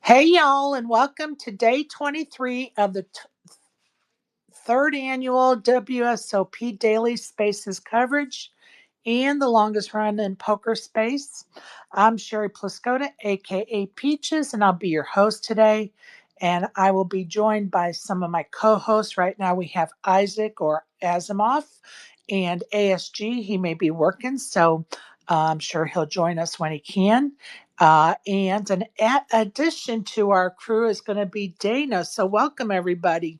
Hey, y'all, and welcome to day 23 of the third annual WSOP Daily Spaces coverage and the longest run in poker space. I'm Sherry Pluskota, aka Peaches, and I'll be your host today. And I will be joined by some of my co hosts. Right now, we have Isaac or Asimov and ASG. He may be working, so I'm sure he'll join us when he can. And an addition to our crew is going to be Dana. So, welcome, everybody.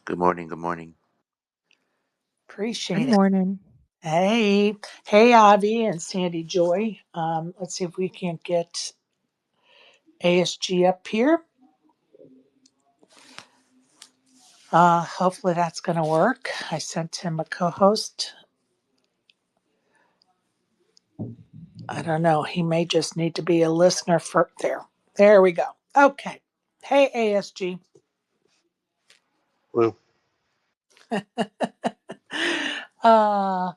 Good morning. Good morning. Appreciate Good it. morning. Hey, Avi and Sandy Joy. Let's see if we can get ASG up here. Hopefully that's going to work. I sent him a co-host. I don't know. He may just need to be a listener for there. There we go. Okay. Hey, ASG. Well, I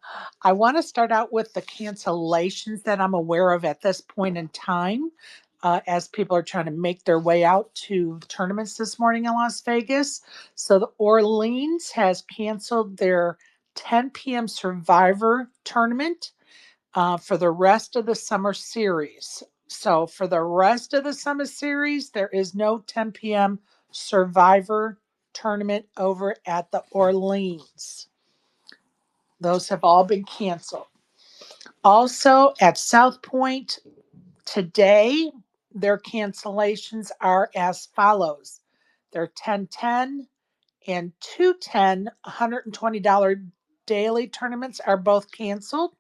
want to start out with the cancellations that I'm aware of at this point in time, as people are trying to make their way out to tournaments this morning in Las Vegas. So the Orleans has canceled their 10 p.m. Survivor tournament for the rest of the summer series. So for the rest of the summer series, there is no 10 p.m. Survivor tournament over at the Orleans. Those have all been canceled. Also, at South Point today, their cancellations are as follows. Their 1010 and 210 $120 daily tournaments are both canceled.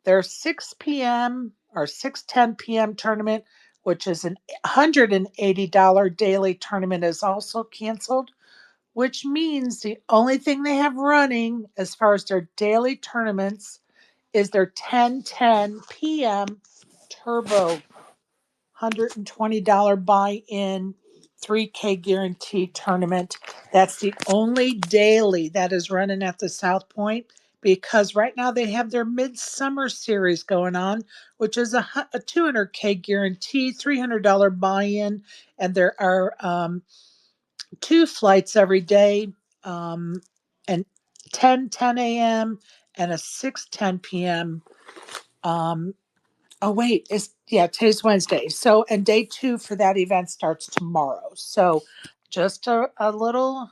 Their 6 p.m. or 6:10 p.m. tournament, which is an $180 daily tournament, is also canceled, which means the only thing they have running as far as their daily tournaments is their 10:10 p.m. Turbo $120 buy-in 3K guarantee tournament. That's the only daily that is running at the South Point because right now they have their midsummer series going on, which is a 200K guarantee, $300 buy-in, and there are two flights every day, and 10:10 a.m. and a 6:10 p.m. Um, oh wait, today's Wednesday. So and day two for that event starts tomorrow. So just a little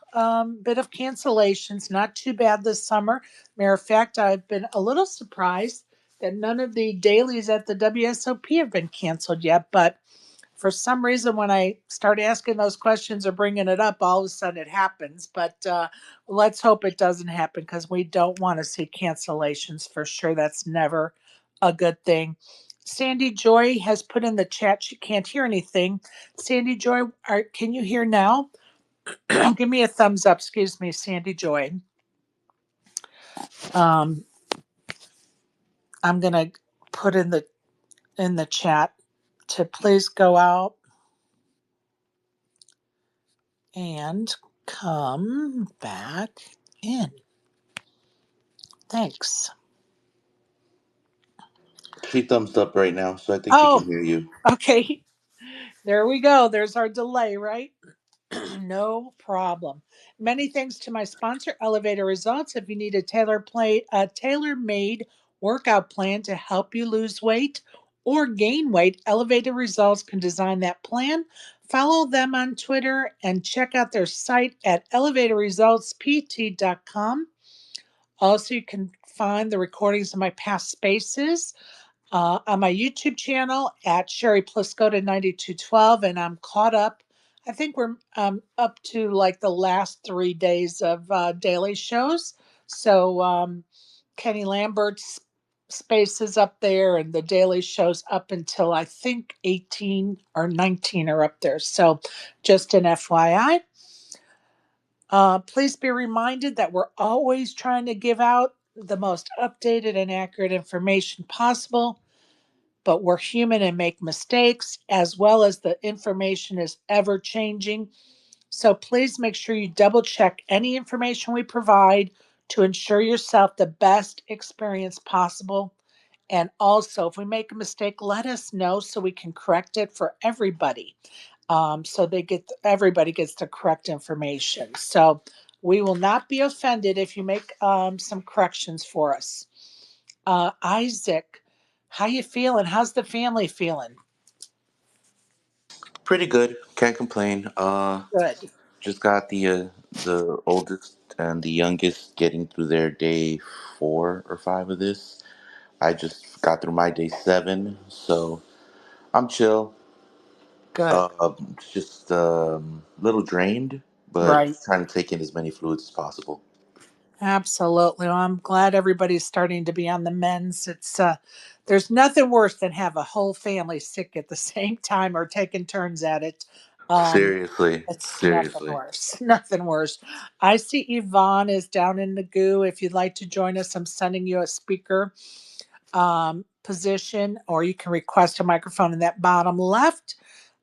bit of cancellations. Not too bad this summer. Matter of fact, I've been a little surprised that none of the dailies at the WSOP have been canceled yet, but for some reason, when I start asking those questions or bringing it up, all of a sudden it happens. But let's hope it doesn't happen because we don't want to see cancellations for sure. That's never a good thing. Sandy Joy has put in the chat she can't hear anything. Sandy Joy, can you hear now? Give me a thumbs up. Excuse me, Sandy Joy. Um, I'm gonna put in the chat to please go out and come back in. Thanks. she thumbs up right now, so I think she Oh, can hear you. okay. There we go. There's our delay, right? No problem. Many thanks to my sponsor, Elevator Results. If you need a tailor-made workout plan to help you lose weight or gain weight, Elevator Results can design that plan. Follow them on Twitter and check out their site at elevatorresultspt.com. Also, you can find the recordings of my past spaces on my YouTube channel at Sherry Pluskota 9212, and I'm caught up. I think we're up to like the last 3 days of daily shows. So Kenny Lambert's space is up there, and the daily shows up until I think 18 or 19 are up there. So just an FYI. Please be reminded that we're always trying to give out the most updated and accurate information possible, but we're human and make mistakes, as well as the information is ever changing. So please make sure you double check any information we provide to ensure yourself the best experience possible. And also, if we make a mistake, let us know so we can correct it for everybody. So everybody gets the correct information. So we will not be offended if you make some corrections for us. Isaac, how you feeling? How's the family feeling? Pretty good. Can't complain. Good. Just got the oldest and the youngest getting through their day 4 or 5 of this. I just got through my day 7, so I'm chill. Good. Just a little drained, but Right. trying to take in as many fluids as possible. Absolutely. Well, I'm glad everybody's starting to be on the mends. There's nothing worse than have a whole family sick at the same time or taking turns at it. Um, Seriously, it's nothing seriously. worse. Nothing worse. I see Yvonne is down in the goo. If you'd like to join us, I'm sending you a speaker position, or you can request a microphone in that bottom left.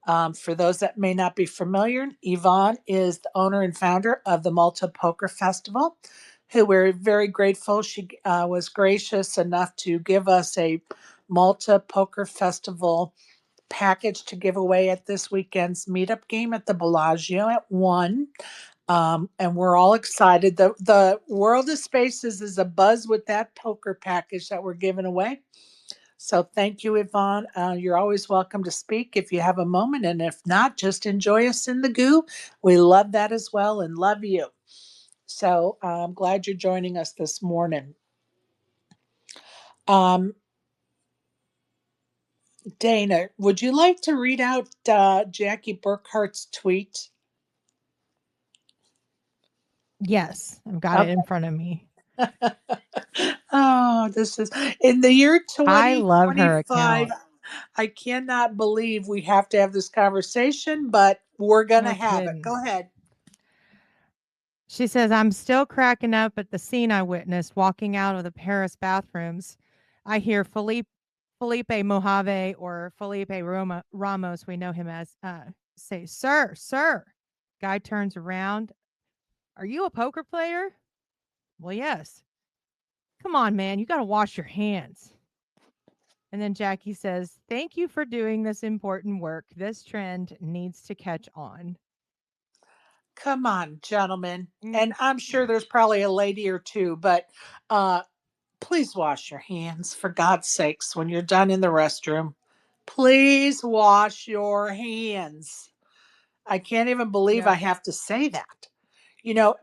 For those that may not be familiar, Yvonne is the owner and founder of the Malta Poker Festival, who we're very grateful. She was gracious enough to give us a Malta Poker Festival package to give away at this weekend's meetup game at the Bellagio at 1. And we're all excited. The World of Spaces is a buzz with that poker package that we're giving away. So thank you, Yvonne. You're always welcome to speak if you have a moment. And if not, just enjoy us in the goo. We love that as well and love you. So I'm glad you're joining us this morning. Um, Dana, would you like to read out Jackie Burkhart's tweet? Yes, I've got it in Okay. front of me. Oh, this is in the year I love her 2025. account. I cannot believe we have to have this conversation, but we're going to No have it. kidding. Go ahead. She says, I'm still cracking up at the scene I witnessed walking out of the Paris bathrooms. I hear Felipe Mojave or Ramos, we know him as, say, Sir, sir. Guy turns around. Are you a poker player? Well, yes. Come on, man. You got to wash your hands. And then Jackie says, thank you for doing this important work. This trend needs to catch on. Come on, gentlemen. And Mm, I'm sure there's probably a lady or two, but uh, please wash your hands for God's sakes when you're done in the restroom. Please wash your hands. I can't even believe I Yep. have to say that.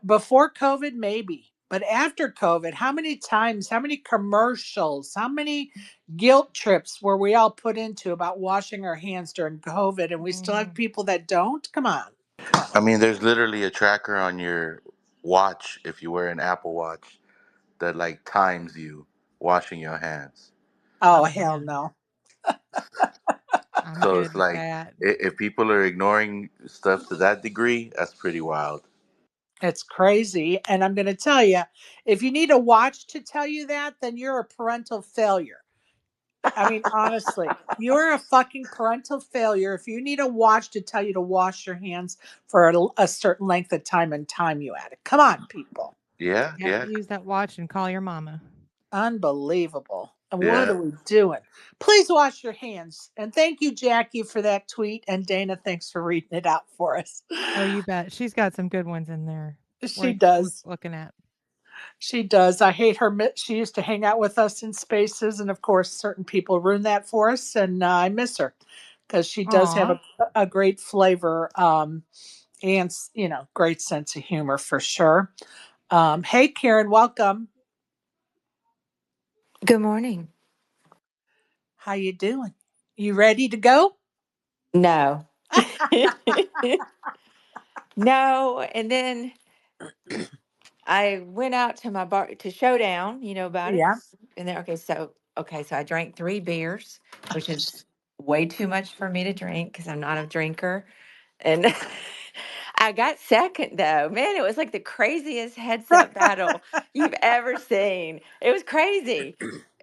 Before COVID, maybe, but after COVID, how many times, how many commercials, how many guilt trips were we all put into about washing our hands during COVID? And we still have Mhm. people that don't? Come on. Come on. I mean, there's literally a tracker on your watch if you wear an Apple Watch that like times you washing your hands. Oh, Oh, hell man. no. I'm So good it's with like that. if people are ignoring stuff to that degree, that's pretty wild. It's crazy. And I'm going to tell you, if you need a watch to tell you that, then you're a parental failure. I mean, honestly, you're a fucking parental failure if you need a watch to tell you to wash your hands for a certain length of time and time you at it. Come on, people. Yeah, Yep, yeah, use that watch and call your mama. Unbelievable. And what yeah. are we doing? Please wash your hands. And thank you, Jackie, for that tweet. And Dana, thanks for reading it out for us. Oh, you bet. She's got some good ones in there. She Worth does. looking at. She does. I hate her. She used to hang out with us in spaces, and of course, certain people ruin that for us. And I miss her because she does have Aw. a great flavor, and great sense of humor for sure. Hey, Karen, welcome. Good morning. How you doing? You ready to go? No. No, and then I went out to my bar to Showdown, you know about it. Yeah. And then so I drank 3 beers, which is way too much for me to drink because I'm not a drinker. And I got second though. Man, it was like the craziest heads-up battle you've ever seen. It was crazy.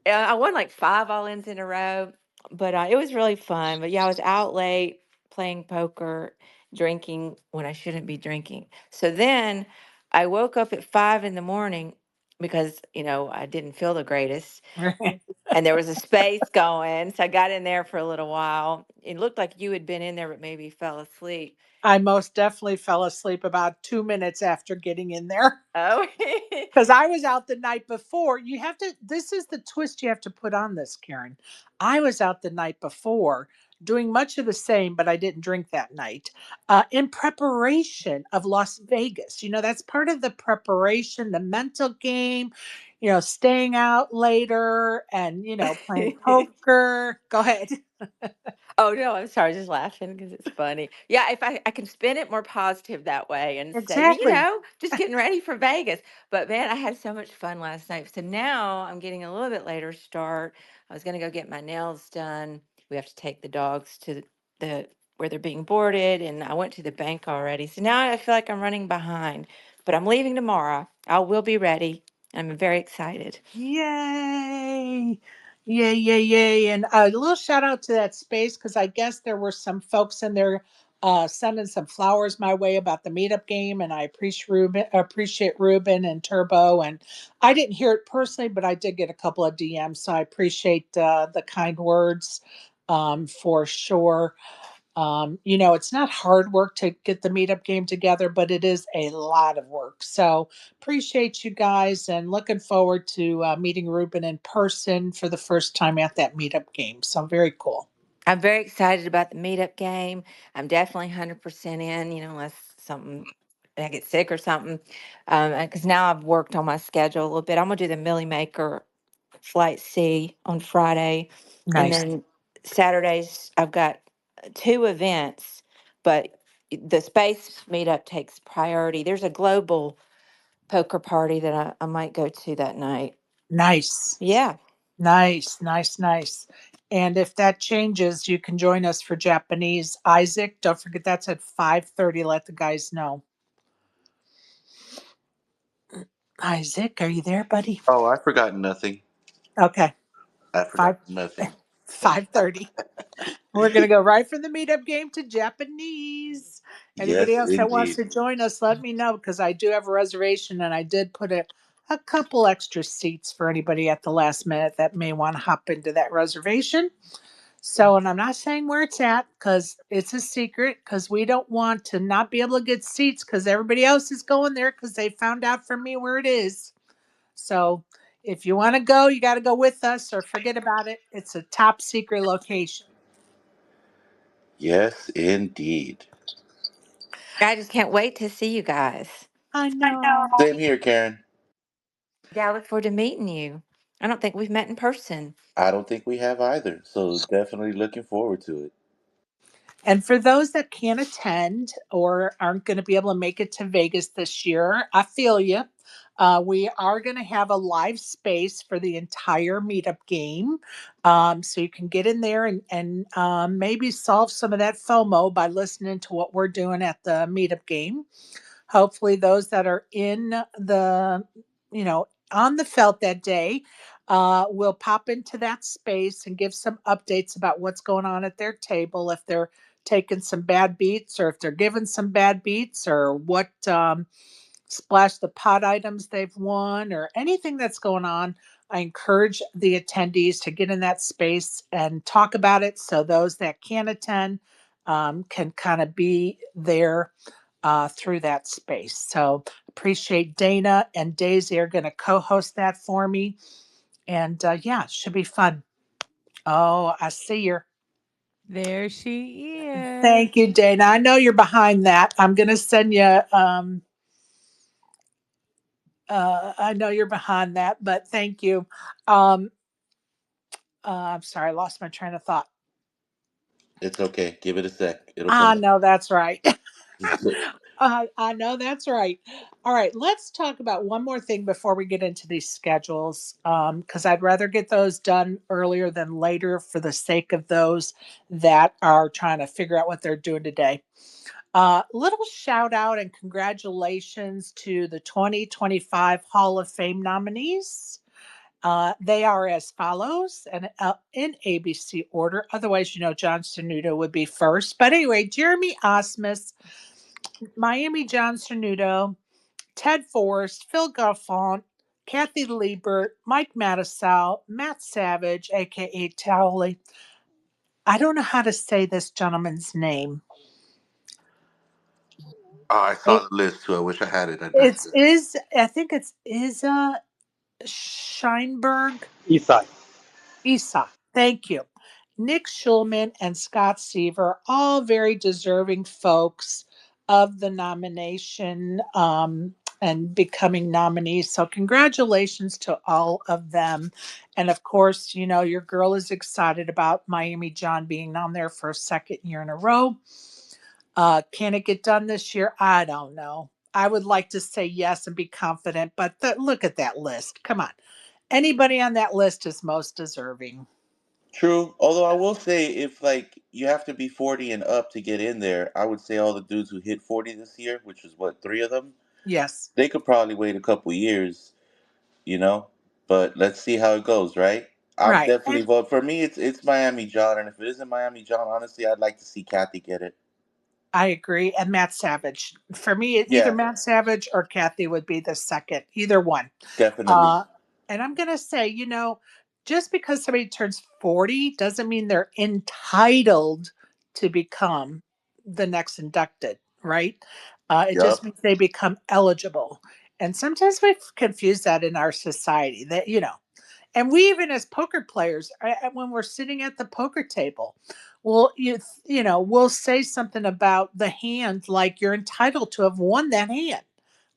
I won like 5 all-ins in a row, but it was really fun. But yeah, I was out late playing poker, drinking when I shouldn't be drinking. So then I woke up at 5 in the morning because, I didn't feel the greatest. And there was a space going. So I got in there for a little while. It looked like you had been in there, but maybe fell asleep. I most definitely fell asleep about 2 minutes after getting in there. Oh, Because I was out the night before. This is the twist you have to put on this, Karen. I was out the night before doing much of the same, but I didn't drink that night in preparation of Las Vegas. That's part of the preparation, the mental game, staying out later and, playing poker. Go ahead. oh no, I'm sorry, just laughing because it's funny. Yeah, if I can spin it more positive that way and say, Exactly. just getting ready for Vegas. But man, I had so much fun last night. So now I'm getting a little bit later start. I was gonna go get my nails done. We have to take the dogs to the where they're being boarded, and I went to the bank already. So now I feel like I'm running behind. But I'm leaving tomorrow. I will be ready. I'm very excited. Yay! Yay, yay, yay. And a little shout out to that space because I guess there were some folks in there sending some flowers my way about the meetup game. And I appreciate Ruben and Turbo. And I didn't hear it personally, but I did get a couple of DMs. So I appreciate the kind words for sure. It's not hard work to get the meetup game together, but it is a lot of work. So appreciate you guys and looking forward to meeting Ruben in person for the first time at that meetup game. So very cool. I'm very excited about the meetup game. I'm definitely 100% in, unless something I get sick or something. Because now I've worked on my schedule a little bit. I'm gonna do the Millie Maker Flight C on Friday, and Nice. then Saturdays I've got two events, but the space meetup takes priority. There's a global poker party that I might go to that night. Nice. Yeah. Nice, nice, nice. And if that changes, you can join us for Japanese. Isaac, don't forget that's at 5:30. Let the guys know. Isaac, are you there, buddy? Oh, I forgot nothing. Okay. I forgot 5 nothing. 5:30. We're going to go right from the meetup game to Japanese. Anybody Yes, else that wants indeed. to join us, let me know because I do have a reservation and I did put a couple extra seats for anybody at the last minute that may want to hop into that reservation. So, and I'm not saying where it's at because it's a secret because we don't want to not be able to get seats because everybody else is going there because they found out from me where it is. So, if you want to go, you got to go with us or forget about it. It's a top secret location. Yes, indeed. I just can't wait to see you guys. I know. Same here, Karen. Yeah, I look forward to meeting you. I don't think we've met in person. I don't think we have either, so definitely looking forward to it. And for those that can't attend or aren't going to be able to make it to Vegas this year, I feel you. We are going to have a live space for the entire meetup game. So you can get in there and maybe solve some of that FOMO by listening to what we're doing at the meetup game. Hopefully those that are in the on the felt that day will pop into that space and give some updates about what's going on at their table, if they're taking some bad beats or if they're giving some bad beats or what splash the pot items they've won or anything that's going on. I encourage the attendees to get in that space and talk about it so those that can attend can kind of be there through that space. So appreciate Dana and Daisy are going to co-host that for me. And yeah, it should be fun. Oh, I see you. There she is. Thank you, Dana. I know you're behind that. I'm going to send you I know you're behind that, but thank you. Um, I'm sorry, I lost my train of thought. It's okay. Give it a sec. It'll come I back. know that's right. I know that's right. All right, let's talk about one more thing before we get into these schedules, because I'd rather get those done earlier than later for the sake of those that are trying to figure out what they're doing today. Little shout out and congratulations to the 2025 Hall of Fame nominees. They are as follows, and in ABC order. Otherwise, John Cernuto would be first. But anyway, Jeremy Osmus, Miami John Cernuto, Ted Forrest, Phil Galfond, Kathy Liebert, Mike Mattisau, Matt Savage, aka Towley. I don't know how to say this gentleman's name. Oh, I saw It, the list too. I wish I had it. it's is I think it's Isa Scheinberg. Eastside. Isa, thank you. Nick Schulman and Scott Seaver, all very deserving folks of the nomination and becoming nominees. So, congratulations to all of them. And of course, you know, your girl is excited about Miami John being on there for a second year in a row. Can it get done this year? I don't know. I would like to say yes and be confident, but look at that list. Come on. Anybody on that list is most deserving. True. Although I will say, if like you have to be 40 and up to get in there, I would say all the dudes who hit 40 this year, which is what, three of them, Yes. they could probably wait a couple years, you know. But let's see how it goes, right? I'm Right. definitely And vote for me. It's Miami John, and if it isn't Miami John, honestly, I'd like to see Kathy get it. I agree. And Matt Savage. For me, either Yeah, Matt Savage or Kathy would be the second, either one. definitely. Uh, and I'm going to say, you know, just because somebody turns 40 doesn't mean they're entitled to become the next inducted, right? It just Yup. means they become eligible. And sometimes we confuse that in our society that, you know, and we even as poker players, when we're sitting at the poker table, well, you know, we'll say something about the hand like you're entitled to have won that hand.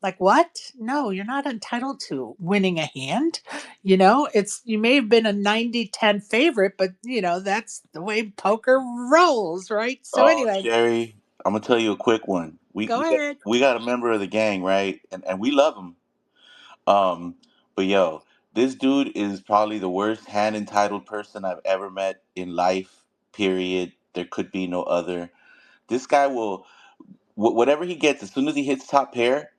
Like what? No, you're not entitled to winning a hand. You know, it's you may have been a 90-10 favorite, but you know, that's the way poker rolls, right? So Oh, anyway, Sherry, I'm gonna tell you a quick one. We go we got ahead. we got a member of the gang, right? And we love him. But yo, this dude is probably the worst hand entitled person I've ever met in life. Period. There could be no other. This guy will whatever he gets as soon as he hits top pair.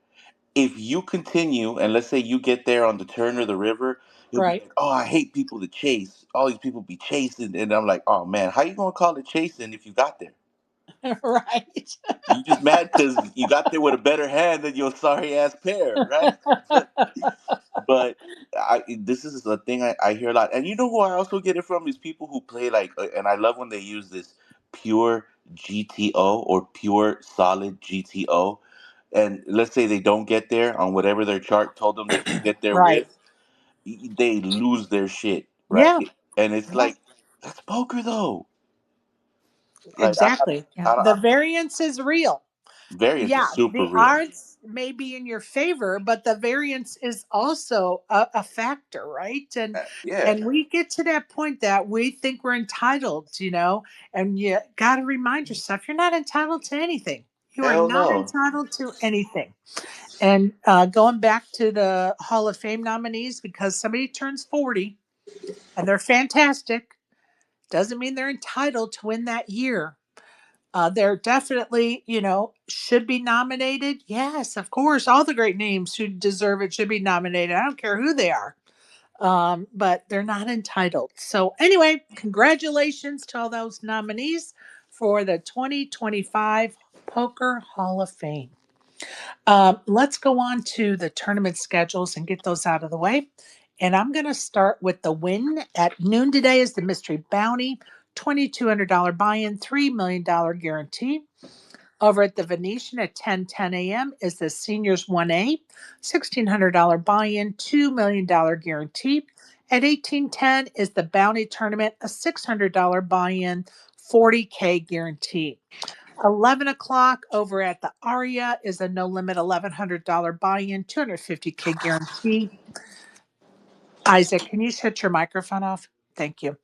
If you continue, and let's say you get there on the turn or the river, he'll be Right. like, "Oh, I hate people to chase. All these people be chasing," and I'm like, "Oh man, how you gonna call it chasing if you got there? Right. You just mad because you got there with a better hand than your sorry ass pair, right?" But this is a thing I hear a lot, and you know who I also get it from is people who play like, and I love when they use this pure GTO or pure solid GTO, and let's say they don't get there on whatever their chart told them they could get there Right. with, they lose their shit, right? Yeah. And it's Yeah. like that's poker though. Like Exactly. Yeah. The variance is real. variance is Yeah, super the real. odds may be in your favor, but the variance is also a factor, right? Yeah, And we get to that point that we think we're entitled, you know, and you got to remind yourself you're not entitled to anything. You are hell not no. entitled to anything. And going back to the Hall of Fame nominees, because somebody turns 40 and they're fantastic, doesn't mean they're entitled to win that year. They're definitely, you know, should be nominated. Yes, of course. All the great names who deserve it should be nominated. I don't care who they are, but they're not entitled. So, anyway, congratulations to all those nominees for the 2025 Poker Hall of Fame. Let's go on to the tournament schedules and get those out of the way. And I'm going to start with the win at noon today is the Mystery Bounty, $2,200 buy-in, $3 million guarantee. Over at the Venetian at 10:10 a.m. is the Seniors 1A, $1,600 buy-in, $2 million guarantee. At 18:10 is the Bounty Tournament, a $600 buy-in, 40K guarantee. 11 o'clock over at the Aria is a no limit $1,100 buy in, 250K guarantee. Isaac, can you shut your microphone off? Thank you.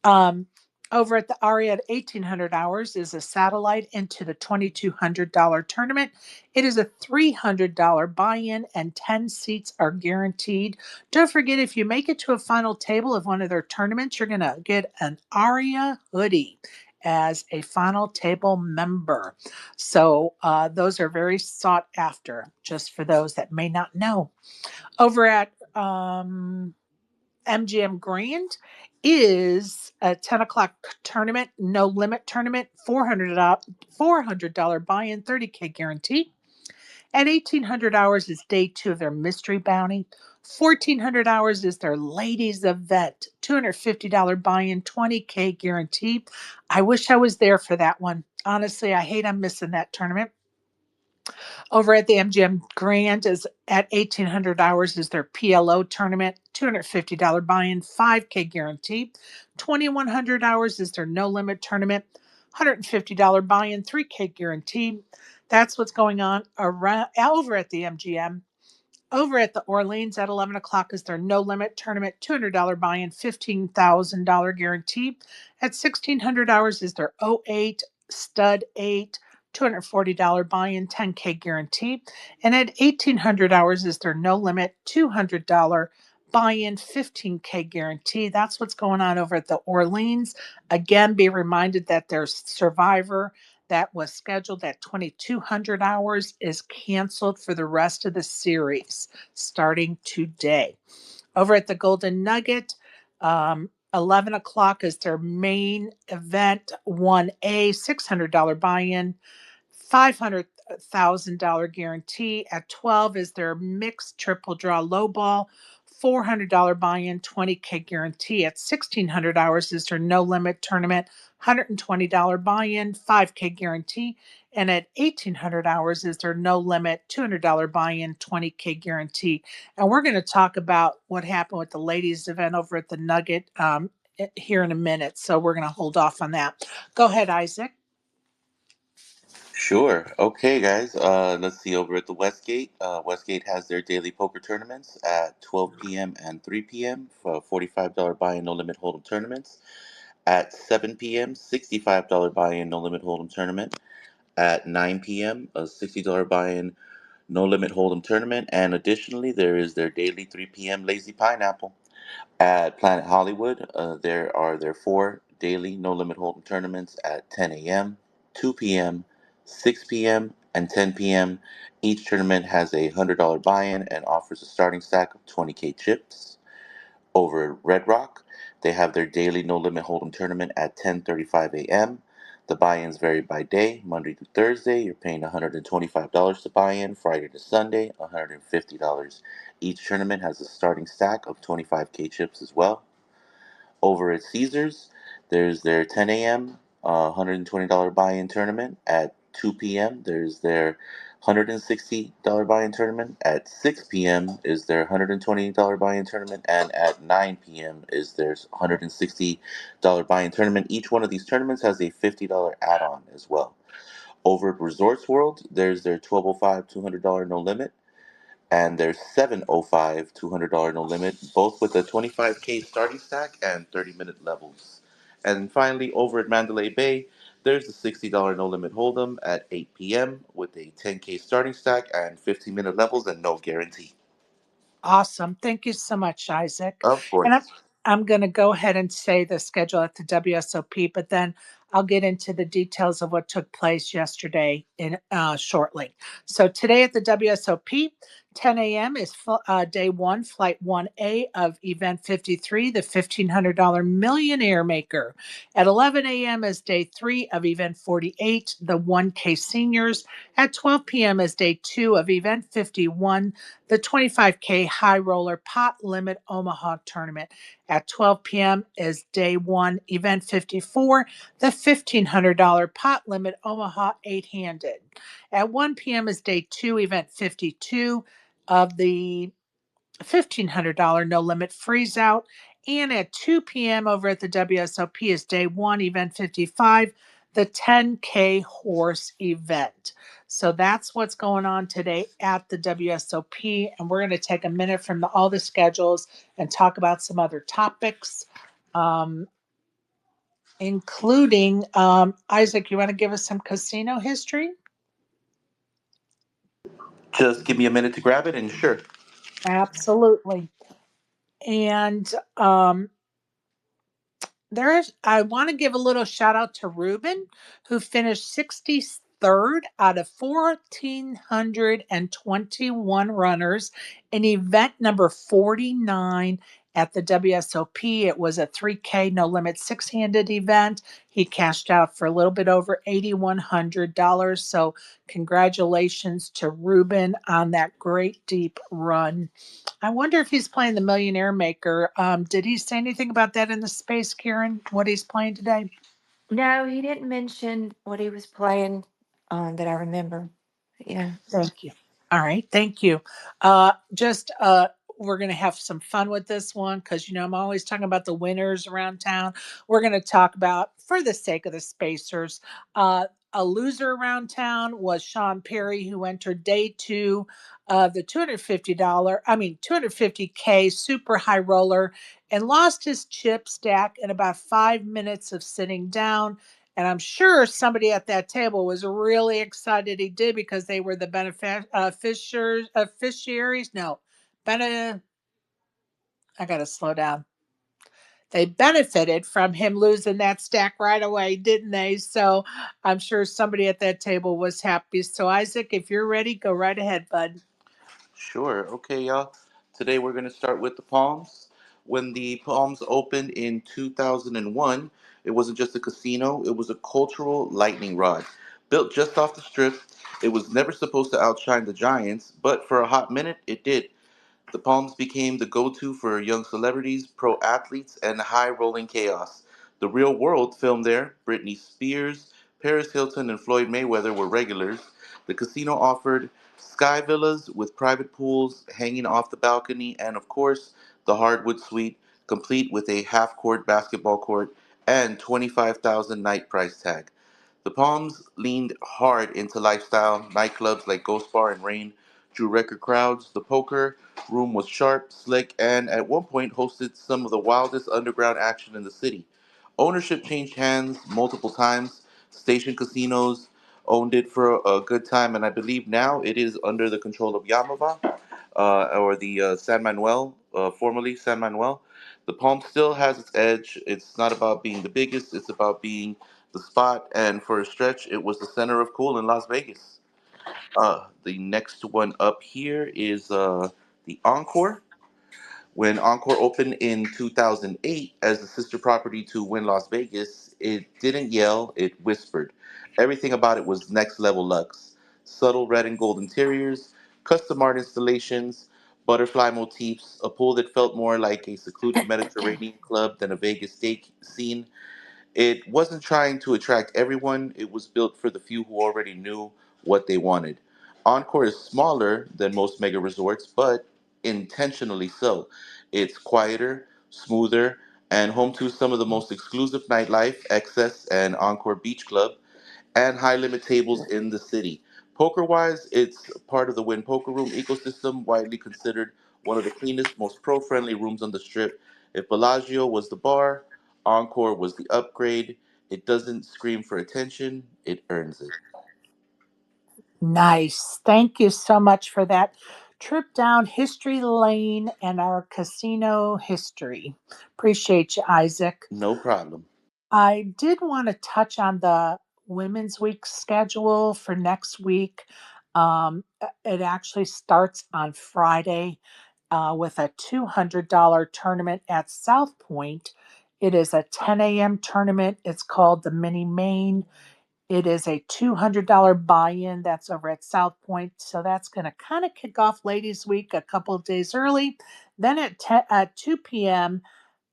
Um, over at the Aria at 1800 hours is a satellite into the $2,200 tournament. It is a $300 buy in and 10 seats are guaranteed. Don't forget, if you make it to a final table of one of their tournaments, you're going to get an Aria hoodie as a final table member. So those are very sought after, just for those that may not know. Over at MGM Grand is a 10 o'clock tournament, no limit tournament, $400 buy in, 30K guarantee. At 1800 hours is day 2 of their mystery bounty. 1400 hours is their ladies event, $250 buy-in, 20K guarantee. I wish I was there for that one. Honestly, I hate I'm missing that tournament. Over at the MGM Grand is at 1800 hours is their PLO tournament, $250 buy-in, 5K guarantee. 2100 hours is their no limit tournament, $150 buy-in, 3K guarantee. That's what's going on around over at the MGM. Over at the Orleans at 11 o'clock is their no limit tournament, $200 buy in, $15,000 guarantee. At 1600 hours is their '08 Stud 8, $240 buy in, 10K guarantee. And at 1800 hours is their no limit, $200 buy in, 15K guarantee. That's what's going on over at the Orleans. Again, be reminded that there's Survivor that was scheduled at 2200 hours is canceled for the rest of the series starting today. Over at the Golden Nugget, 11 o'clock is their main event, 1A, $600 buy-in, $500,000 guarantee. At 12 is their mixed triple draw low ball, $400 buy-in, 20K guarantee. At 1600 hours is their no limit tournament, $120 buy-in, 5K guarantee. And at 1800 hours is their no limit, $200 buy-in, 20K guarantee. And we're going to talk about what happened with the ladies event over at the Nugget here in a minute. So we're going to hold off on that. Go ahead, Isaac. Sure. Okay, guys. Let's see. Over at the Westgate, Westgate has their daily poker tournaments at 12 p.m. and 3 p.m. for $45 buy-in no limit hold'em tournaments. At 7 p.m., $65 buy-in no limit hold'em tournament. At 9 p.m., a $60 buy-in no limit hold'em tournament. And additionally, there is their daily 3 p.m. lazy pineapple. At Planet Hollywood, there are their 4 daily no limit hold'em tournaments at 10 a.m., 2 p.m., 6 p.m., and 10 p.m. Each tournament has a $100 buy-in and offers a starting stack of 20K chips. Over at Red Rock, they have their daily no limit hold'em tournament at 10:35 a.m. The buy-ins vary by day. Monday to Thursday, you're paying $125 to buy in. Friday to Sunday, $150. Each tournament has a starting stack of 25K chips as well. Over at Caesars, there's their 10 a.m. $120 buy-in tournament. At 2 p.m., there's their $160 buy-in tournament. At 6 p.m. is their $120 buy-in tournament. And at 9 p.m. is their $160 buy-in tournament. Each one of these tournaments has a $50 add-on as well. Over at Resorts World, there's their 1205 $200 no limit and there's 705 $200 no limit, both with a 25K starting stack and 30-minute levels. And finally, over at Mandalay Bay, there's the $60 no limit hold'em at 8 p.m. with a 10K starting stack and 15-minute levels and no guarantee. Awesome. Thank you so much, Isaac. Of And I'm, course. I'm going to go ahead and say the schedule at the WSOP, but then I'll get into the details of what took place yesterday in shortly. So today at the WSOP, 10 a.m. is day 1, flight 1A of event 53, the $1,500 millionaire maker. At 11 a.m. is day 3 of event 48, the 1K seniors. At 12 p.m. is day 2 of event 51, the 25K High Roller Pot Limit Omaha Tournament. At 12 p.m. is day 1, event 54, the $1,500 Pot Limit Omaha 8-handed. At 1 p.m. is day 2, event 52 of the $1,500 No Limit Freeze Out. And at 2 p.m. over at the WSOP is day 1, event 55, the 10K horse event. So that's what's going on today at the WSOP. And we're going to take a minute from all the schedules and talk about some other topics, um, including Isaac, you want to give us some casino history? Just give me a minute to grab it and sure. Absolutely. And I want to give a little shout out to Ruben, who finished 63rd out of 1,421 runners in event number 49 At the WSOP, it was a 3K no limit six-handed event. He cashed out for a little bit over $8,100. So, congratulations to Ruben on that great deep run. I wonder if he's playing the Millionaire Maker. Did he say anything about that in the space, Karen? What he's playing today? No, he didn't mention what he was playing that I remember. Yeah. Thank you. All right, thank you. Just we're gonna have some fun with this one because I'm always talking about the winners around town. We're gonna talk about, for the sake of the spacers, a loser around town was Sean Perry, who entered day two of the $250K super high roller and lost his chip stack in about 5 minutes of sitting down. And I'm sure somebody at that table was really excited he did because they were the beneficiaries. No, bene- I got to slow down. They benefited from him losing that stack right away, didn't they? So I'm sure somebody at that table was happy. So, Isaac, if you're ready, go right ahead, bud. Sure. Okay, y'all. Today we're going to start with the Palms. When the Palms opened in 2001, it wasn't just a casino, it was a cultural lightning rod. Built just off the strip, it was never supposed to outshine the Giants, but for a hot minute, it did. The Palms became the go-to for young celebrities, pro athletes, and high-rolling chaos. The Real World filmed there. Britney Spears, Paris Hilton, and Floyd Mayweather were regulars. The casino offered sky villas with private pools hanging off the balcony, and of course, the hardwood suite, complete with a half-court basketball court and 25,000 night price tag. The Palms leaned hard into lifestyle. Nightclubs like Ghost Bar and Rain drew record crowds. The poker room was sharp, slick, and at one point hosted some of the wildest underground action in the city. Ownership changed hands multiple times. Station casinos owned it for a good time, and I believe now it is under the control of Yamava, or the San Manuel, formerly San Manuel. The Palm still has its edge. It's not about being the biggest, it's about being the spot, and for a stretch, it was the center of cool in Las Vegas. The next one up here is the Encore. When Encore opened in 2008 as the sister property to Wynn Las Vegas, it didn't yell, it whispered. Everything about it was next level luxe. Subtle red and gold interiors, custom art installations, butterfly motifs, a pool that felt more like a secluded Mediterranean club than a Vegas steak scene. It wasn't trying to attract everyone, it was built for the few who already knew what they wanted. Encore is smaller than most mega resorts, but intentionally so. It's quieter, smoother, and home to some of the most exclusive nightlife, Excess and Encore Beach Club, and high limit tables in the city. Poker wise, it's part of the Win Poker Room ecosystem, widely considered one of the cleanest, most pro friendly rooms on the strip. If Bellagio was the bar, Encore was the upgrade. It doesn't scream for attention, it earns it. Nice. Thank you so much for that trip down history lane and our casino history. Appreciate you, Isaac. No problem. I did want to touch on the Women's Week schedule for next week. It actually starts on Friday with a $200 tournament at South Point. It is a 10 a.m. tournament. It's called the Mini Main. It is a $200 buy in. That's over at South Point. So that's going to kind of kick off Ladies Week a couple of days early. Then at 2 p.m.,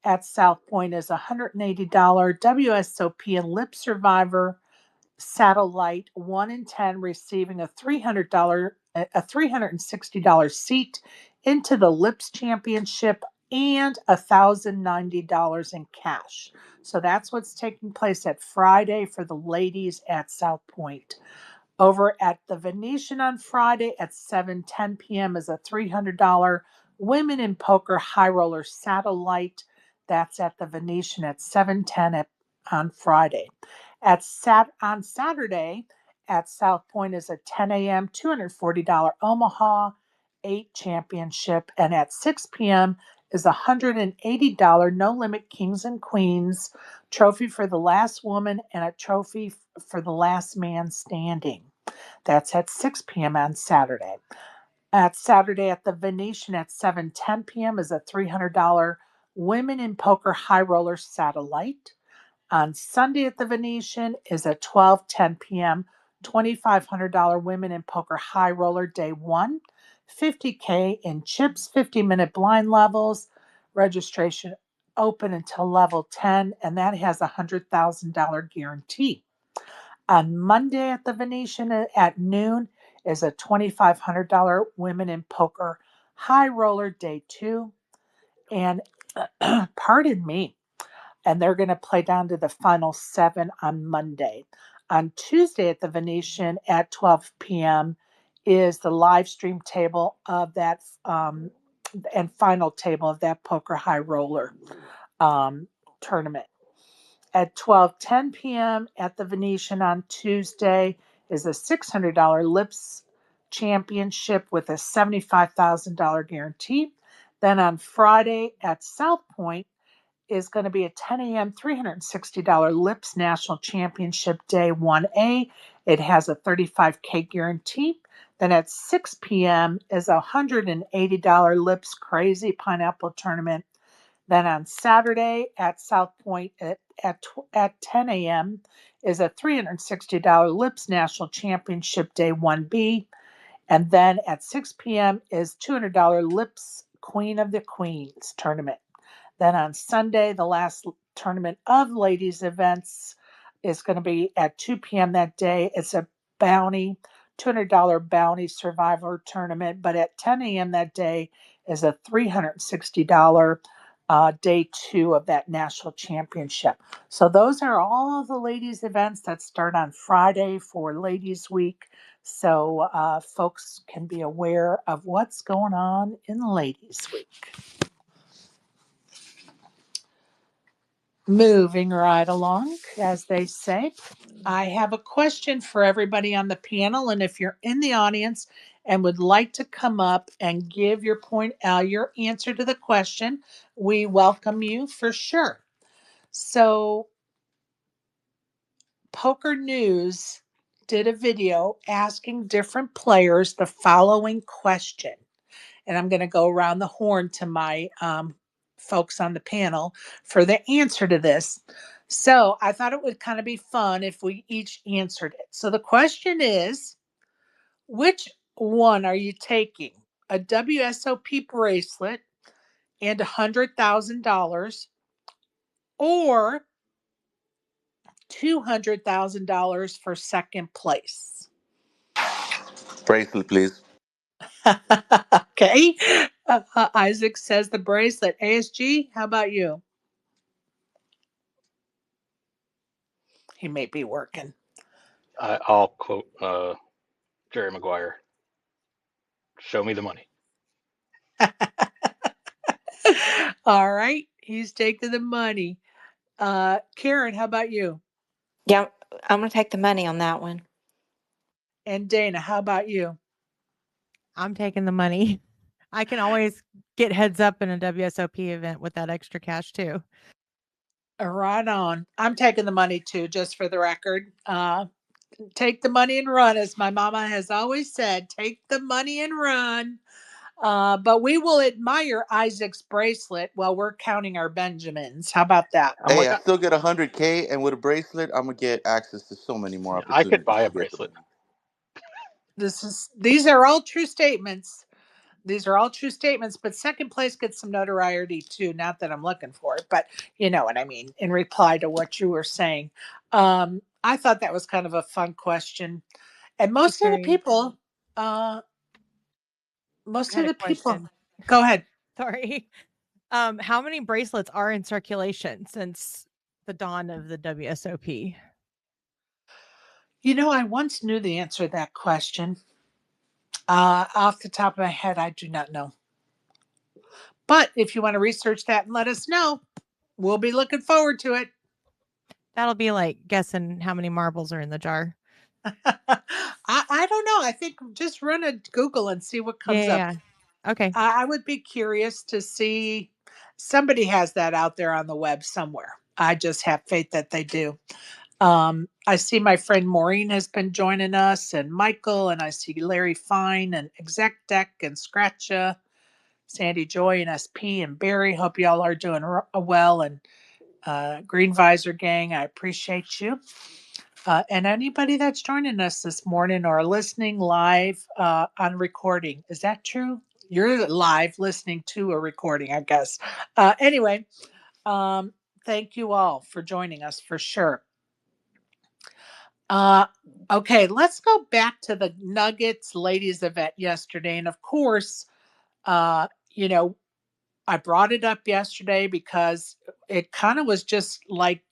at South Point is $180 WSOP and Lip Survivor Satellite 1 in 10 receiving a $360 seat into the Lips Championship and $1,090 in cash. So that's what's taking place at Friday for the ladies at South Point. Over at the Venetian on Friday at 7:10 p.m. is a $300 Women in Poker High Roller Satellite. That's at the Venetian at 7:10 on Friday. On Saturday at South Point is a 10 a.m. $240 Omaha 8 Championship, and at 6 p.m. is a $180 No Limit Kings and Queens trophy for the last woman and a trophy for the last man standing. That's at 6 p.m. on Saturday. At Saturday at the Venetian at 7:10 p.m. is a $300 Women in Poker High Roller Satellite. On Sunday at the Venetian is at 12:10 p.m. $2,500 Women in Poker High Roller Day 1. 50K in chips, 50-minute blind levels. Registration open until level 10, and that has a $100,000 guarantee. On Monday at the Venetian at noon is a $2,500 Women in Poker High Roller Day 2. And pardon me, and they're going to play down to the final 7 on Monday. On Tuesday at the Venetian at 12 p.m. is the live stream table of that and final table of that Poker High Roller tournament. At 12:10 p.m. at the Venetian on Tuesday is a $600 Lips Championship with a $75,000 guarantee. Then on Friday at South Point is going to be a 10 a.m. $360 Lips National Championship Day 1A. It has a $35K guarantee. Then at 6 p.m. is a $180 Lips Crazy Pineapple Tournament. Then on Saturday at South Point at 10 a.m. is a $360 Lips National Championship Day 1B. And then at 6 p.m. is $200 Lips Queen of the Queens tournament. Then on Sunday, the last tournament of ladies events is going to be at 2 p.m. that day. It's a bounty, $200 bounty survivor tournament. But at 10 a.m. that day is a $360 day 2 of that national championship. So those are all of the ladies events that start on Friday for Ladies Week. So folks can be aware of what's going on in Ladies Week. Moving right along, as they say, I have a question for everybody on the panel. And if you're in the audience and would like to come up and give your your answer to the question, we welcome you for sure. So, Poker News did a video asking different players the following question. And I'm going to go around the horn to my folks on the panel for the answer to this. So I thought it would kind of be fun if we each answered it. So the question is, which one are you taking? A WSOP bracelet and $100,000 or $200,000 for second place? Bracelet, please. Okay. Isaac says the bracelet. ASG, how about you? He may be working. I'll quote Jerry Maguire. Show me the money. All right. He's taking the money. Karen, how about you? Yeah, I'm going to take the money on that one. And Dana, how about you? I'm taking the money. I can always get heads up in a WSOP event with that extra cash too. Right on. I'm taking the money too, just for the record. Take the money and run, as my mama has always said. Take the money and run. But we will admire Isaac's bracelet while we're counting our Benjamins. How about that? I'm Hey, like, I still get 100K, and with a bracelet, I'm gonna get access to so many more I could opportunities buy to a get the bracelet. money. These are all true statements. These are all true statements, but second place gets some notoriety too. Not that I'm looking for it, but you know what I mean. In reply to what you were saying, I thought that was kind of a fun question, and It's very uh, I most had of a the people. question. Go ahead. Sorry. How many bracelets are in circulation since the dawn of the WSOP? You know, I once knew the answer to that question. Off the top of my head, I do not know. But if you want to research that and let us know, we'll be looking forward to it. That'll be like guessing how many marbles are in the jar. I don't know. I think just run a Google and see what Yeah, comes up. yeah. Okay. I would be curious to see somebody has that out there on the web somewhere. I just have faith that they do. I see my friend Maureen has been joining us, and Michael, and I see Larry Fine and Exec Deck and Scratcha. Sandy Joy and SP and Barry. Hope y'all are doing well. And Green Visor Gang, I appreciate you. And anybody that's joining us this morning or listening live on recording. Is that true? You're live listening to a recording, I guess. Anyway, thank you all for joining us for sure. Okay, let's go back to the Nuggets ladies event yesterday. And of course, you know, I brought it up yesterday because it kind of was just like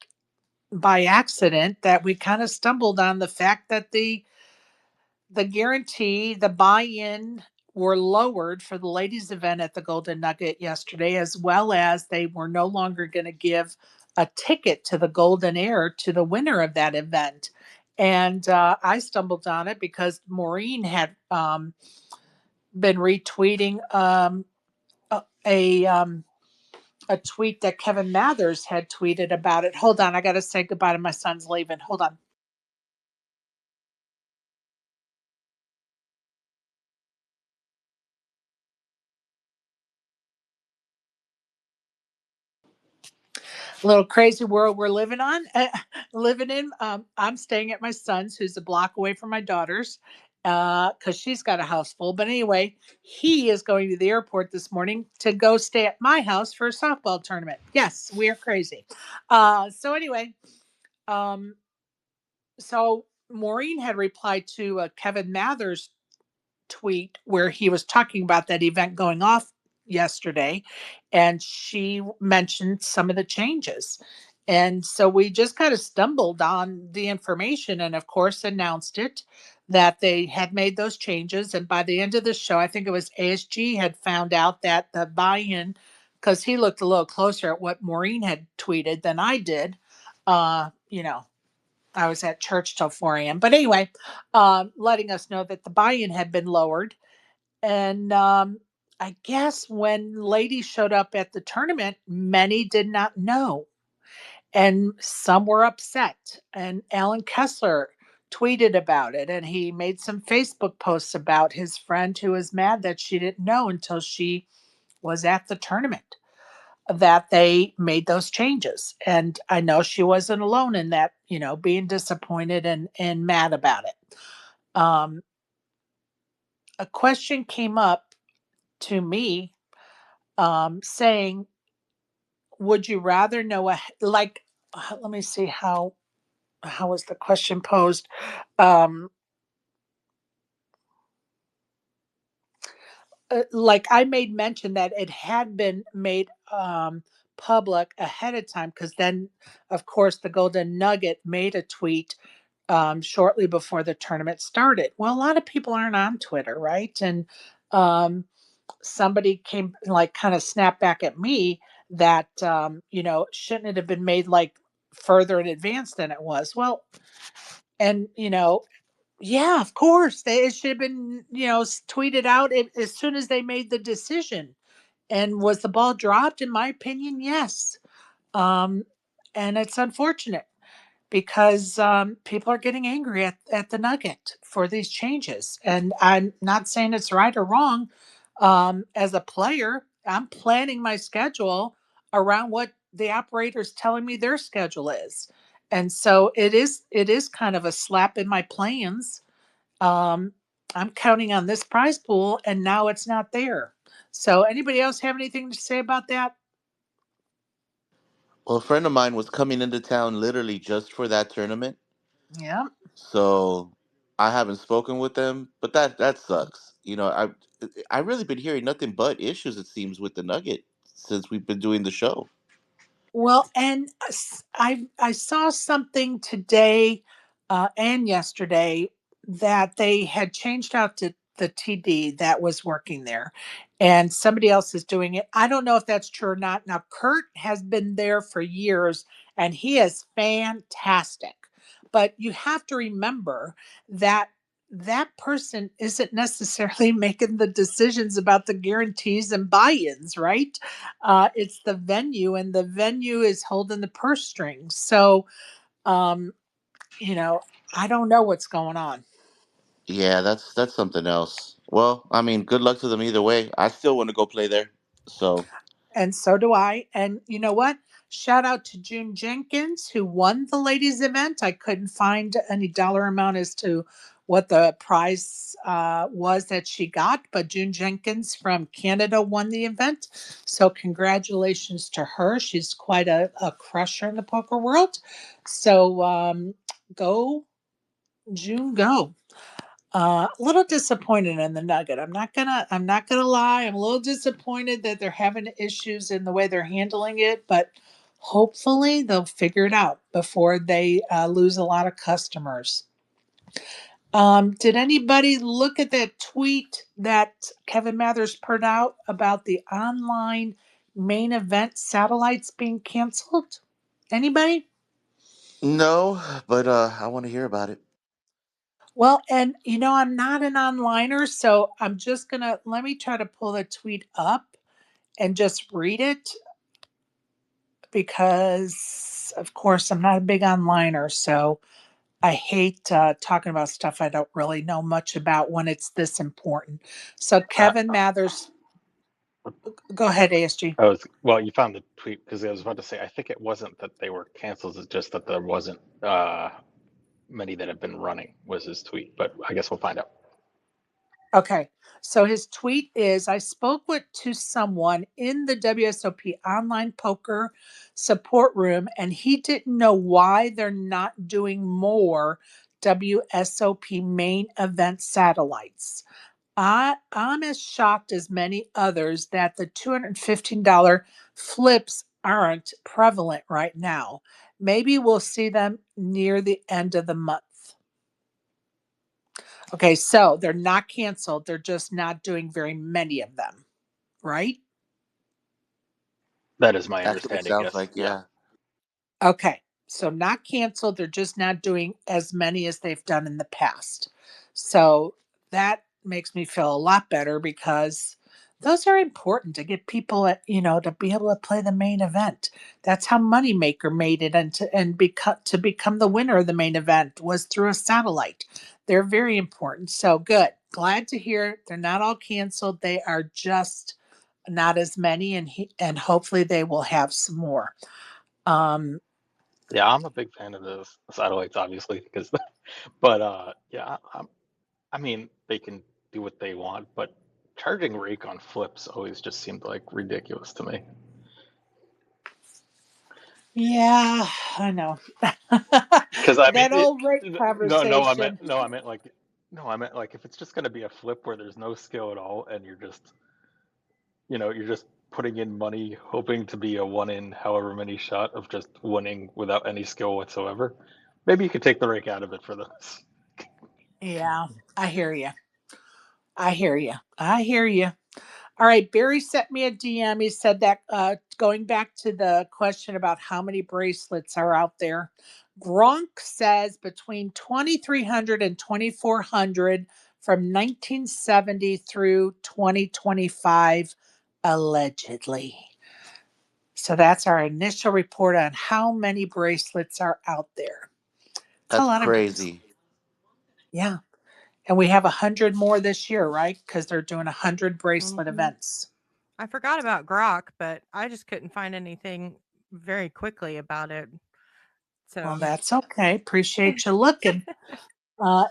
by accident that we kind of stumbled on the fact that the guarantee, the buy-in were lowered for the ladies event at the Golden Nugget yesterday, as well as they were no longer going to give a ticket to the Golden Air to the winner of that event. And I stumbled on it because Maureen had been retweeting a a tweet that Kevin Mathers had tweeted about it. Hold on, I got to say goodbye to my son's leaving. Hold on. Little crazy world we're living in. I'm staying at my son's, who's a block away from my daughter's, because she's got a house full. But anyway, he is going to the airport this morning to go stay at my house for a softball tournament. Yes, we are crazy. So anyway, um, so Maureen had replied to Kevin Mather's tweet where he was talking about that event going off yesterday, and she mentioned some of the changes. And so we just kind of stumbled on the information and, of course, announced it that they had made those changes. And by the end of the show, I think it was ASG had found out that the buy in, because he looked a little closer at what Maureen had tweeted than I did. You know, I was at church till 4 a.m. But anyway, letting us know that the buy in had been lowered. And I guess when ladies showed up at the tournament, many did not know. And some were upset. And Alan Kessler tweeted about it. And he made some Facebook posts about his friend who was mad that she didn't know until she was at the tournament that they made those changes. And I know she wasn't alone in that, being disappointed and mad about it. A question came up to me saying, would you rather know let me see how was the question posed? Um, like I made mention that it had been made public ahead of time because then, of course, the Golden Nugget made a tweet shortly before the tournament started. Well, a lot of people aren't on Twitter, right? And um, somebody came like kind of snapped back at me that shouldn't it have been made like further in advance than it was. Well, and yeah, of course it should have been tweeted out as soon as they made the decision. And was the ball dropped? In my opinion, yes. um and it's unfortunate because people are getting angry at the Nugget for these changes. And I'm not saying it's right or wrong. As a player, I'm planning my schedule around what the operator's telling me their schedule is. And so it is kind of a slap in my plans. Um, I'm counting on this prize pool and now it's not there. So anybody else have anything to say about that? Well, a friend of mine was coming into town literally just for that tournament, Yeah. so I haven't spoken with them. But that sucks. I really been hearing nothing but issues. It seems with the Nugget since we've been doing the show. Well, and I saw something today and yesterday that they had changed out to the TD that was working there, and somebody else is doing it. I don't know if that's true or not. Now, Kurt has been there for years, and he is fantastic. But you have to remember that that person isn't necessarily making the decisions about the guarantees and buy-ins, right? It's the venue, and the venue is holding the purse strings. So, um, you know, I don't know what's going on. Yeah, that's something else. Well, I mean, good luck to them either way. I still want to go play there. So, And so do I. And you know what? Shout out to June Jenkins, who won the ladies' event. I couldn't find any dollar amount as to what the prize was that she got, but June Jenkins from Canada won the event. So, congratulations to her. She's quite a crusher in the poker world. So, go, June, go. A little disappointed in the Nugget. I'm not gonna lie. I'm a little disappointed that they're having issues in the way they're handling it, but hopefully they'll figure it out before they lose a lot of customers. Did anybody look at that tweet that Kevin Mathers put out about the online main event satellites being canceled? Anybody? no, but I want to hear about it. Well, and I'm not an onliner, so I'm just gonna let me try to pull the tweet up and just read it because, of course, I'm not a big onliner. So I hate talking about stuff I don't really know much about when it's this important. So Uh, Kevin Mathers, go ahead, ASG. well, you found the tweet because I was about to say I think it wasn't that they were canceled. It's just that there wasn't many that have been running was his tweet. But I guess we'll find out. Okay. So his tweet is I spoke to someone in the WSOP online poker support room, and he didn't know why they're not doing more WSOP main event satellites. I'm as shocked as many others that the $215 flips aren't prevalent right now. Maybe we'll see them near the end of the month. Okay, so they're not canceled. They're just not doing very many of them, right? That is my That's what it understanding. sounds Yes. like. Yeah. Yeah. Okay, so not canceled. They're just not doing as many as they've done in the past. So that makes me feel a lot better because those are important to get people, to be able to play the main event. That's how Moneymaker made it, to become the winner of the main event was through a satellite. They're very important. So good. Glad to hear they're not all canceled. They are just not as many, and hopefully they will have some more. Um, Yeah, I'm a big fan of the satellites, obviously, because, but yeah, I mean, they can do what they want, but charging rake on flips always just seemed like ridiculous to me. Yeah, I know. Because I mean, That old rate no, conversation. I meant like if it's just going to be a flip where there's no skill at all, and you're just putting in money, hoping to be a one in however many shot of just winning without any skill whatsoever. Maybe you could take the rake out of it for this. Yeah, I hear you. I hear you. I hear you. All right, Barry sent me a DM. He said that going back to the question about how many bracelets are out there, Gronk says between 2,300 and 2,400 from 1970 through 2025, allegedly. So that's our initial report on how many bracelets are out there. It's a That's lot of bracelets. crazy. Yeah. And we have 100 more this year, right? Because they're doing 100 bracelet Mhm. events. I forgot about Grok, but I just couldn't find anything very quickly about it. Well, So that's okay. Appreciate you looking.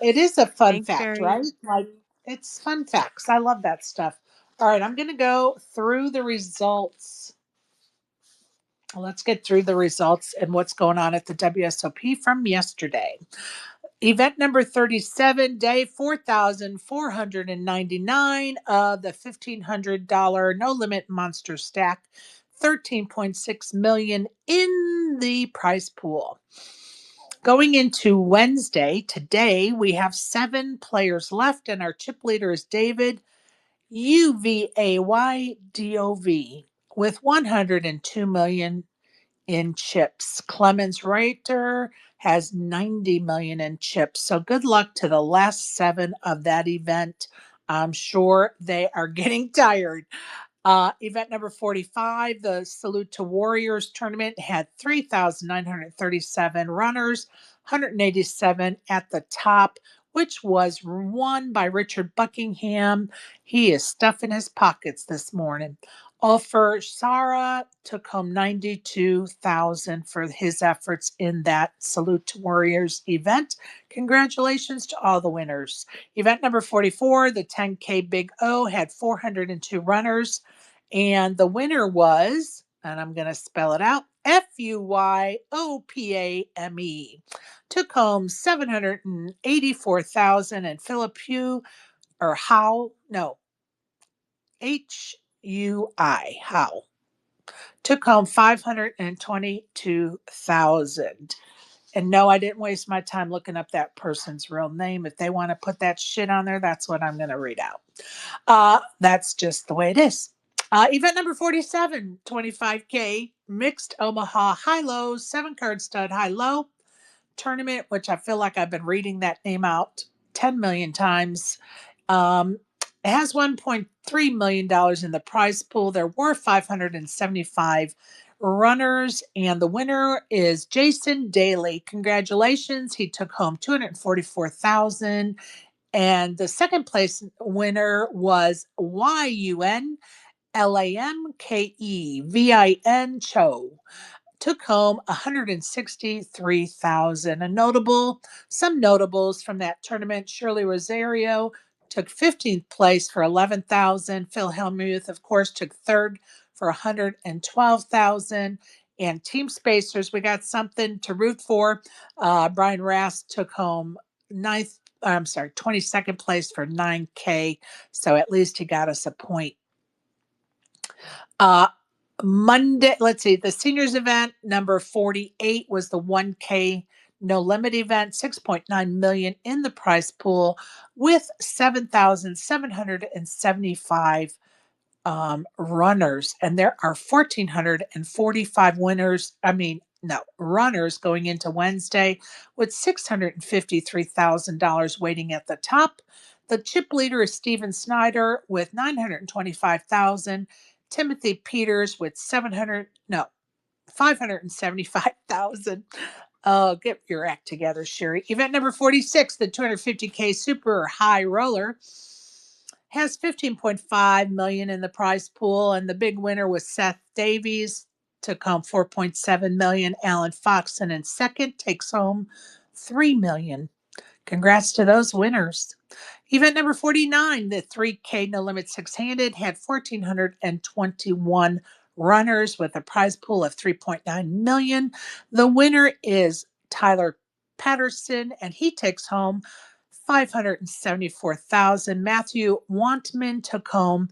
It is a fun thanks, fact, Barry. right? Like, it's fun facts. I love that stuff. All right, I'm going to go through the results. Let's get through the results and what's going on at the WSOP from yesterday. Event number 37, day 4,499 of the $1,500 no limit monster stack, 13.6 million in the prize pool. Going into Wednesday, today, we have 7 players left, and our chip leader is David UVAYDOV with 102 million in chips. Clemens Reiter has 90 million in chips. So good luck to the last 7 of that event. I'm sure they are getting tired. Event number 45, the Salute to Warriors tournament had 3,937 runners, 187 at the top which was won by Richard Buckingham. He is stuffing his pockets this morning. Ulfer Sara took home $92,000 for his efforts in that Salute to Warriors event. Congratulations to all the winners. Event number 44, the 10K Big O, had 402 runners, and the winner was, and I'm going to spell it out, FUYOPAME. Took home 784,000, and Philip Hugh, or How, no, HUI, How, took home 522,000. And no, I didn't waste my time looking up that person's real name. If they want to put that shit on there, that's what I'm going to read out. That's just the way it is. Event number 47, 25K mixed Omaha high low, 7-card stud high low tournament, which I feel like I've been reading that name out 10 million times. It has $1.3 million in the prize pool. There were 575 runners, and the winner is Jason Daly. Congratulations. He took home 244,000. And the second place winner was YUNLAMKEVIN Cho. Took home 163,000. Some notables from that tournament: Shirley Rosario took 15th place for 11,000. Phil Hellmuth, of course, took third for 112,000. And Team Spacers, we got something to root for. Brian Rast took home 22nd place for 9K. So at least he got us a point. Monday, let's see, the seniors event number 48 was the 1K no limit event, 6.9 million in the prize pool with 7,775 runners, and there are 1,445 runners going into Wednesday, with $653,000 waiting at the top. The chip leader is Steven Snyder with 925,000. Timothy Peters with 575,000. Oh, get your act together, Sherry. Event number 46, the 250K Super High Roller, has 15.5 million in the prize pool, and the big winner was Seth Davies, took home 4.7 million. Alan Foxon in second takes home 3 million. Congrats to those winners. Event number 49, the 3K No Limit Six-Handed, had 1,421 runners with a prize pool of 3.9 million. The winner is Tyler Patterson, and he takes home 574,000. Matthew Wantman took home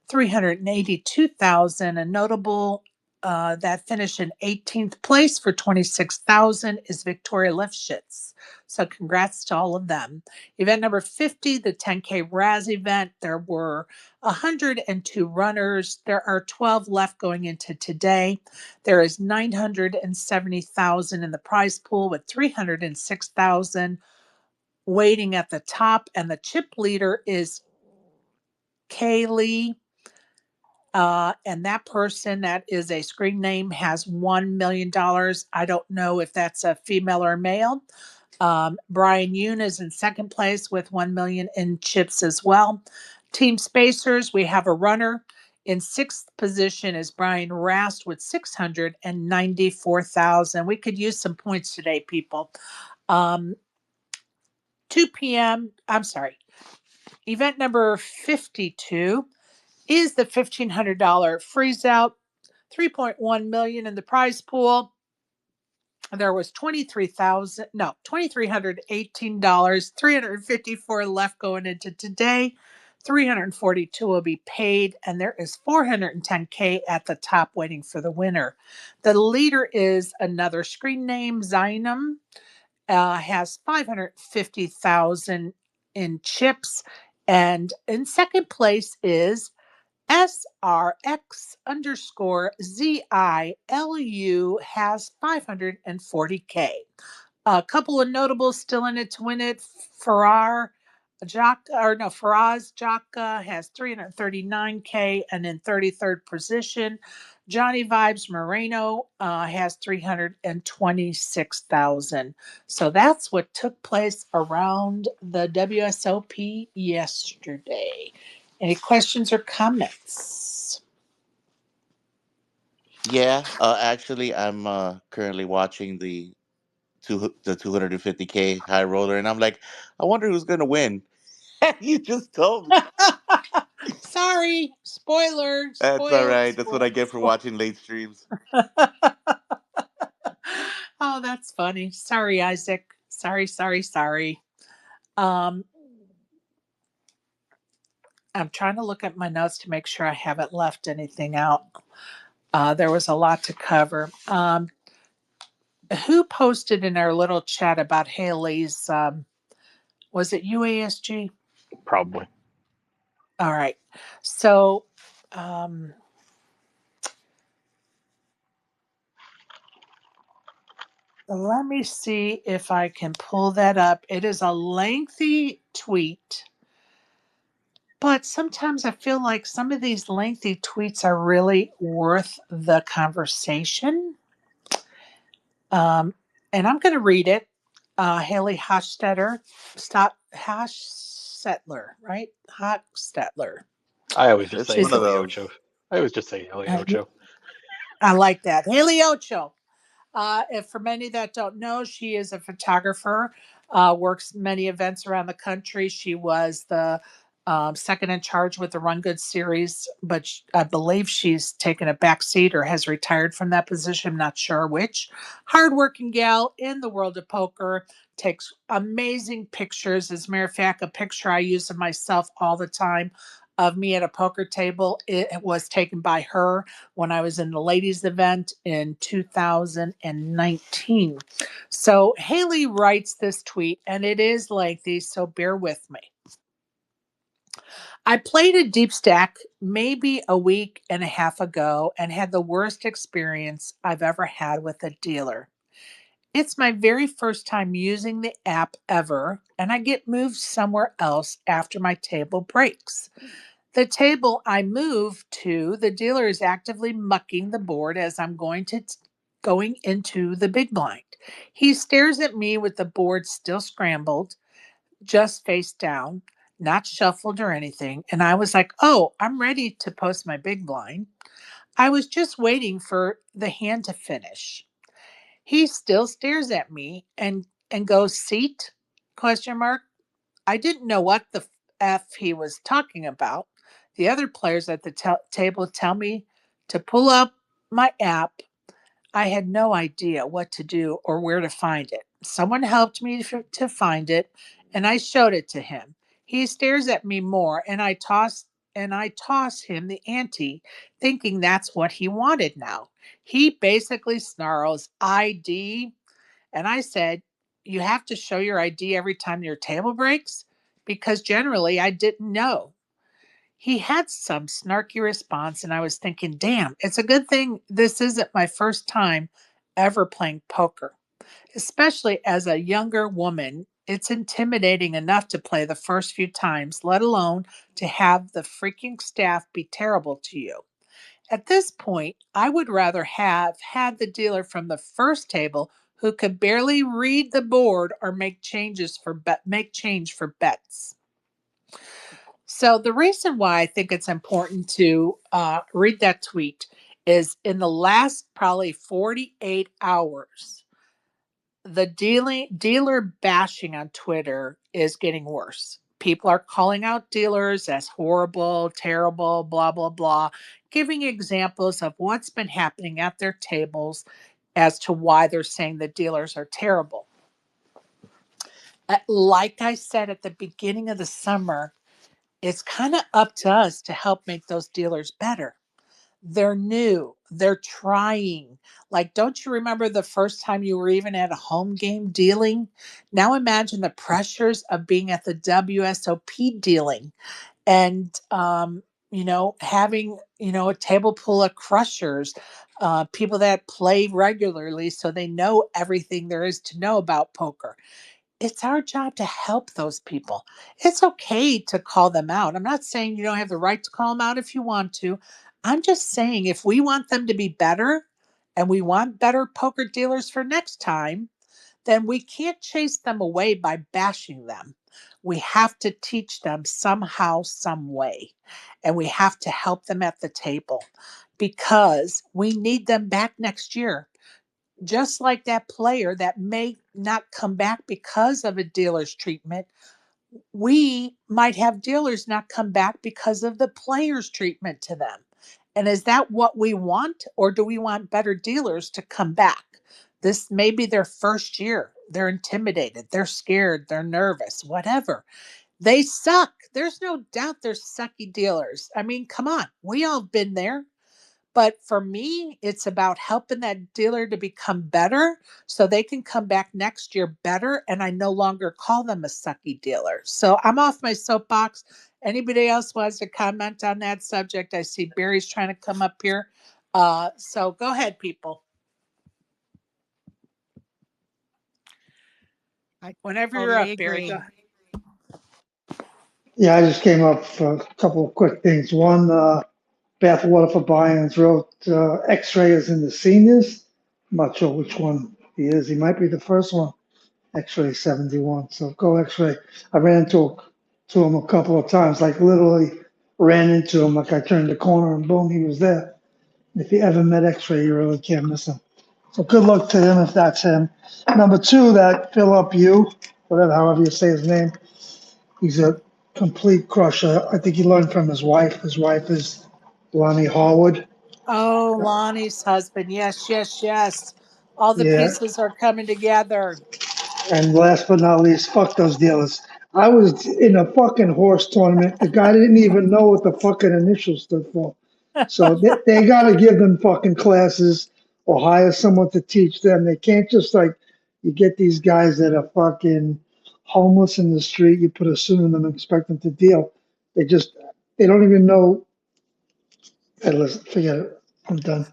382,000. A notable that finished in 18th place for 26,000 is Victoria Lifshitz. So congrats to all of them. Event number 50, the 10K Raz event. There were 102 runners. There are 12 left going into today. There is 970,000 in the prize pool with 306,000 waiting at the top, and the chip leader is Kaylee. And that person, that is a screen name, has $1 million. I don't know if that's a female or male. Brian Yoon is in second place with 1 million in chips as well. Team Spacers, we have a runner. In sixth position is Brian Rast with 694,000. We could use some points today, people. 2 p.m. Event number 52 is the $1,500 freeze out, 3.1 million in the prize pool. There was $2,318, 354 left going into today. 342 will be paid, and there is 410K at the top waiting for the winner. The leader is another screen name, Zainam, has 550,000 in chips, and in second place is SRX_ZILU, has 540K. A couple of notables still in it to win it. Faraz Jaka has 339K, and in 33rd position, Johnny Vibes Moreno has 326,000. So that's what took place around the WSOP yesterday. Any questions or comments? Yeah, actually, I'm currently watching the 250K high roller, and I'm like, I wonder who's gonna win. You just told me. Sorry, spoiler, That's all spoiler, right. That's what I spoiler, get for spoiler. watching late streams. Oh, that's funny. Sorry, Isaac. Sorry, sorry, sorry. Um, I'm trying to look at my notes to make sure I haven't left anything out. There was a lot to cover. Who posted in our little chat about Haley's? Was it UASG? Probably. All right. So um, let me see if I can pull that up. It is a lengthy tweet, but sometimes I feel like some of these lengthy tweets are really worth the conversation. Um, and I'm going to read it. Haley Hochstetler, Hochstetler, right? Hochstetler. I always just It's say one She's, of Haley those. Ocho. I always just say Haley uh, Ocho. I like that. Haley Ocho. If for many that don't know, she is a photographer, works many events around the country. She was the second in charge with the Run Good series, but I believe she's taken a back seat or has retired from that position. I'm not sure which. Hardworking gal in the world of poker, takes amazing pictures. As a matter of fact, a picture I use of myself all the time of me at a poker table, it was taken by her when I was in the ladies' event in 2019. So Haley writes this tweet, and it is lengthy, so bear with me. I played a deep stack maybe a week and a half ago and had the worst experience I've ever had with a dealer. It's my very first time using the app ever, and I get moved somewhere else after my table breaks. The table I move to, the dealer is actively mucking the board as I'm going into the big blind. He stares at me with the board still scrambled, just face down, not shuffled or anything, and I was like, "Oh, I'm ready to post my big blind." I was just waiting for the hand to finish. He still stares at me and goes, "Seat?" question mark. I didn't know what the F he was talking about. The other players at the table tell me to pull up my app. I had no idea what to do or where to find it. Someone helped me to find it, and I showed it to him. He stares at me more, and I toss him the ante, thinking that's what he wanted now. He basically snarls, "ID," and I said, "You have to show your ID every time your table breaks?" Because generally I didn't know. He had some snarky response, and I was thinking, damn, it's a good thing this isn't my first time ever playing poker. Especially as a younger woman, it's intimidating enough to play the first few times, let alone to have the freaking staff be terrible to you. At this point, I would rather have had the dealer from the first table who could barely read the board or make change for bets. So the reason why I think it's important to read that tweet is in the last probably 48 hours, the dealer bashing on Twitter is getting worse. People are calling out dealers as horrible, terrible, blah, blah, blah, giving examples of what's been happening at their tables as to why they're saying the dealers are terrible. Like I said at the beginning of the summer, it's kind of up to us to help make those dealers better. They're new, they're trying. Like, don't you remember the first time you were even at a home game dealing? Now imagine the pressures of being at the WSOP dealing and, having, a table full of crushers, people that play regularly so they know everything there is to know about poker. It's our job to help those people. It's okay to call them out. I'm not saying you don't have the right to call them out if you want to. I'm just saying, if we want them to be better and we want better poker dealers for next time, then we can't chase them away by bashing them. We have to teach them somehow, some way. And we have to help them at the table because we need them back next year. Just like that player that may not come back because of a dealer's treatment, we might have dealers not come back because of the player's treatment to them. And is that what we want? Or do we want better dealers to come back? This may be their first year. They're intimidated, they're scared, they're nervous, whatever. They suck. There's no doubt they're sucky dealers. I mean, come on, we all been there. But for me, it's about helping that dealer to become better so they can come back next year better. And I no longer call them a sucky dealer. So I'm off my soapbox. Anybody else wants to comment on that subject? I see Barry's trying to come up here. So go ahead, people. Whenever you're Totally up, Barry, agree. go. Yeah, I just came up for a couple of quick things. One, bathwater for Bayern's wrote X-ray is in the seniors. I'm not sure which one he is. He might be the first one. X-ray 71. So go X-ray. I ran to him a couple of times, like literally ran into him. Like I turned the corner and boom, he was there. If you ever met X-ray, you really can't miss him. So good luck to him if that's him. Number two, that Philip Yu, whatever, however you say his name. He's a complete crusher. I think he learned from his wife. His wife is Lonnie Harwood. Oh, Lonnie's husband. Yes, yes, yes. All the Yeah. pieces are coming together. And last but not least, fuck those dealers. I was in a fucking horse tournament. The guy didn't even know what the fucking initials stood for. So they got to give them fucking classes or hire someone to teach them. They can't just like, you get these guys that are fucking homeless in the street, you put a suit on them and expect them to deal. They just, they don't even know. Hey, listen, forget it. I'm done.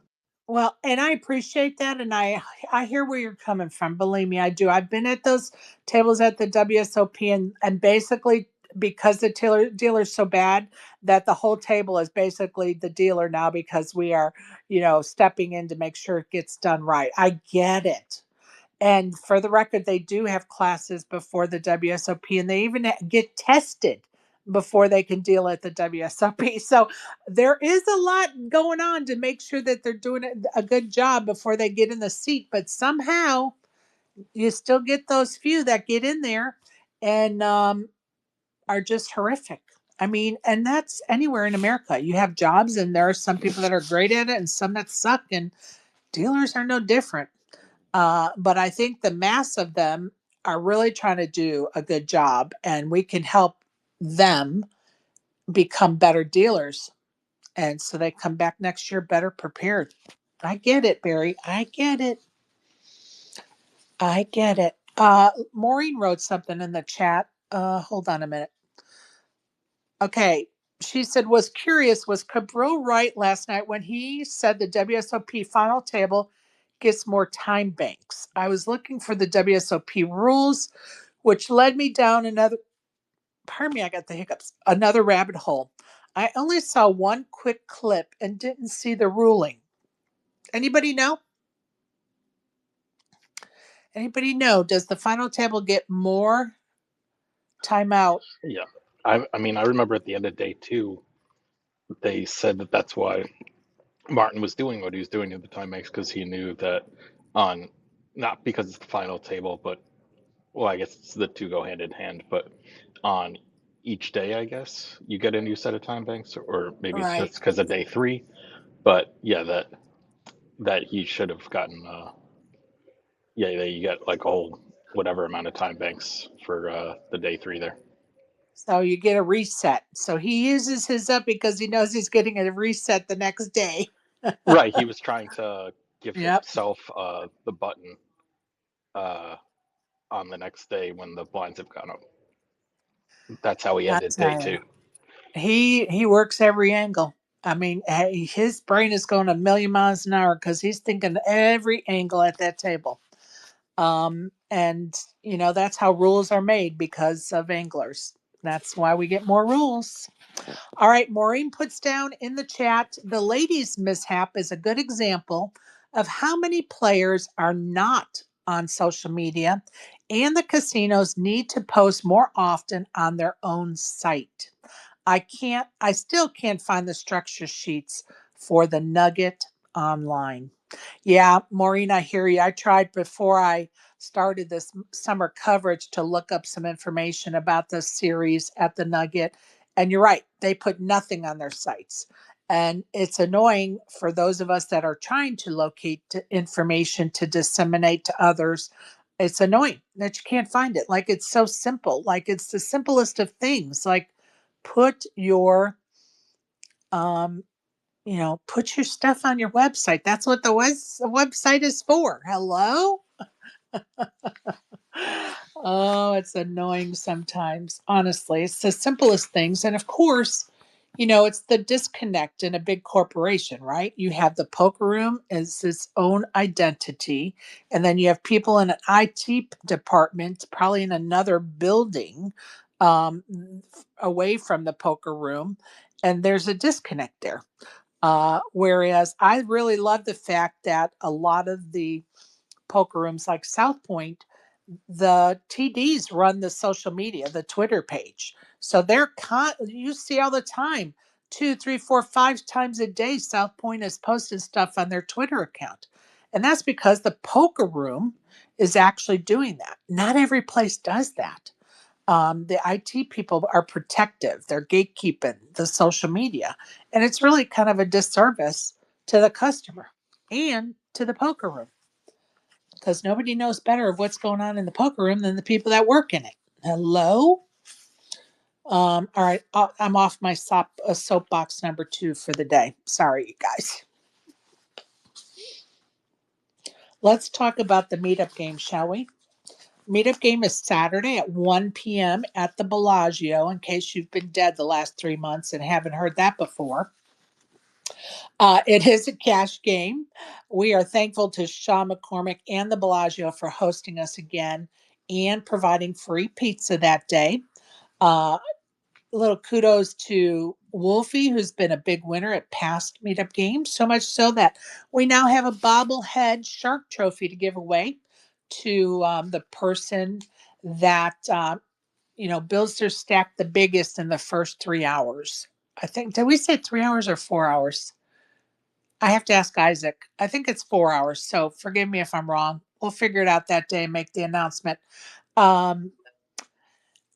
Well, and I appreciate that, and I hear where you're coming from. Believe me, I do. I've been at those tables at the WSOP, and basically because the dealer's so bad that the whole table is basically the dealer now because we are, stepping in to make sure it gets done right. I get it. And for the record, they do have classes before the WSOP, and they even get tested before they can deal at the WSOP. So there is a lot going on to make sure that they're doing a good job before they get in the seat. But somehow you still get those few that get in there and are just horrific. I mean, and that's anywhere in America. You have jobs, and there are some people that are great at it and some that suck, and dealers are no different. But I think the mass of them are really trying to do a good job, and we can help them become better dealers. And so they come back next year better prepared. I get it, Barry. I get it. I get it. Maureen wrote something in the chat. Hold on a minute. Okay. She said, was curious, was Cabral right last night when he said the WSOP final table gets more time banks? I was looking for the WSOP rules, which led me down another, pardon me, I got the hiccups, another rabbit hole. I only saw one quick clip and didn't see the ruling. Anybody know? Anybody know? Does the final table get more timeout? Yeah. I mean, I remember at the end of day two, they said that that's why Martin was doing what he was doing at the time makes because he knew that on, not because it's the final table, but well, I guess it's the two go hand in hand, but on each day, I guess you get a new set of time banks, or maybe it's Right. just because of day three. But yeah, that he should have gotten. Yeah, you get like a whole whatever amount of time banks for the day three there. So you get a reset. So he uses his up because he knows he's getting a reset the next day. Right, he was trying to give Yep. himself the button uh, on the next day when the blinds have gone up. That's how he I ended day tell you. two. He works every angle. I mean, his brain is going a million miles an hour because he's thinking every angle at that table. And that's how rules are made because of anglers. That's why we get more rules. All right, Maureen puts down in the chat the ladies' mishap is a good example of how many players are not on social media, and the casinos need to post more often on their own site. I still can't find the structure sheets for the Nugget online. Yeah, Maureen, I hear you. I tried before I started this summer coverage to look up some information about the series at the Nugget. And you're right, they put nothing on their sites. And it's annoying for those of us that are trying to locate information to disseminate to others. It's annoying that you can't find it. Like it's so simple. Like it's the simplest of things. Like put your um put your stuff on your website. That's what the website is for. Hello. Oh, it's annoying sometimes. Honestly, it's the simplest things. And of course, it's the disconnect in a big corporation, right? You have the poker room as its own identity, and then you have people in an IT department, probably in another building, um, away from the poker room, and there's a disconnect there. Whereas I really love the fact that a lot of the poker rooms like South Point, the TDs run the social media, the Twitter page. So you see all the time, 2, 3, 4, 5 times a day, South Point is posting stuff on their Twitter account. And that's because the poker room is actually doing that. Not every place does that. The IT people are protective, they're gatekeeping the social media. And it's really kind of a disservice to the customer and to the poker room because nobody knows better of what's going on in the poker room than the people that work in it. Hello? All right, I'm off my soapbox number 2 for the day. Sorry, you guys. Let's talk about the meetup game, shall we? Meetup game is Saturday at 1 p.m. at the Bellagio, in case you've been dead the last 3 months and haven't heard that before. It is a cash game. We are thankful to Sean McCormick and the Bellagio for hosting us again and providing free pizza that day. A little kudos to Wolfie, who's been a big winner at past meetup games, so much so that we now have a bobblehead shark trophy to give away to the person that builds their stack the biggest in the first 3 hours. I think, did we say 3 hours or 4 hours? I have to ask Isaac. I think it's 4 hours. So forgive me if I'm wrong. We'll figure it out that day and make the announcement. Um,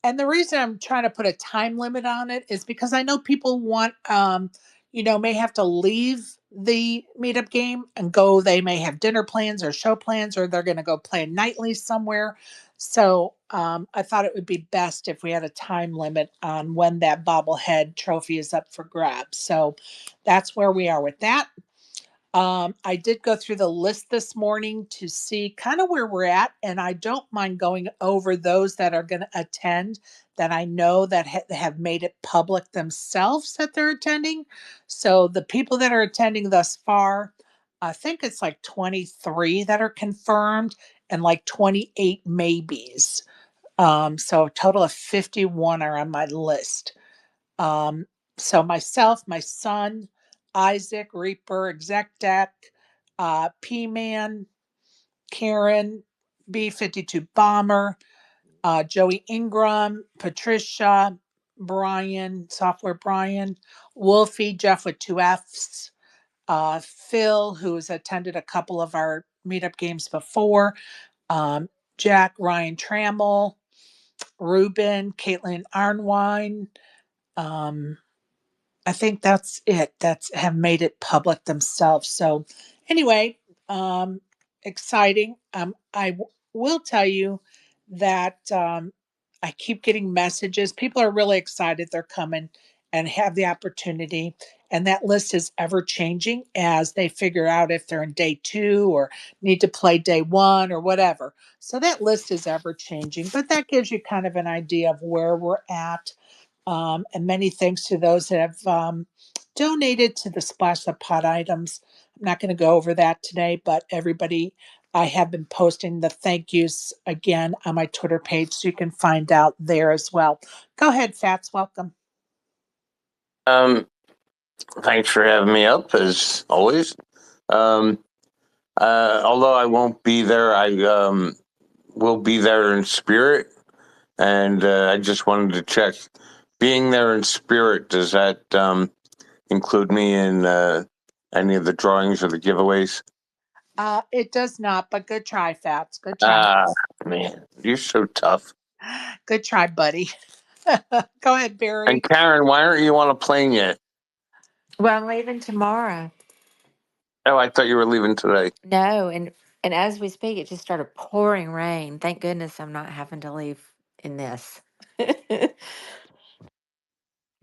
and the reason I'm trying to put a time limit on it is because I know people want, may have to leave the meetup game and go. They may have dinner plans or show plans, or they're going to go play nightly somewhere. So I thought it would be best if we had a time limit on when that bobblehead trophy is up for grabs. So that's where we are with that. I did go through the list this morning to see kind of where we're at, and I don't mind going over those that are going to attend that I know that have made it public themselves that they're attending. So the people that are attending thus far, I think it's like 23 that are confirmed and like 28 maybes. So a total of 51 are on my list. Um, so myself, my son, Isaac, Reaper, Exec Deck, P-Man, Karen, B-52 Bomber, Joey Ingram, Patricia, Brian, Software Brian, Wolfie, Jeff with 2 Fs, Phil, who's attended a couple of our meetup games before, um, Jack, Ryan Trammell, Ruben, Caitlin Arnwine, um, I think that's it. That's have made it public themselves. So anyway, exciting. Will tell you that I keep getting messages. People are really excited they're coming and have the opportunity. And that list is ever changing as they figure out if they're in day 2 or need to play day 1 or whatever. So that list is ever changing, but that gives you kind of an idea of where we're at. And many thanks to those that have donated to the Splash the Pot items. I'm not going to go over that today, but everybody I have been posting the thank yous again on my Twitter page, so you can find out there as well. Go ahead, Fats. Welcome. Um, Thanks for having me up as always. Um, Although I won't be there, I will be there in spirit, and I just wanted to check. Being there in spirit, does that include me in any of the drawings or the giveaways? It does not, but good try, Fats. Good try. Ah, man, you're so tough. Good try, buddy. Go ahead, Barry. And Karen, why aren't you on a plane yet? Well, I'm leaving tomorrow. Oh, I thought you were leaving today. No, and as we speak, it just started pouring rain. Thank goodness I'm not having to leave in this.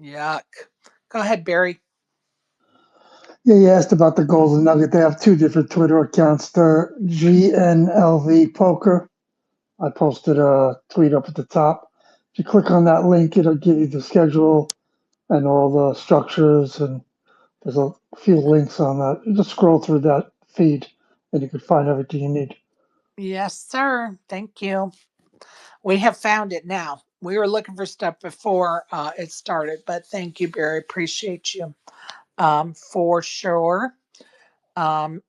Yuck. Go ahead, Barry. Yeah, you asked about the Golden Nugget. They have two different Twitter accounts. They're GNLV Poker. I posted a tweet up at the top. If you click on that link, it'll give you the schedule and all the structures, and there's a few links on that. You just scroll through that feed and you can find everything you need. Yes, sir. Thank you. We have found it now. We were looking for stuff before it started, but thank you, Barry. Appreciate you for sure. Um,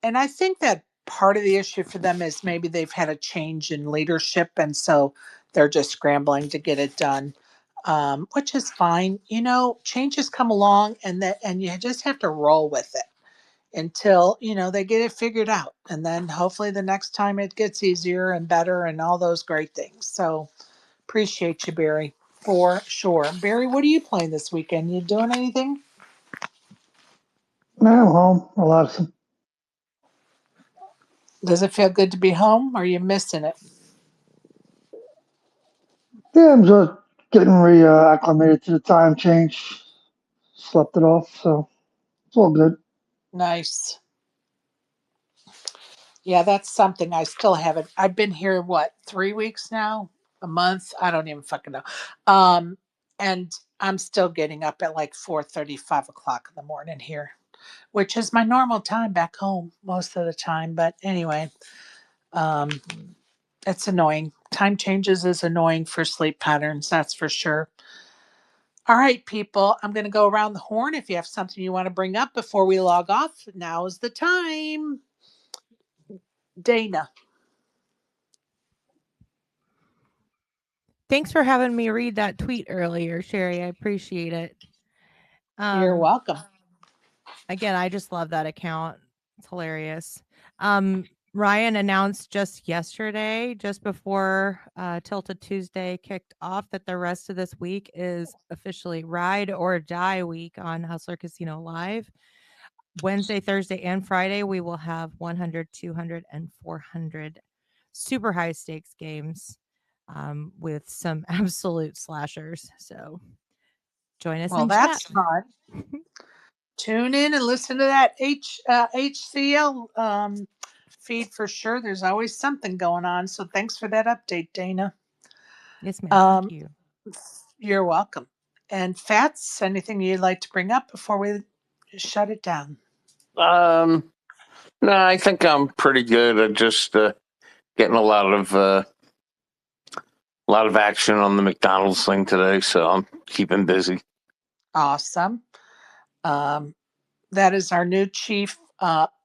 and I think that part of the issue for them is maybe they've had a change in leadership, and so they're just scrambling to get it done, which is fine. You know, changes come along, and you just have to roll with it until they get it figured out, and then hopefully the next time it gets easier and better and all those great things. So appreciate you, Barry, for sure. Barry, what are you playing this weekend? You doing anything? Now I'm home, relaxing. Does it feel good to be home? Or are you missing it? Yeah, I'm just getting reacclimated to the time change. Slept it off, so it's all good. Nice. Yeah, that's something I still haven't. I've been here, what, 3 weeks now? A month? I don't even fucking know. And I'm still getting up at like 4:30, 5 o'clock in the morning here, which is my normal time back home most of the time. But anyway, um, it's annoying. Time changes is annoying for sleep patterns, that's for sure. All right, people, I'm going to go around the horn. If you have something you want to bring up before we log off, now is the time. Dana. Thanks for having me read that tweet earlier, Sherry. I appreciate it. You're welcome. Again, I just love that account. It's hilarious. Ryan announced just yesterday, just before Tilted Tuesday kicked off, that the rest of this week is officially Ride or Die week on Hustler Casino Live. Wednesday, Thursday, and Friday, we will have 100, 200, and 400 super high stakes games with some absolute slashers. So join us Well, in chat. that's fun. Tune in and listen to that HCL feed for sure. There's always something going on. So thanks for that update, Dana. Yes, ma'am. Thank you. You're welcome. And Fats, anything you'd like to bring up before we shut it down? No, I think I'm pretty good at just getting a lot of action on the McDonald's thing today, so I'm keeping busy. Awesome. That is our new chief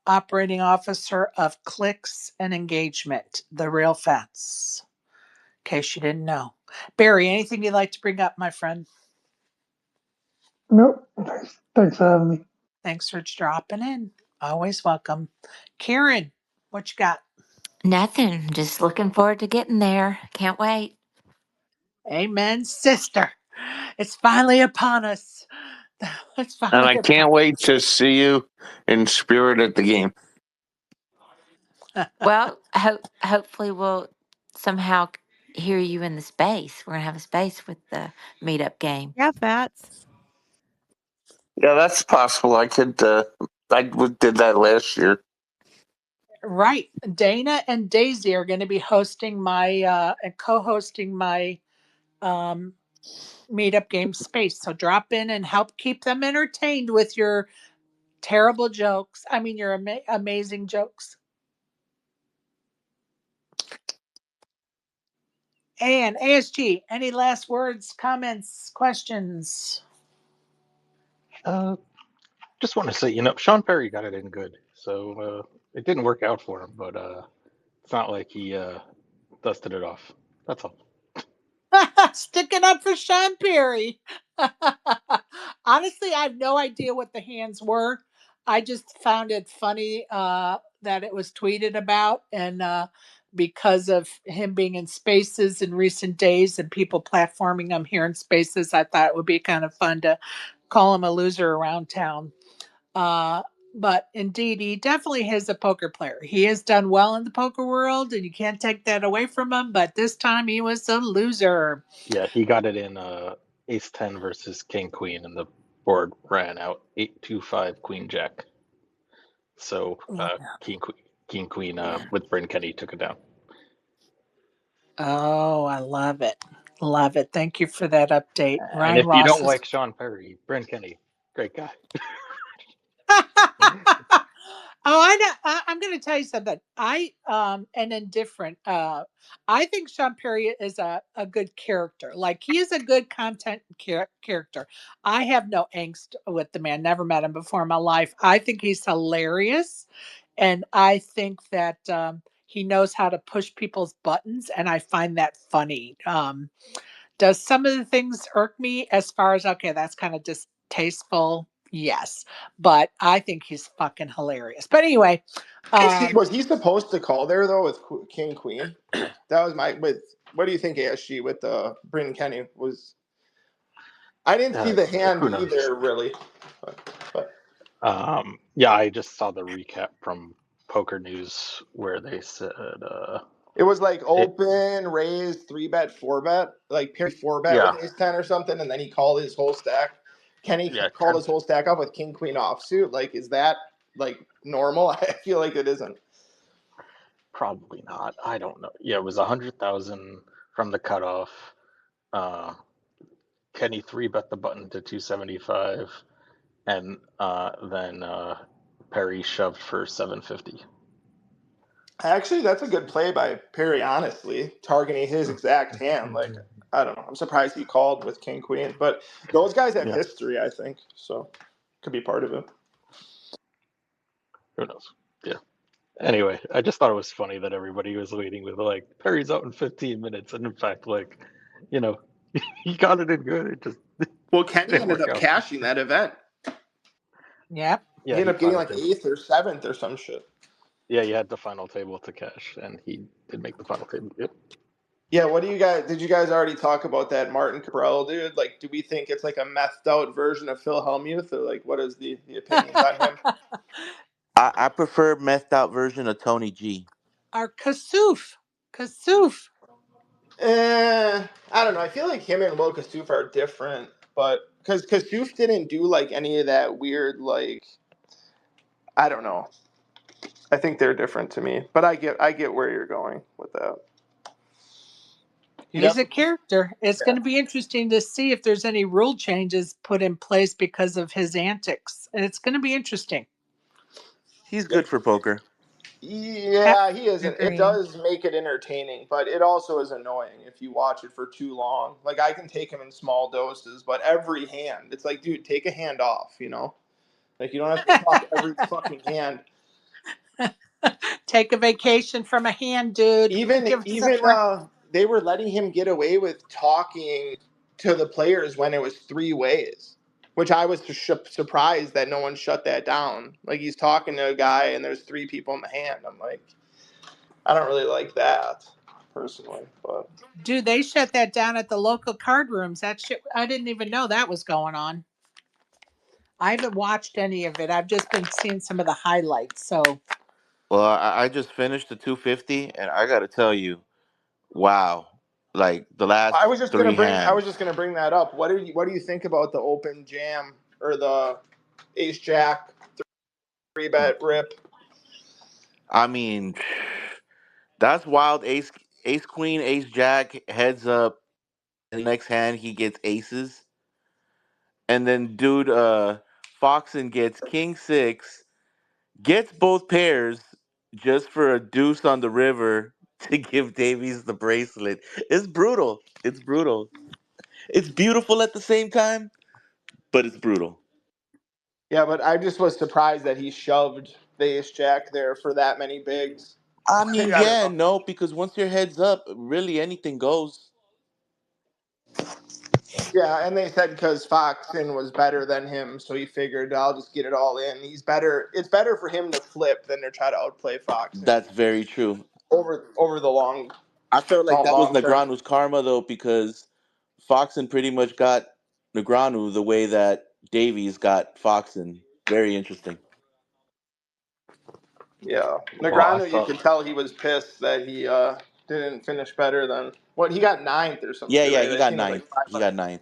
operating officer of clicks and engagement, the real Fats. In case you didn't know. Barry, anything you'd like to bring up, my friend? Nope. Thanks for having me. Thanks for dropping in. Always welcome. Karen, what you got? Nothing. Just looking forward to getting there. Can't wait. Amen, sister. It's finally upon us. It's And finally I upon can't wait to see you in spirit at the game. us. Well, hopefully we'll somehow hear you in the space. We're gonna have a space with the meetup game. Yeah, Fats. Yeah, that's possible. Did that last year. Right. Dana and Daisy are going to be hosting my and co-hosting my um meetup game space. So drop in and help keep them entertained with your terrible jokes. I mean, your amazing jokes. And ASG, any last words, comments, questions? Uh, just want to say, Sean Perry got it in good, so it didn't work out for him, but it's not like he dusted it off. That's all. Sticking up for Sean Perry. Honestly, I have no idea what the hands were. I just found it funny that it was tweeted about, and because of him being in spaces in recent days and people platforming him here in spaces, I thought it would be kind of fun to call him a loser around town. Uh, but indeed, he definitely is a poker player. He has done well in the poker world, and you can't take that away from him. But this time, he was a loser. Yeah, he got it in Ace 10 versus King Queen, and the board ran out 8-2-5 Queen Jack. So Yeah. King Queen with Bryn Kenny took it down. Oh, I love it. Love it. Thank you for that update. And Ryan if you Ross don't is. like Sean Perry, Bryn Kenny, great guy. Oh, I know. I'm going to tell you something. I am indifferent. I think Sean Perry is a good character. Like he is a good content character. I have no angst with the man. Never met him before in my life. I think he's hilarious, and I think that he knows how to push people's buttons, and I find that funny. Does some of the things irk me as far as okay, that's kind of distasteful? Yes, but I think he's fucking hilarious. But anyway, Was he supposed to call there though with King Queen? That was my with. What do you think, ASG, with Bryn Kenny was? I didn't see the hand Who knows? either, really. But Yeah, I just saw the recap from Poker News where they said it was like it. open, raise, 3-bet, 4-bet, like Perry 4-bet Yeah, with Ace 10 or something, and then he called his whole stack. Kenny yeah, called his whole stack up with King Queen offsuit. Like, is that like normal? I feel like it isn't. probably not. I don't know. Yeah, it was 100,000 from the cutoff. Uh, Kenny 3-bet the button to 275, and then Perry shoved for 750. Actually, that's a good play by Perry, honestly, targeting his exact hand. Like, I don't know. I'm surprised he called with King Queen, but those guys have Yeah, history, I think, so could be part of it. who knows? Yeah. Anyway, I just thought it was funny that everybody was waiting with like Perry's out in 15 minutes, and in fact, like, you know, he got it in good. It just Well, Kenny didn't ended work up out. cashing that event. yep. He Yeah, he ended up getting final like table. 8th or 7th or some shit. Yeah, he had the final table to cash, and he did make the final table. Yep. Yeah, what do you guys? Did you guys already talk about that Martin Cabral dude? Like, do we think it's like a methed out version of Phil Hellmuth, or like, what is the opinions on him? I prefer methed out version of Tony G. Our Kasuf. Kasuf. I don't know. I feel like him and Will Kasuf are different, but because Kasuf didn't do like any of that weird, like, I don't know. I think they're different to me, but I get where you're going with that. He He's a definitely, character. It's going yeah. to be interesting to see if there's any rule changes put in place because of his antics. And it's going to be interesting. He's good for poker. I Yeah, he isn't. It agree. does make it entertaining, but it also is annoying if you watch it for too long. Like I can take him in small doses, but every hand, it's like, dude, take a hand off, you know? Like you don't have to talk every fucking hand. Take a vacation from a hand, dude. Even Give us a even break. they were letting him get away with talking to the players when it was 3 ways, which I was surprised that no one shut that down. Like he's talking to a guy and there's 3 people in the hand. I'm like, I don't really like that personally, but Dude, they shut that down at the local card rooms. That shit, I didn't even know that was going on. I haven't watched any of it. I've just been seeing some of the highlights. So, Well, I just finished the 250, and I got to tell you, wow, like the last three I was hands. just gonna bring that up. What do you think about the open jam or the ace jack 3-bet rip? I mean, that's wild. Ace queen, ace jack, heads up. And the next hand he gets aces, and then dude, Foxen gets king six, gets both pairs just for a deuce on the river. to give Davies the bracelet. It's brutal. It's brutal. It's beautiful at the same time, but it's brutal. Yeah, but I just was surprised that he shoved the ace jack there for that many bigs. I Like, mean, I don't yeah, know. no, because once your head's up, really anything goes. Yeah, and they said because Foxen was better than him, so he figured I'll just get it all in. He's better. It's better for him to flip than to try to outplay Foxen That's very true. over the I felt like that was long term. Negreanu's karma though, because Foxen pretty much got Negreanu the way that Davies got Foxen. Very interesting. Yeah, Well, I Negreanu, you thought could tell he was pissed that he didn't finish better than what he got ninth or some Yeah, shit, yeah, right? he I got seen it like ninth. He 500. got ninth.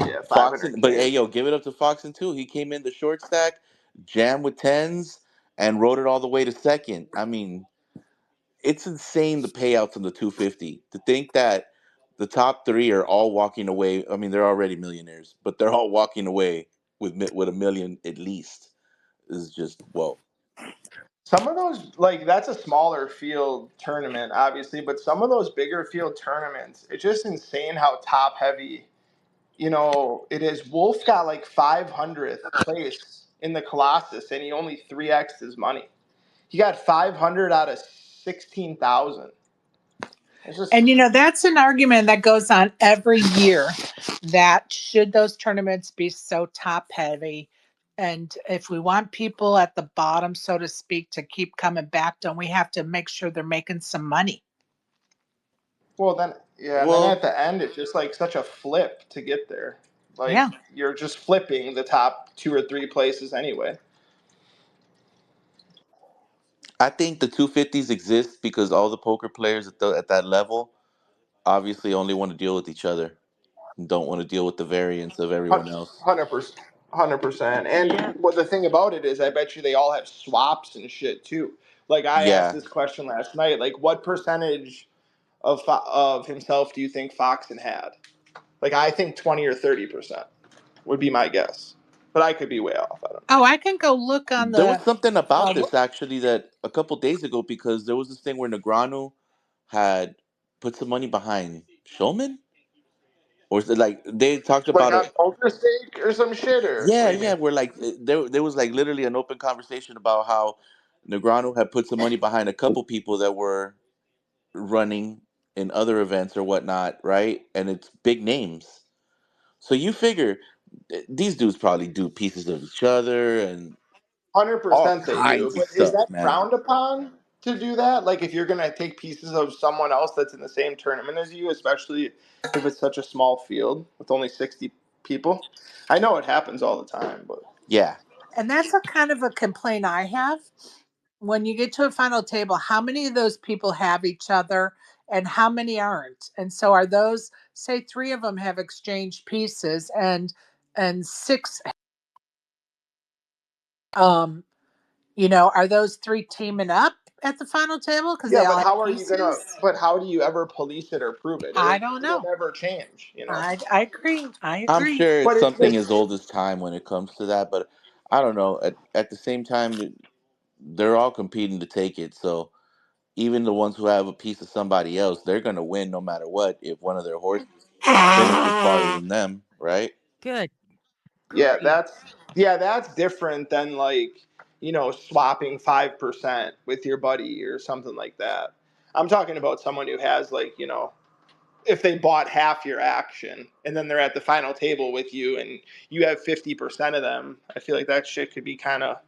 Yeah, Foxen, but 500K. hey, yo, give it up to Foxen too. He came in the short stack, jammed with tens, and rode it all the way to second. I mean, it's insane the payouts on the 250. To think that the top three are all walking away. I mean, they're already millionaires, but they're all walking away with a million at least. Is just whoa. Some of those, like, that's a smaller field tournament, obviously, but some of those bigger field tournaments, it's just insane how top heavy, it is. Wolf got like 500th place in the Colossus, and he only 3x'd his money. He got 500 out of 16,000. It's just, And that's an argument that goes on every year, that should those tournaments be so top heavy? And if we want people at the bottom, so to speak, to keep coming back, don't we have to make sure they're making some money? well, then, yeah, and then Well, at the end, it's just like such a flip to get there. Like, Yeah. you're just flipping the top 2 or 3 places anyway. I think the 250s exist because all the poker players at that level obviously only want to deal with each other and don't want to deal with the variance of everyone else. 100%. 100%. Yeah. And what the thing about it is, I bet you they all have swaps and shit too. Like, I asked Yeah. this question last night. Like, what percentage of himself do you think Foxen had? Like, I think 20 or 30% would be my guess, but I could be way off. I don't know. Oh, I can go look on There was the. something about Uh, this actually that a couple days ago because there was this thing where Negreanu had put some money behind Shulman, or is it like they talked Like about on it? poker stake or some shit, or what Yeah, do you yeah. mean? Where like there was like literally an open conversation about how Negreanu had put some money behind a couple people that were running in other events or whatnot, right? And it's big names. So you figure these dudes probably do pieces of each other and Hundred all percent they do. kinds of But is stuff, that man. frowned upon to do that? Like if you're gonna take pieces of someone else that's in the same tournament as you, especially if it's such a small field with only 60 people. I know it happens all the time, but Yeah. and that's a kind of a complaint I have. When you get to a final table, how many of those people have each other and how many aren't? And so are those, say three of them have exchanged pieces and six, um, are those three teaming up at the final table because yeah, they but all have how are you gonna? pieces? But how do you ever police it or prove it? I It'll don't it'll know. never change, you know. I agree. I I'm agree. sure it's But something it's as old as time when it comes to that, but I don't know. At the same time, they're all competing to take it. So even the ones who have a piece of somebody else, they're gonna win no matter what if one of their horses finishes farther than them, right? Good. yeah, Agreed. that's different than like swapping 5% with your buddy or something like that. I'm talking about someone who has like if they bought half your action and then they're at the final table with you and you have 50% of them. I feel like that shit could be kind of.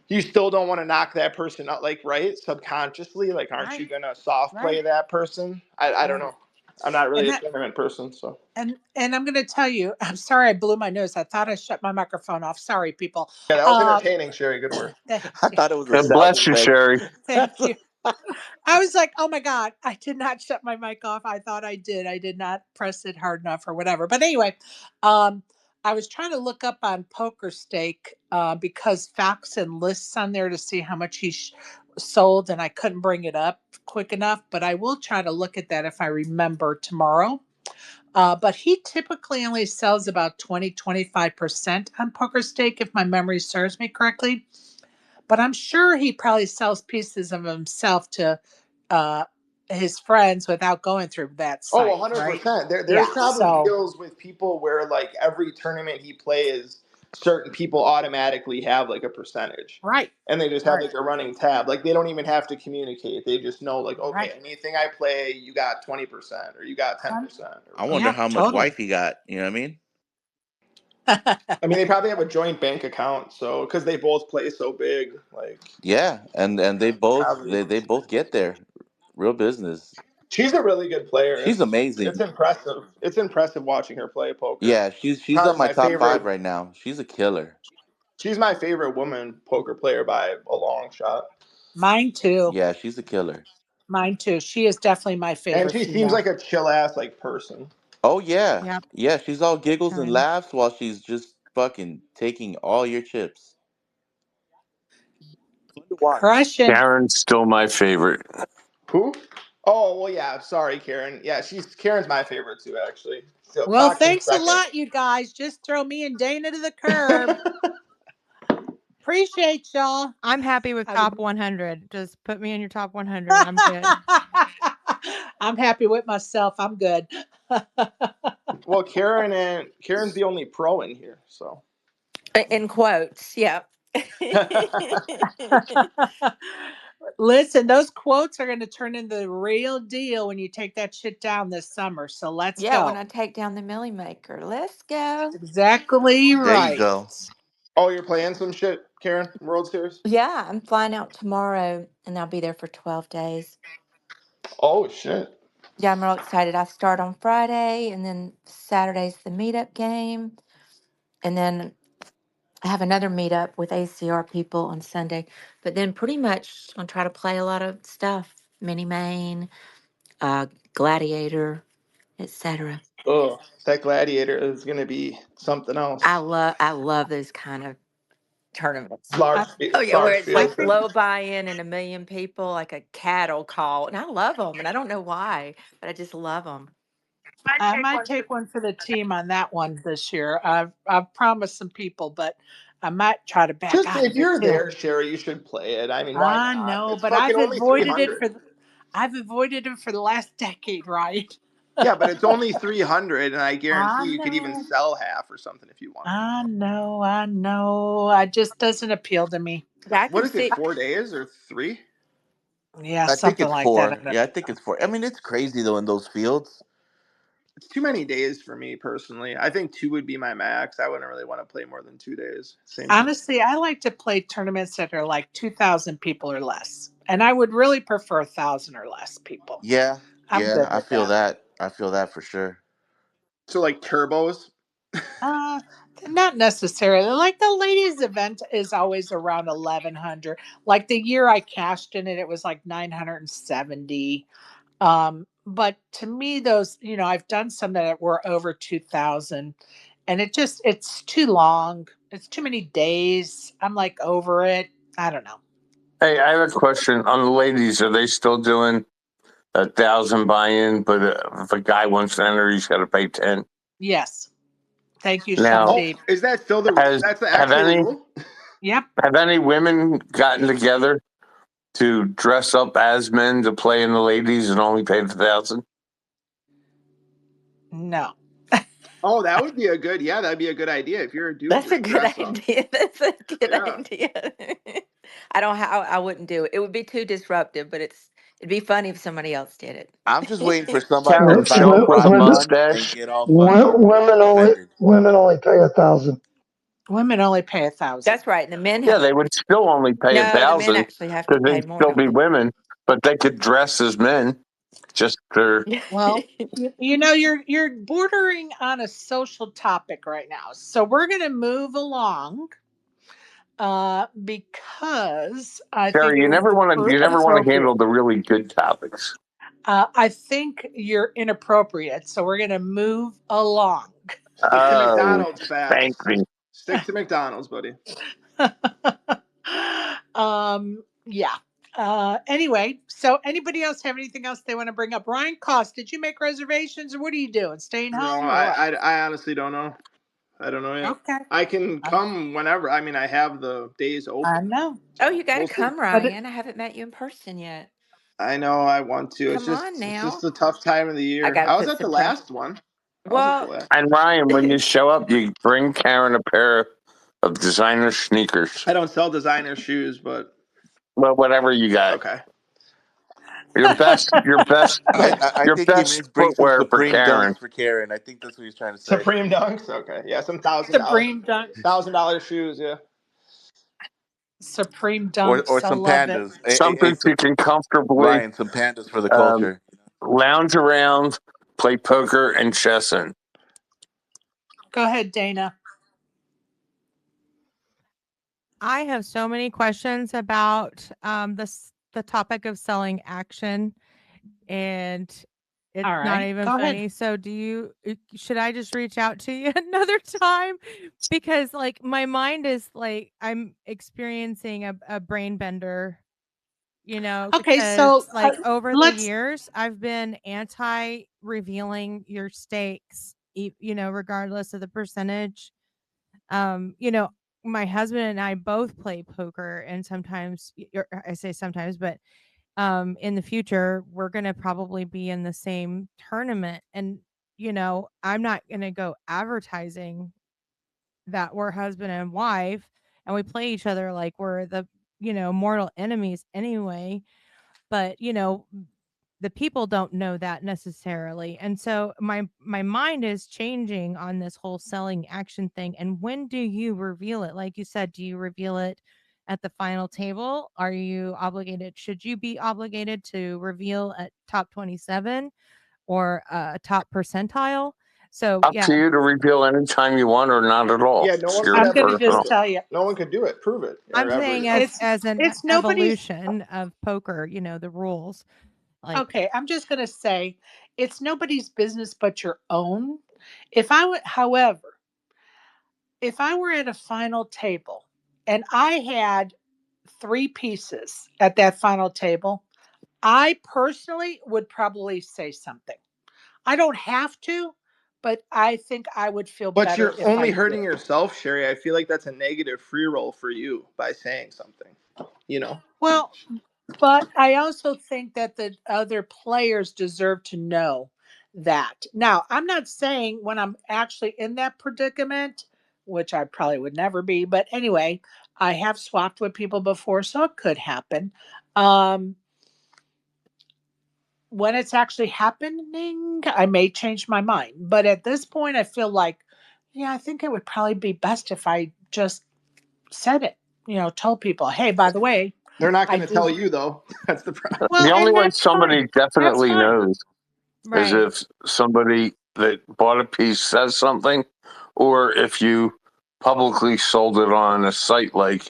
You still don't want to knock that person out, like, right? Subconsciously, like, aren't you Right. gonna soft play Right. that person? I don't Right. know. I'm not really And a that tournament person, so. and I'm going to tell you, I'm sorry I blew my nose. I thought I shut my microphone off. Sorry, people. Yeah, that was Um, entertaining, Sherry. Good work. thank I you. thought it was a God sound bless you, effect. Sherry. Thank you. I was like, oh my God, I did not shut my mic off. I thought I did. I did not press it hard enough or whatever. But anyway, um, I was trying to look up on Poker Stake because Faxon lists on there to see how much he sold, and I couldn't bring it up quick enough. But I will try to look at that if I remember tomorrow. But he typically only sells about 25% on Poker Stake, if my memory serves me correctly. But I'm sure he probably sells pieces of himself to his friends without going through that Oh, site, right? 100%. There's Yeah. probably So deals with people where like every tournament he plays, certain people automatically have like a percentage. right, And they just have right, like a running tab. Like they don't even have to communicate. They just know like, okay, right. anything I play, you got 20% or you got 10% Hun- or I whatever. wonder Yeah, how much totally. wife he got. You know what I mean? I mean, they probably have a joint bank account, so because they both play so big, like Yeah, and they both probably. they both get there. Real business. She's a really good player. She's It's amazing. impressive. It's impressive watching her play poker. Yeah, she's on Probably my my top favorite. 5 right now. She's a killer. She's my favorite woman poker player by a long shot. Mine too. Yeah, she's a killer. Mine too. She is definitely my And favorite she seems female. like a chill ass like person. Oh yeah. Yep. Yeah, she's all giggles and Same. laughs while she's just fucking taking all your chips. Fun to watch. Crushing. Karen's still my favorite. Who? Oh well, yeah. Sorry, Karen. Yeah, Karen's my favorite too, actually. So Well, clocks in thanks a second. lot, you guys. Just throw me and Dana to the curb. Appreciate y'all. I'm happy with I top would. 100. Just put me in your top 100. I'm good. I'm happy with myself. I'm good. Well, Karen's the only pro in here, so. In quotes, yeah. Listen, those quotes are going to turn into the real deal when you take that shit down this summer. So let's Yeah, when go. I take down the Millie Maker. Let's go. Exactly There you right. go. Oh, you're playing some shit, Karen? World Series? Yeah, I'm flying out tomorrow and I'll be there for 12 days. Oh shit. Yeah, I'm real excited. I start on Friday and then Saturday's the meetup game. And then I have another meetup with ACR people on Sunday. But then pretty much gonna try to play a lot of stuff. Mini main, gladiator, etc. Oh, that gladiator is gonna be something else. I love those kind of tournaments. I, Oh yeah, where Large it's I like field think thing. low buy-in and a million people, like a cattle call, and I love them, and I don't know why, but I just love them. I might take one for the team on that one this year. I've promised some people, but I might try to back Just out if of it you're too. there, Sherry, you should play it. I mean, why I not? know, It's but fucking only 300. I've avoided it for the last decade, right? Yeah, but it's only 300, and I guarantee I you could even know. sell half or something if you wanted. I know. I know. It just doesn't appeal to me. Yeah, I What can is it? see. 4 days or 3? Yeah, I think something it's like that. I 4. don't Yeah, I think it's 4. I mean, it's crazy though in those fields. It's too many days for me personally. I think 2 would be my max. I wouldn't really want to play more than 2 days. Same time. Honestly, I like to play tournaments that are like 2,000 people or less. And I would really prefer 1,000 or less people. Yeah, I'm yeah, good I with feel that. that. I feel that for sure. So like turbos. Uh, Not necessarily. Like the ladies' event is always around 1,100. Like the year I cashed in it, it was like 970. But to me, those, I've done some that were over 2,000, and it's too long. It's too many days. I'm like over it. I don't know. Hey, I have a question on the ladies. Are they still doing 1,000 buy-in? But if a guy wants to enter, he's got to pay 10. Yes. Thank you, Sean Now, Oh, Deep. is that still the rule? has That's the have actual any rule? Yep. have any women gotten together to dress up as men to play in the ladies and only pay 1,000? No. Oh, that'd be a good idea. If you're a dude, That's a just good dress up. idea. That's a good Yeah. idea. I don't. I wouldn't do it. It would be too disruptive. But it'd be funny if somebody else did I'm just waiting for it. somebody to Karen, try show to up with a prime Women, us and mustache. get all fucking offended. women only pay 1,000. Women only pay 1,000. That's right. And the men. Yeah, they would still only pay No, the men 1,000 actually have to because pay they'd more, still don't be they? women, but they could dress as men. Just their Well, you're bordering on a social topic right now. So we're going to move along because I think Terry. it would be You never want to appropriate. handle the really good topics. I think you're inappropriate. So we're going to move along. Stick to Oh, McDonald's thank facts. me. Stick to McDonald's, buddy. Yeah. Anyway, so anybody else have anything else they want to bring up? Ryan Cost, did you make reservations or what are you doing? Staying No, home or what? I honestly don't know. I don't know yet. Okay. I can I, come whenever. I mean, I have the days I open. know. Oh, So you got to we'll see. come, But it, Ryan. I haven't met you in person yet. I know I want to. Come on It's now. just a tough time of the I year. gotta I was put at the some pressure. last one. Well, And Ryan, when you show up, you bring Karen a pair of designer sneakers. I don't sell designer shoes, but Well, whatever you got. okay. Your best, I your think he best means bring some footwear for Supreme Karen. dunks for Karen. I think that's what he's trying to say. Supreme Dunks. Okay, yeah, some Supreme dunks. $1,000 shoes. Yeah. Supreme Or dunks. I some love it. pandas. Something you can comfortably Ryan, some pandas for the um, culture. lounge around, play poker and chess in. Go ahead, Dana. I have so many questions about the topic of selling action, and it's All not right, even go ahead. funny. So should I just reach out to you another time? Because like my mind is like I'm experiencing a brain bender, Okay, so because like over the let's. years I've been anti revealing your stakes, regardless of the percentage. You know, my husband and I both play poker, and sometimes, or I say sometimes, but in the future we're going to probably be in the same tournament, and I'm not going to go advertising that we're husband and wife and we play each other like we're the mortal enemies anyway. But the people don't know that necessarily, and so my mind is changing on this whole selling action thing. And when do you reveal it? Like you said, do you reveal it at the final table? Are you obligated? Should you be obligated to reveal at top 27 or top percentile? So Up yeah. to you to reveal anytime you want or not at all. Yeah, no It's one your could I'm ever going to prove personal. just it. tell you, No one could do it. Prove it. I'm Or ever. saying Yeah. as an it's nobody's. evolution of poker, the rules. Like, Okay, I'm just going to say it's nobody's business but your own. If I would, however, if I were at a final table and I had three pieces at that final table, I personally would probably say something. I don't have to, but I think I would feel But better you're if only I hurting did. yourself, Sherry. I feel like that's a negative free roll for you by saying something. You know. Well, but I also think that the other players deserve to know that. Now, I'm not saying when I'm actually in that predicament, which I probably would never be, but anyway, I have swapped with people before, so it could happen. Um, when it's actually happening, I may change my mind. But at this point, I feel like, yeah, I think it would probably be best if I just said it, told people, hey, by the way, They're not I going to tell do. you though. That's the problem. Well, The only and way that's fine. somebody That's definitely fine. knows is right. if somebody that bought a piece says something, or if you publicly sold it on a site like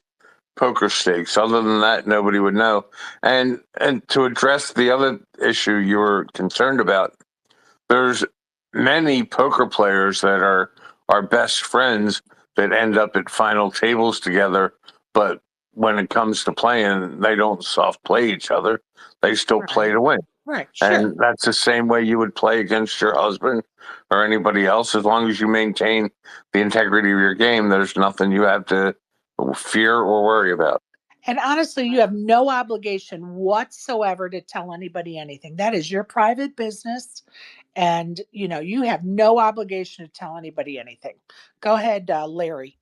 Poker Stakes. Other than that, nobody would know. And to address the other issue you were concerned about, there's many poker players that are best friends that end up at final tables together, but when it comes to playing, they don't soft play each other. They still play Right. to win. Right. Sure. And that's the same way you would play against your husband or anybody else. As long as you maintain the integrity of your game, there's nothing you have to fear or worry about. And honestly, you have no obligation whatsoever to tell anybody anything. That is your private business. And, you have no obligation to tell anybody anything. Go ahead, Larry.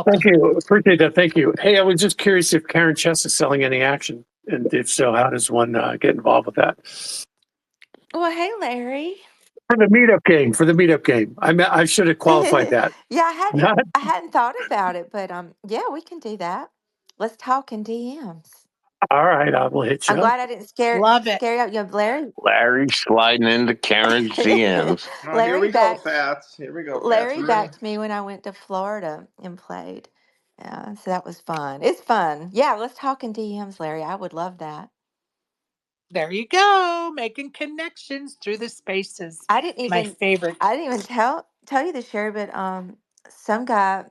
Thank Welcome. you. Appreciate that. Thank you. Hey, I was just curious if Karen Chess is selling any action, and if so, how does one get involved with that? well, hey, Larry. For the meetup game. For the meetup game. I should have qualified that. Yeah, Not, I hadn't thought about it, but yeah, we can do that. Let's talk in DMs. all right, I will hit I'm you up. glad I didn't scare Love it. scare you, Larry. Larry sliding into Karen's DMs. Oh, here Larry we go, backed Fats. Here we go, Fats. Larry We're in. backed me when I went to Florida and played. Yeah, so that was fun. It's fun. Yeah, let's talk in DMs, Larry. I would love that. There you go. Making connections through the spaces. I didn't My even favorite. I didn't even tell you this, Sherry, but some guy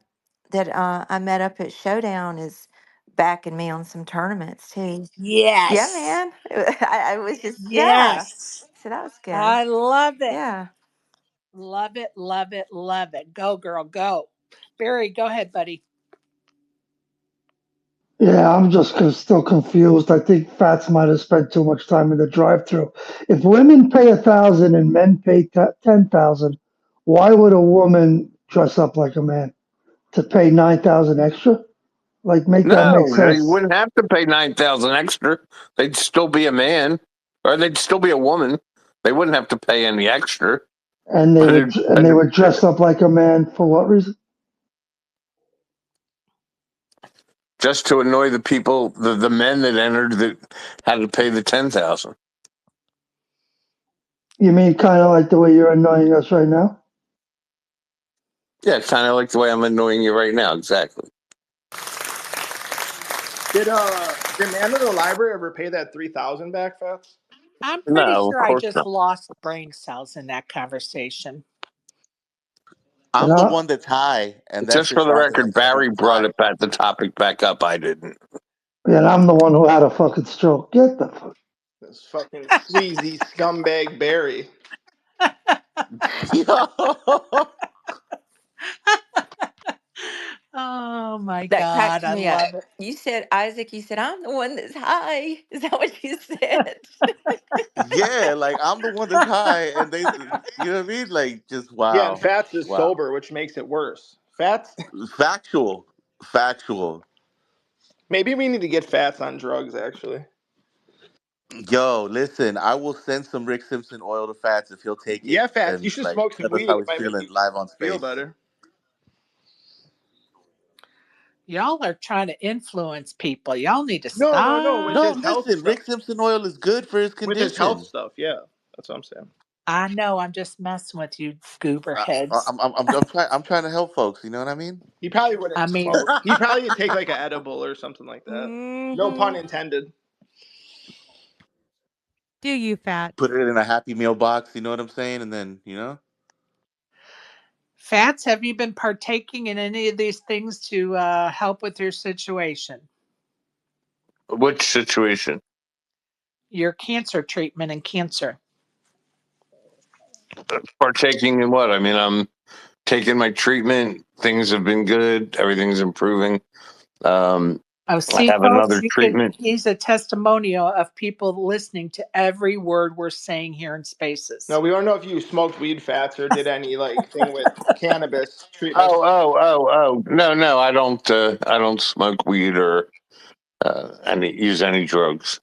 that I met up at Showdown is backing me on some tournaments too. Yeah, Yes. man. I was just yeah. Yes. So that was good. I love it. Yeah. Love it. Love it. Love it. Go, girl. Go. Barry, go ahead, buddy. Yeah, I'm just still confused. I think Fats might have spent too much time in the drive-through. If women pay 1,000 and men pay 10,000, why would a woman dress up like a man to pay 9,000 extra? Like, make that make No, they sense. wouldn't have to pay 9,000 extra. They'd still be a man, or they'd still be a woman. They wouldn't have to pay any extra. And they But would and they would dress up like a man for what reason? just to annoy the people, the men that entered that had to pay the 10,000. You mean kind of like the way you're annoying us right now? Yeah, kind of like the way I'm annoying you right now. Exactly. Did Man of the Library ever pay that 3,000 back, Fats? I'm pretty No, of sure I course just not. lost brain cells in that conversation. I'm the And one that's high, and that Just shit for the sounds like record, I'm stepping Barry on brought fire. it back, the topic back up. I didn't. I'm the one who had a fucking stroke. Get the fuck. This fucking sleazy scumbag Barry. Yo, Oh my That God, cracks I me up. love it. You said, Isaac, you said, I'm the one that's high. Is that what you said? yeah, like I'm the one that's high, and they, you know what I mean? Like, just Yeah, and wow, Fats is wow, sober, which makes it worse. Fats, factual, factual. maybe we need to get Fats on drugs, actually. Yo, listen, I will send some Rick Simpson oil to Fats if he'll take it Yeah, Fats, you and should like smoke some tell us weed. how It he's might make feeling you live on feel space. better. Y'all are trying to influence people. Y'all need to No, with No, stop. his health listen, stuff. Rick Simpson oil is good for his With his health condition. stuff, yeah. That's what I'm saying. I know, I'm just messing with you, goober I, heads. I'm trying to help folks. You know what I mean? He probably wouldn't I mean, smoke. He probably would take like an edible or something like that. No hmm pun intended. Do you, Put Fats? it in a Happy Meal box. You know what I'm saying? And then Fats, have you been partaking in any of these things to help with your situation? Which situation? Your cancer treatment and cancer. Partaking in what? I mean, I'm taking my treatment. Things have been good. Everything's improving. Um, Oh, I see, have folks, another you can. treatment. He's a testimonial of people listening to every word we're saying here in No, Spaces. we don't know if you smoked weed, Fats, or did any like thing with cannabis treatment. Oh. No, I don't smoke weed or use any drugs.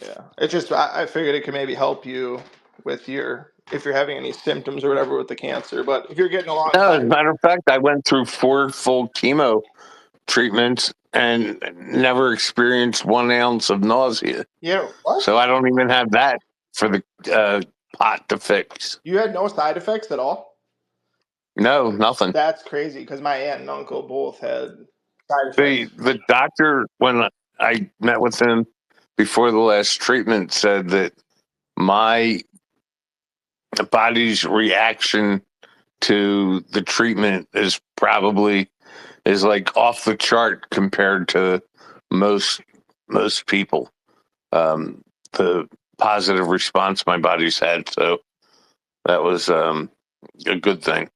Yeah, it's just I figured it could maybe help you with your if you're having any symptoms or whatever with the cancer. But if you're getting along No, as a fine, matter of fact, I went through 4 full chemo treatments and never experienced 1 ounce of nausea. yeah, what? So I don't even have that for the pot to fix. You had no side effects at all? No, nothing. That's crazy because my aunt and uncle both had side effects. The doctor, when I met with him before the last treatment, said that my body's reaction to the treatment is like off the chart compared to most most people. The positive response my body's had, so that was a good thing.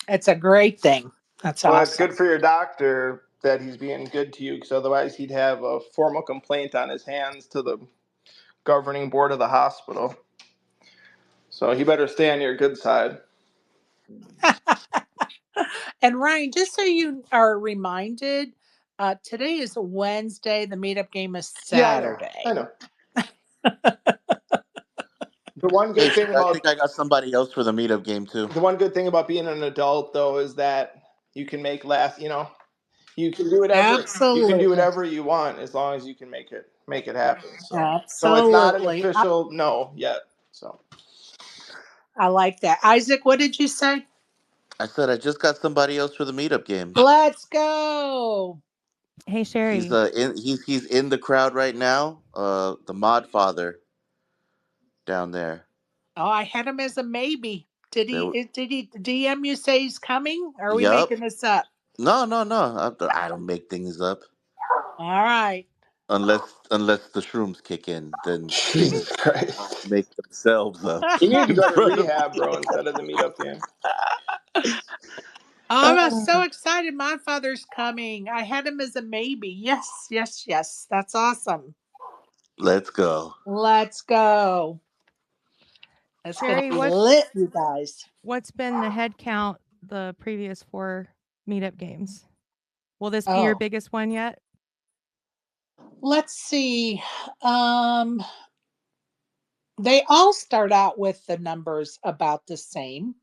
It's a great thing. That's Well, it's good awesome. for your doctor that he's being good to you because otherwise he'd have a formal complaint on his hands to the governing board of the hospital. So he better stay on your good side. And Ryan, just so you are reminded, today is Wednesday. The meetup game is Yeah, I know. I Saturday. know. The one hey, good thing shit, I about think I got somebody else for the meetup game too. the one good thing about being an adult though is that you can make last, you can do whatever Absolutely. you want as long as you can make it happen. So it's not an Absolutely. official no yet. So I like that. Isaac, what did you say? I said I just got somebody else for the meetup game. Let's go. Hey, He's Sherry. he's in the crowd right now. The Mod Father down there. Oh, I had him as a maybe. Did There. he DM you say he's coming? Or are we Yup. making this up? No. I don't make things up All right. unless the shrooms kick in. Then Jesus things Christ. make themselves up You need to in go to front of rehab, bro, me. instead of the meetup game. Oh, I'm so excited. My father's coming. I had him as a maybe. Yes, yes, yes. That's awesome. Let's go. Let's go. It's going to Sherry, be lit, you guys. what's been the head count the previous 4 meetup games? Will this be your Oh, biggest one yet? let's see. Um, they all start out with the numbers about the same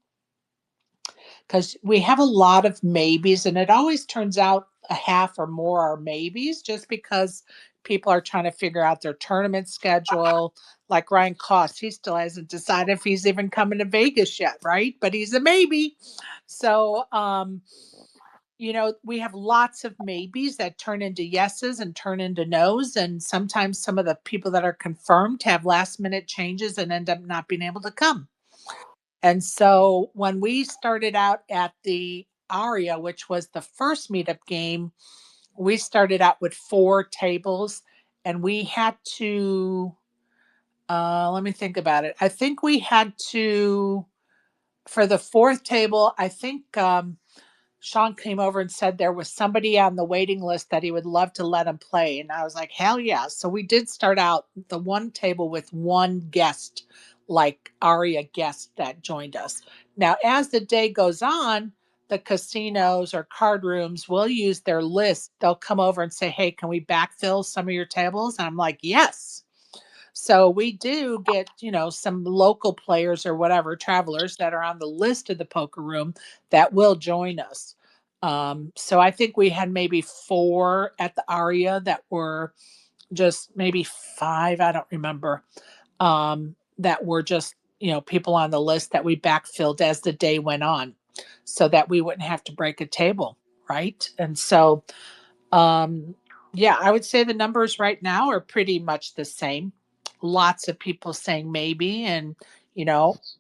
because we have a lot of maybes, and it always turns out a half or more are maybes just because people are trying to figure out their tournament schedule. Like Ryan Cost, he still hasn't decided if he's even coming to Vegas yet, right? But he's a maybe. So, we have lots of maybes that turn into yeses and turn into nos. And sometimes some of the people that are confirmed have last minute changes and end up not being able to come. And so when we started out at the Aria, which was the first meetup game, we started out with 4 tables and we had to, let me think about it. I think we had to, for the 4th table, I think Sean came over and said there was somebody on the waiting list that he would love to let him play. And I was like, hell yeah. So we did start out the one table with one guest, like Aria guest that joined us. Now, as the day goes on, the casinos or card rooms will use their list. They'll come over and say, hey, can we backfill some of your tables? And I'm like, yes. So we do get, some local players or whatever, travelers that are on the list of the poker room that will join us. So I think we had maybe 4 at the Aria that were just maybe 5, I don't remember, that were just, people on the list that we backfilled as the day went on so that we wouldn't have to break a table. Right. And so, um, yeah, I would say the numbers right now are pretty much the same. Lots of people saying maybe, and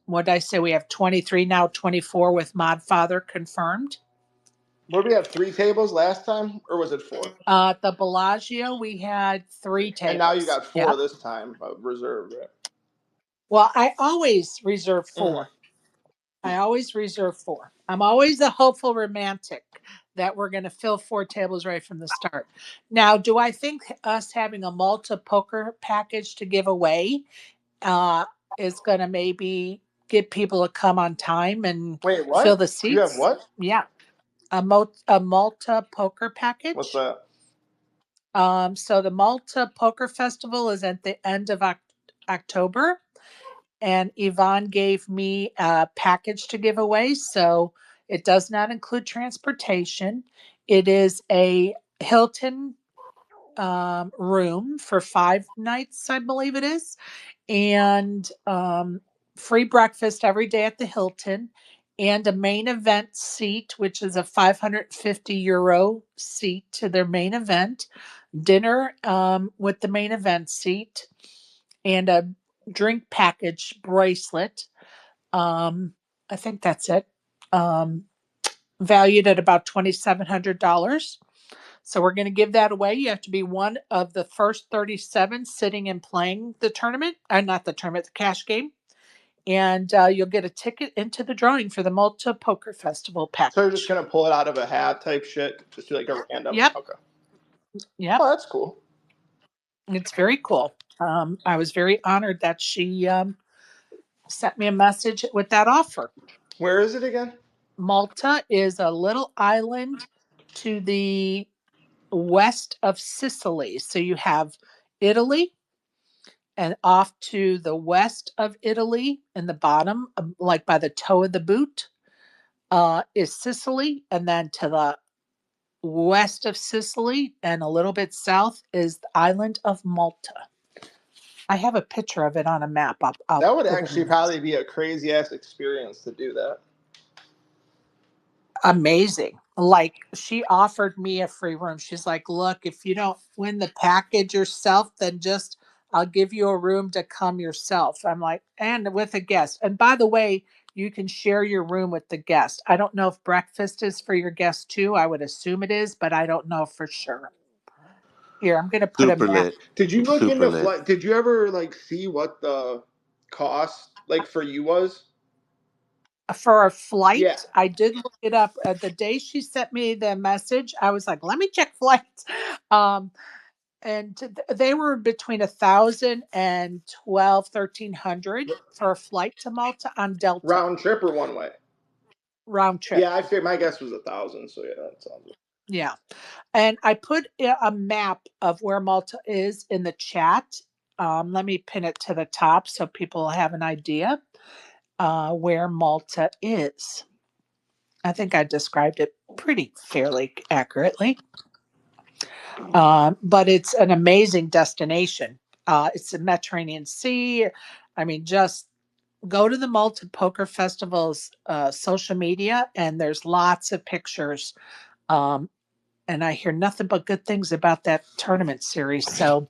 what did I say? We have 23 now, 24 with Modfather confirmed. Where we have 3 tables last time, or was it 4? At the Bellagio, we had 3 And now you tables. got 4 Yep. this time reserved, right? Well, I always reserve 4. I always reserve 4. I'm always a hopeful romantic that we're going to fill 4 tables right from the start. Now, do I think us having a Malta poker package to give away uh, is going to maybe get people to come on time and Wait, fill what? the You have seats? what? Yeah, a Malta poker What's package. that? So the Malta Poker Festival is at the end of October, and Yvonne gave me a package to give away. So it does not include transportation. It is a Hilton room for 5 nights, I believe it is, and free breakfast every day at the Hilton, and a main event seat, which is a €550 seat to their main event, dinner with the main event seat, and a drink package bracelet. Um, I think that's it. Um, Valued at about $2,700. So we're going to give that away. You have to be one of the first 37 sitting and playing the tournament, not the tournament, the cash game. And you'll get a ticket into the drawing for the Malta Poker Festival So you're just package. gonna pull it out of a hat type shit? Just do like a random? Yep. Okay. Yep. Oh, that's cool. It's very cool. I was very honored that she sent me a message with that offer. Where is it again? Malta is a little island to the west of Sicily. So you have Italy, and off to the west of Italy in the bottom, like by the toe of the boot, is Sicily. And then to the west of Sicily and a little bit south is the island of Malta. I have a picture of it on a map. I'll That would put it actually in. probably be a crazy ass experience to do that. Amazing. Like, she offered me a free room. She's like, look, if you don't win the package yourself, then just I'll give you a room to come yourself. I'm like, and with a guest. And by the way, you can share your room with the guest. I don't know if breakfast is for your guest too. I would assume it is, but I don't know for sure. Here, I'm going to put a Super map. lit. Did you look Super into lit. flight? Did you ever like see what the cost like for you was? For a flight, Yeah. I did look it up. The day she sent me the message, I was like, let me check flights. And they were between 1,000 and 1,300 for a flight to Malta on Delta Round trip or one way? round trip. Yeah, I figured my guess was 1,000. So yeah, that sounds good. Yeah. And I put a map of where Malta is in the chat. Let me pin it to the top so people have an idea where Malta is. I think I described it pretty fairly accurately. But it's an amazing destination. It's the Mediterranean Sea. I mean, just go to the Malta Poker Festival's social media, and there's lots of pictures. Um, and I hear nothing but good things about that tournament series. So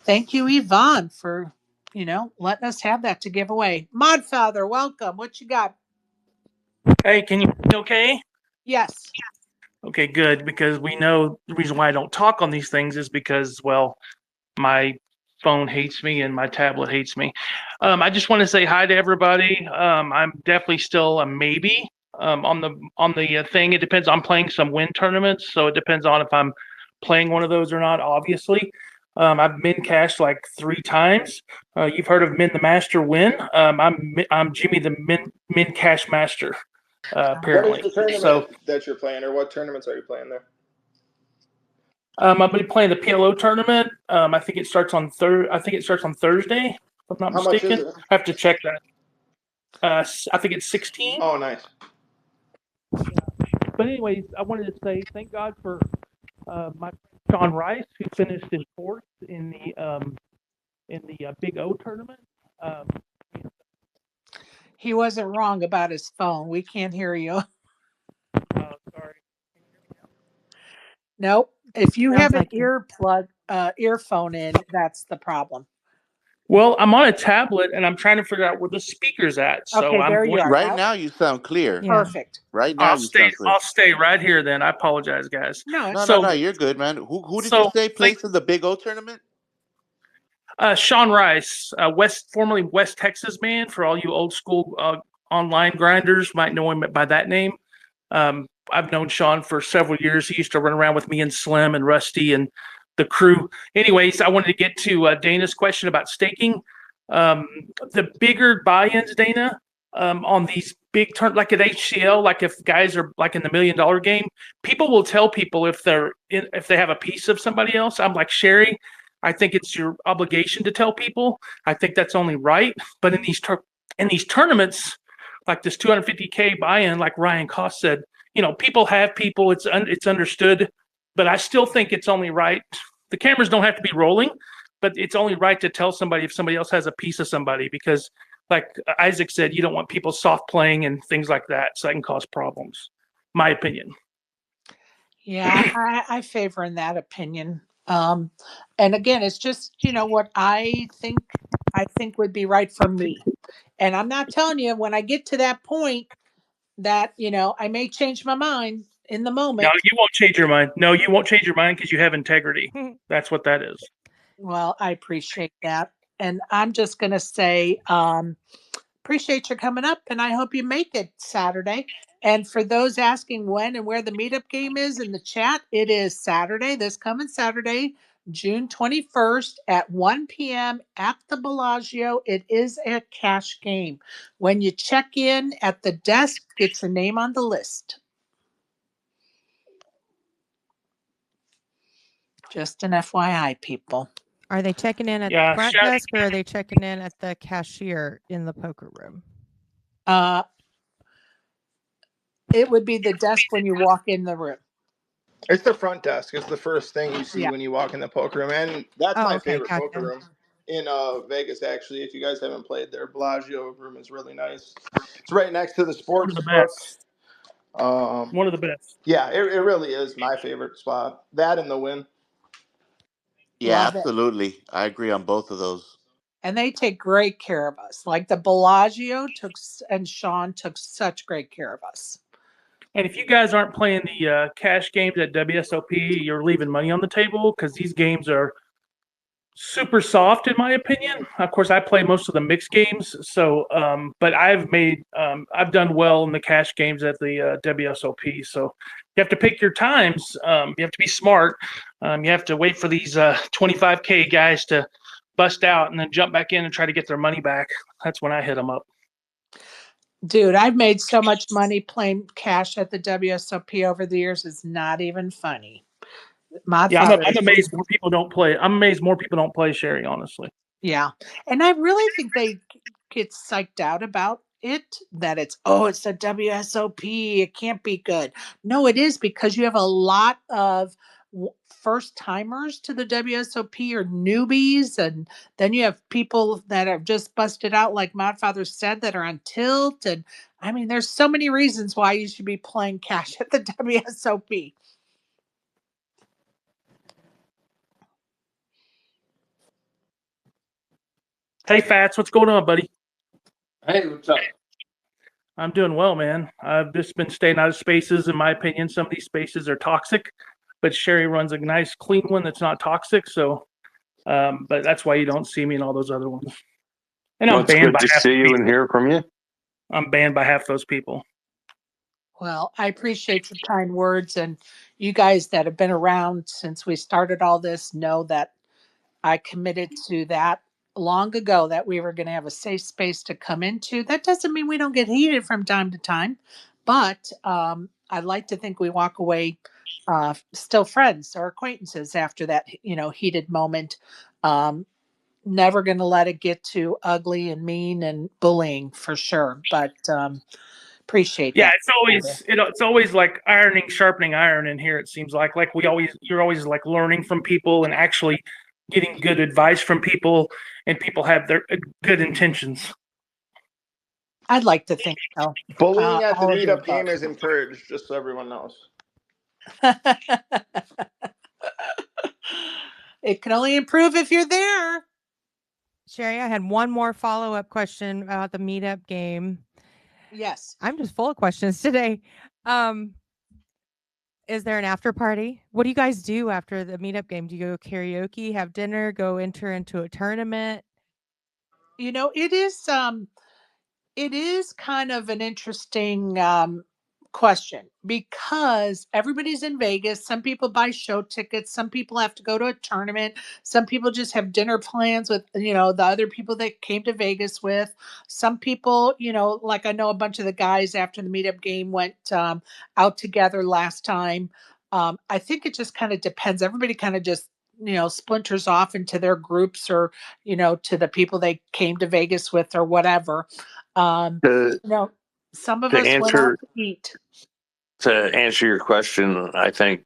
thank you, Yvonne, for letting us have that to give away. Modfather, welcome. What you got? Hey, can you hear me okay? Yes. Okay, good, because we know the reason why I don't talk on these things is because, well, my phone hates me and my tablet hates me. I just want to say hi to everybody. I'm definitely still a maybe on the thing. It depends. I'm playing some win tournaments, so it depends on if I'm playing one of those or not. Obviously, I've min cashed like 3 times. You've heard of Min the Master Win. I'm Jimmy the Min Cash Master. Apparently, What is the tournament so that you're playing, or what tournaments are you playing there? I'll be playing the PLO tournament. I think it starts on Thursday, if I'm not How much is mistaken. it? I have to check that. I think it's 16. Oh, nice. But anyways, I wanted to say thank God for my friend Sean Rice, who finished in 4th in the Big O tournament. He wasn't wrong about his phone. We can't hear you. Sorry. Nope. If you have Sounds an like earphone in, that's the problem. Well, I'm on a tablet and I'm trying to figure out where the speaker's at. So Okay, I'm there you going. are. Right Now, now, you sound clear. Yeah. perfect. Right now, you sound clear. I'll stay right here then. I apologize, guys. No, No, it's no, So no. You're good, man. Who did you so say thank placed in the Big O tournament? Sean Rice, formerly West Texas man. For all you old school online grinders, might know him by that name. I've known Sean for several years. He used to run around with me and Slim and Rusty and the crew. Anyways, I wanted to get to Dana's question about staking. The bigger buy-ins, Dana, on these big turn, like at HCL, like if guys are like in the $1 million game, people will tell people if they have a piece of somebody else. I'm like, Sherry, I think it's your obligation to tell people. I think that's only right. But in these tournaments, like this 250K buy-in, like Ryan Koss said, people have people. It's understood, but I still think it's only right. The cameras don't have to be rolling, but it's only right to tell somebody if somebody else has a piece of somebody, because, like Isaac said, you don't want people soft playing and things like that, so that can cause problems. My opinion. Yeah, I favor in that opinion. And again, it's just what I think would be right for me. And I'm not telling you when I get to that point that I may change my mind in the No, moment. you won't change your mind. No, you won't change your mind because you have integrity. That's what that is. Well, I appreciate that, and I'm just going to say, appreciate you coming up, and I hope you make it Saturday. And for those asking when and where the meetup game is in the chat, it is Saturday, this coming Saturday, June 21st at 1 p.m. at the Bellagio. It is a cash game. When you check in at the desk, get your name on the list. Just an FYI, people. Are they checking in at Yeah, the front desk or are they checking in at the cashier in the poker room? It would be the desk when you walk in the room. It's the front desk. It's the first thing you see Yeah. when you walk in the poker room, and that's Oh, my okay, favorite gotcha. poker room in Vegas. Actually, if you guys haven't played there, Bellagio room is really nice. It's right next to the one sports of the book. best. One of the best. Yeah, it really is my favorite spot. That and the Win. Yeah, Love it. absolutely. I agree on both of those. And they take great care of us. Like the Bellagio and Sean took such great care of us. And if you guys aren't playing the cash games at WSOP, you're leaving money on the table, because these games are super soft in my opinion. Of course, I play most of the mixed games, so but I've done well in the cash games at the WSOP. So you have to pick your times. You have to be smart. You have to wait for these 25K guys to bust out and then jump back in and try to get their money back. That's when I hit them up. Dude, I've made so much money playing cash at the WSOP over the years. It's not even funny. My Yeah, father. I'm amazed more people don't play. I'm amazed more people don't play Sherry, honestly. Yeah. And I really think they get psyched out about it, that it's the WSOP. It can't be good. No, it is, because you have a lot of first timers to the WSOP or newbies. And then you have people that have just busted out, like Modfather said, that are on tilt. And I mean, there's so many reasons why you should be playing cash at the WSOP. Hey, Fats, what's going on, buddy? Hey, what's up? I'm doing well, man. I've just been staying out of spaces. In my opinion, some of these spaces are toxic, but Sherry runs a nice, clean one that's not toxic. So, but that's why you don't see me in all those other ones. And Well, I'm it's banned good by to half see the you and people. hear from you. I'm banned by half those people. Well, I appreciate your kind words, and you guys that have been around since we started all this know that I committed to that long ago, that we were going to have a safe space to come into. That doesn't mean we don't get heated from time to time, but I'd like to think we walk away still friends or acquaintances after that, heated moment. Um, Never going to let it get too ugly and mean and bullying, for sure. But appreciate Yeah, that. it's always like ironing, sharpening iron in here. It seems like you're always like learning from people and actually getting good advice from people, and people have their good intentions. I'd like to think so. Bullying at the All of the meetup above. game is encouraged, just so everyone knows. It can only improve if you're there. Sherry, I had one more follow-up question about the meetup game. Yes. I'm just full of questions today. Is there an after party? What do you guys do after the meetup game? Do you go karaoke, have dinner, go enter into a tournament? It is kind of an interesting question, because everybody's in Vegas. Some people buy show tickets. Some people have to go to a tournament. Some people just have dinner plans with, the other people that came to Vegas with. Some people, like I know a bunch of the guys after the meetup game went out together last time. I think it just kind of depends. Everybody kind of just, splinters off into their groups, or, to the people they came to Vegas with, or whatever. Um, To, you know, some of to us went out answer to eat. to answer your question, I think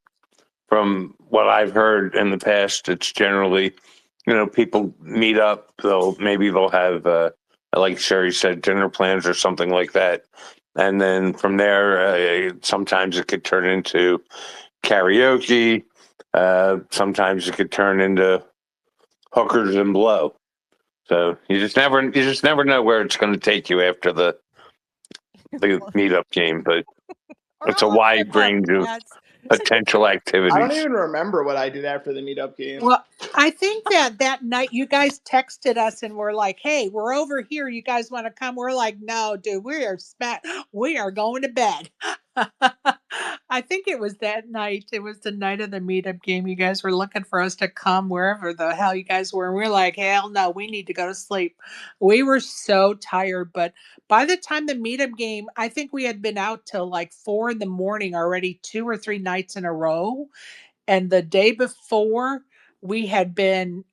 from what I've heard in the past, it's generally, people meet up. They'll have, like Sherry said, dinner plans or something like that, and then from there, sometimes it could turn into karaoke. Sometimes it could turn into hookers and blow. So you just never know where it's going to take you after the meetup game, but it's a all of the wide above, range of Fats. potential I don't activities. even remember what I did after the meetup game. Well, I think that night you guys texted us and were like, "Hey, we're over here. You guys want to come?" We're like, "No, dude, we are going to bed." I think it was that night. It was the night of the meetup game. You guys were looking for us to come wherever the hell you guys were. And we're like, "Hell no, we need to go to sleep." We were so tired, but by the time the meetup game, I think we had been out till like 4 in the morning already, 2 or 3 nights in a row. And the day before, we had been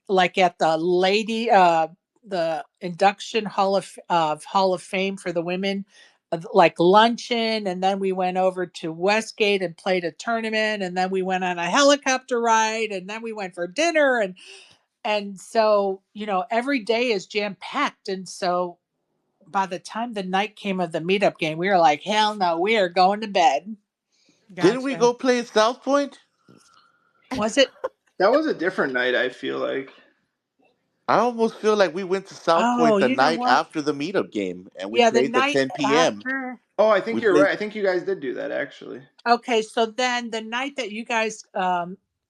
like at the induction hall of fame for the women, like luncheon, and then we went over to Westgate and played a tournament, and then we went on a helicopter ride, and then we went for dinner. And so, every day is jam packed. And so by the time the night came of the meetup game, we were like, hell no, we are going to bed. Didn't we Gotcha. go play at South Point? Was it? That was a different night, I feel like. I almost feel like we went to South Oh, Point the you know night what? after the meetup game, and we Yeah, the played the night 10 p.m. after. Oh, I think We you're played. right. I think you guys did do that, actually. Okay, so then the night that you guys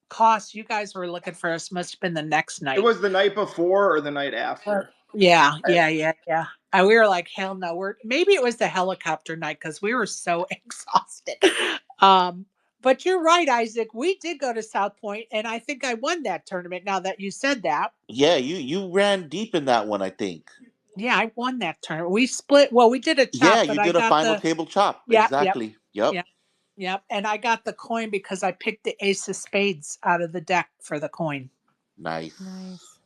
Cost, you guys were looking for us. Must have been the next night. It was the night before or the night after. Yeah. We were like, hell no. Maybe it was the helicopter night because we were so exhausted. But you're right, Isaac. We did go to South Point, and I think I won that tournament. Now that you said that, Yeah, you ran deep in that one, I think. yeah, I won that tournament. We split. Well, we did a chop, Yeah, but you I did a got final the table chop. yeah, Exactly. Yep. yep, and I got the coin because I picked the ace of spades out of the deck for the coin. Nice. Nice.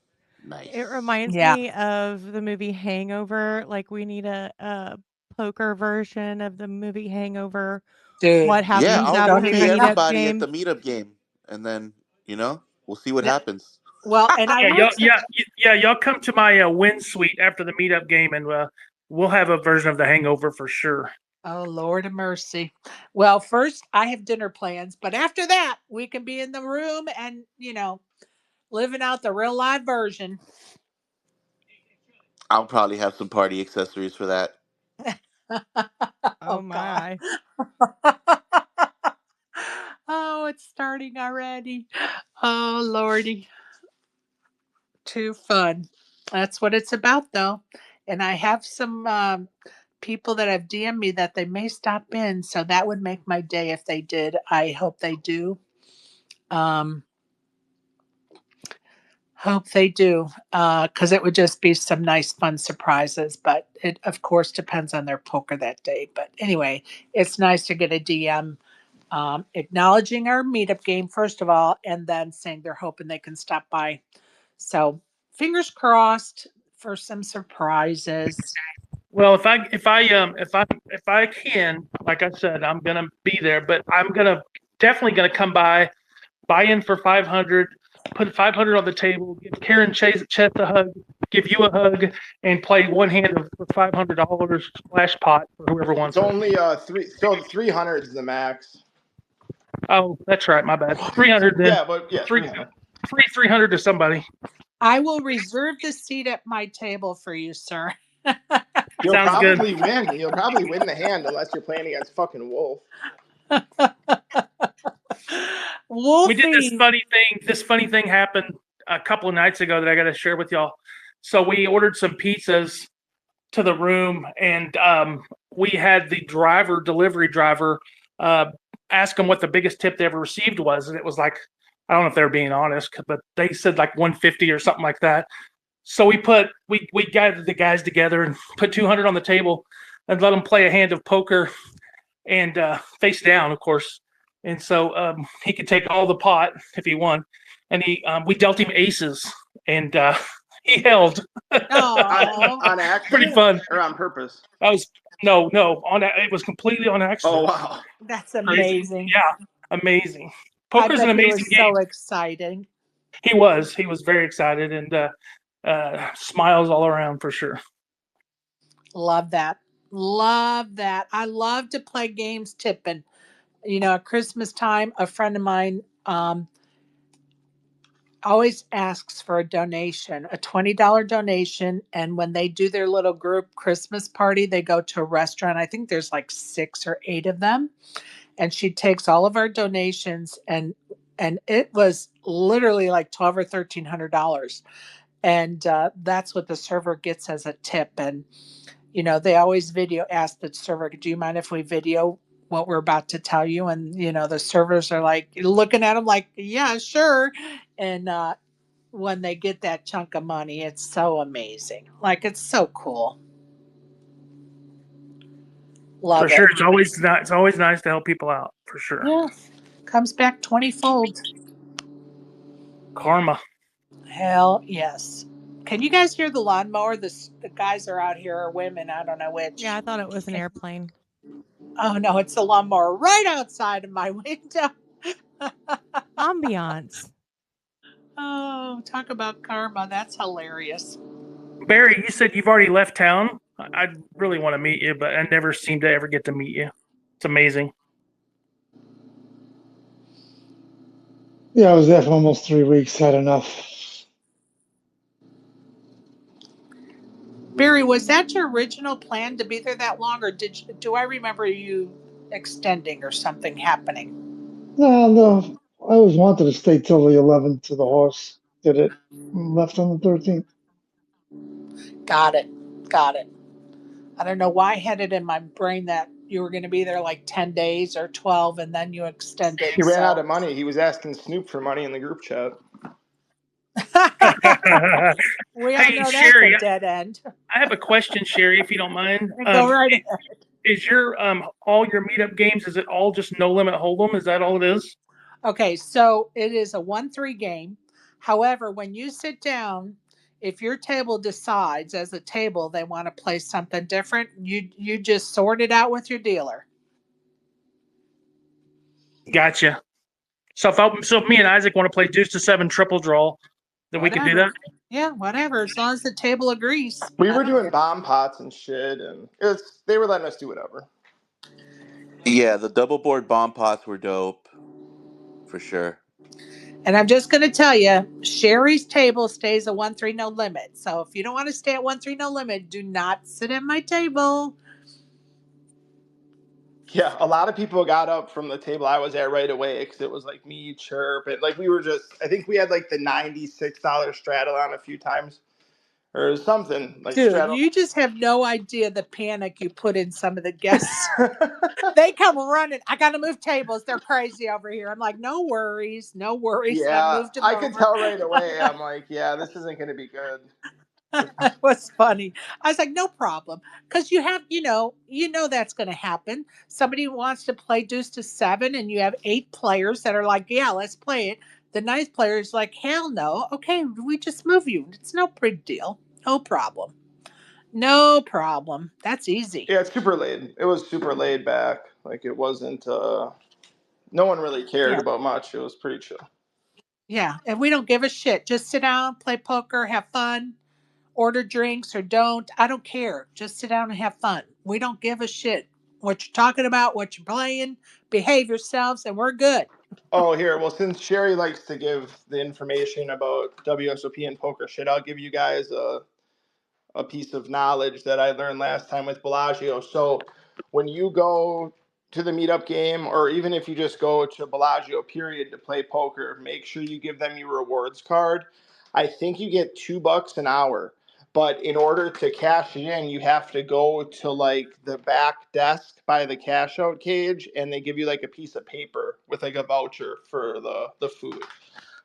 It Nice. reminds Yeah, me of the movie Hangover. Like we need a poker version of the movie Hangover. dude, What Yeah, happens I'll after don't the rotate bring up. meetup everybody at game? the meetup game, and then we'll see what Yeah, happens. well, and I Yeah, will. y'all come to my win suite after the meetup game, and we'll have a version of the Hangover for sure. Oh, Lord of mercy. Well, first I have dinner plans, but after that, we can be in the room and, living out the real live version. I'll probably have some party accessories for that. Oh Oh, God. my. Oh, it's starting already. Oh, Lordy. Too fun. That's what it's about, though. And I have some people that have DM'd me that they may stop in. So that would make my day if they did. I hope they do. Um, Hope they do, because it would just be some nice, fun surprises. But it, of course, depends on their poker that day. But anyway, it's nice to get a DM acknowledging our meetup game, first of all, and then saying they're hoping they can stop by. So fingers crossed for some surprises. Well, if I can, like I said, I'm gonna be there, but I'm definitely gonna come by, buy in for 500, put 500 on the table, give Karen Chase a hug, give you a hug, and play one hand of $500 splash pot for whoever It's wants it. only 300 is the max. Oh, that's right, my bad. 300 then. Yeah, but yeah, Three, 300. 300 to somebody. I will reserve the seat at my table for you, sir. You'll Sounds good. probably win. You'll probably win the hand unless you're playing against fucking Wolf. We did this Wolfie. funny thing happened a couple of nights ago that I got to share with y'all. So we ordered some pizzas to the room, and we had the delivery driver, ask them what the biggest tip they ever received was, and it was like, I don't know if they were being honest, but they said like 150 or something like that. So we gathered the guys together and put 200 on the table and let them play a hand of poker and face down, of course. And so he could take all the pot if he won. And we dealt him aces, and he held. On accident? Pretty fun. Or on purpose? That was it was completely on accident. Oh, wow. That's amazing. Yeah, amazing. I Poker's bet an he was amazing game. so exciting. He was very excited, and smiles all around for sure. Love that. Love that. I love to play games tipping. At Christmas time, a friend of mine always asks for a donation, a $20 donation. And when they do their little group Christmas party, they go to a restaurant. I think there's like 6 or 8 of them. And she takes all of our donations, and it was literally like $12 or $1,300. And that's what the server gets as a tip. And they always ask the server, do you mind if we video what we're about to tell you? And the servers are like looking at them like, yeah, sure. And when they get that chunk of money, it's so amazing. Like, it's so cool. Love For it. sure, it's always nice to help people out. For sure. Yeah, comes back 20-fold. Karma. Hell yes. Can you guys hear the lawnmower? The guys are out here, or women, I don't know which. Yeah, I thought it was an airplane. Oh no, it's the lawnmower right outside of my window. Ambiance. Oh, talk about karma. That's hilarious. Barry, you said you've already left town. I really want to meet you, but I never seem to ever get to meet you. It's amazing. Yeah, I was there for almost 3 weeks. Had enough. Barry, was that your original plan to be there that long, or do I remember you extending or something happening? No, always wanted to stay till the 11th to the horse. Did it left on the 13th. Got it. Got it. I don't know why I had it in my brain that you were going to be there like 10 days or 12 and then you He extended. ran out So of money. He was asking Snoop for money in the group chat. we all Hey, know that's a Sherry, dead end. I have a question, Sherry, if you don't mind. Go right ahead. Is your all your meetup games? Is it all just no limit hold'em? Is that all it is? Okay, so it is a 1-3 game. However, when you sit down, if your table decides as a table they want to play something different, you just sort it out with your dealer. Gotcha. So if me and Isaac want to play deuce to 7 triple draw, then we can do that. Yeah, whatever. As long as the table agrees. We were doing bomb pots and shit, and they were letting us do whatever. Yeah, the double board bomb pots were dope, for sure. And I'm just going to tell you, Sherry's table stays a 1-3 no limit. So if you don't want to stay at 1-3 no limit, do not sit at my table. Yeah, a lot of people got up from the table I was at right away because it was like me, Chirp, and like we were just. I think we had like the $96 straddle on a few times, or something like Dude, straddle. you just have no idea the panic you put in some of the guests. They come running. I got to move tables. They're crazy over here. I'm like, no worries, no worries. I Yeah, moved them I over. could tell right away. I'm like, yeah, this isn't going to be good. It was funny. I was like, no problem. Because you know that's going to happen. Somebody wants to play deuce to 7 and you have 8 players that are like, yeah, let's play it. The ninth player is like, hell no. Okay, we just move you. It's no big deal. No problem. No problem. That's easy. Yeah, it's super laid. It was super laid back. Like it wasn't. No one really cared about much. It was pretty chill. Yeah, and we don't give a shit. Just sit down, play poker, have fun, order drinks or don't. I don't care. Just sit down and have fun. We don't give a shit what you're talking about, what you're playing. Behave yourselves, and we're good. Oh, here. Well, since Sherry likes to give the information about WSOP and poker shit, I'll give you guys a piece of knowledge that I learned last time with Bellagio. So when you go to the meetup game, or even if you just go to Bellagio period to play poker, make sure you give them your rewards card. I think you get $2 an hour, but in order to cash it in, you have to go to like the back desk by the cash out cage, and they give you like a piece of paper with like a voucher for the food.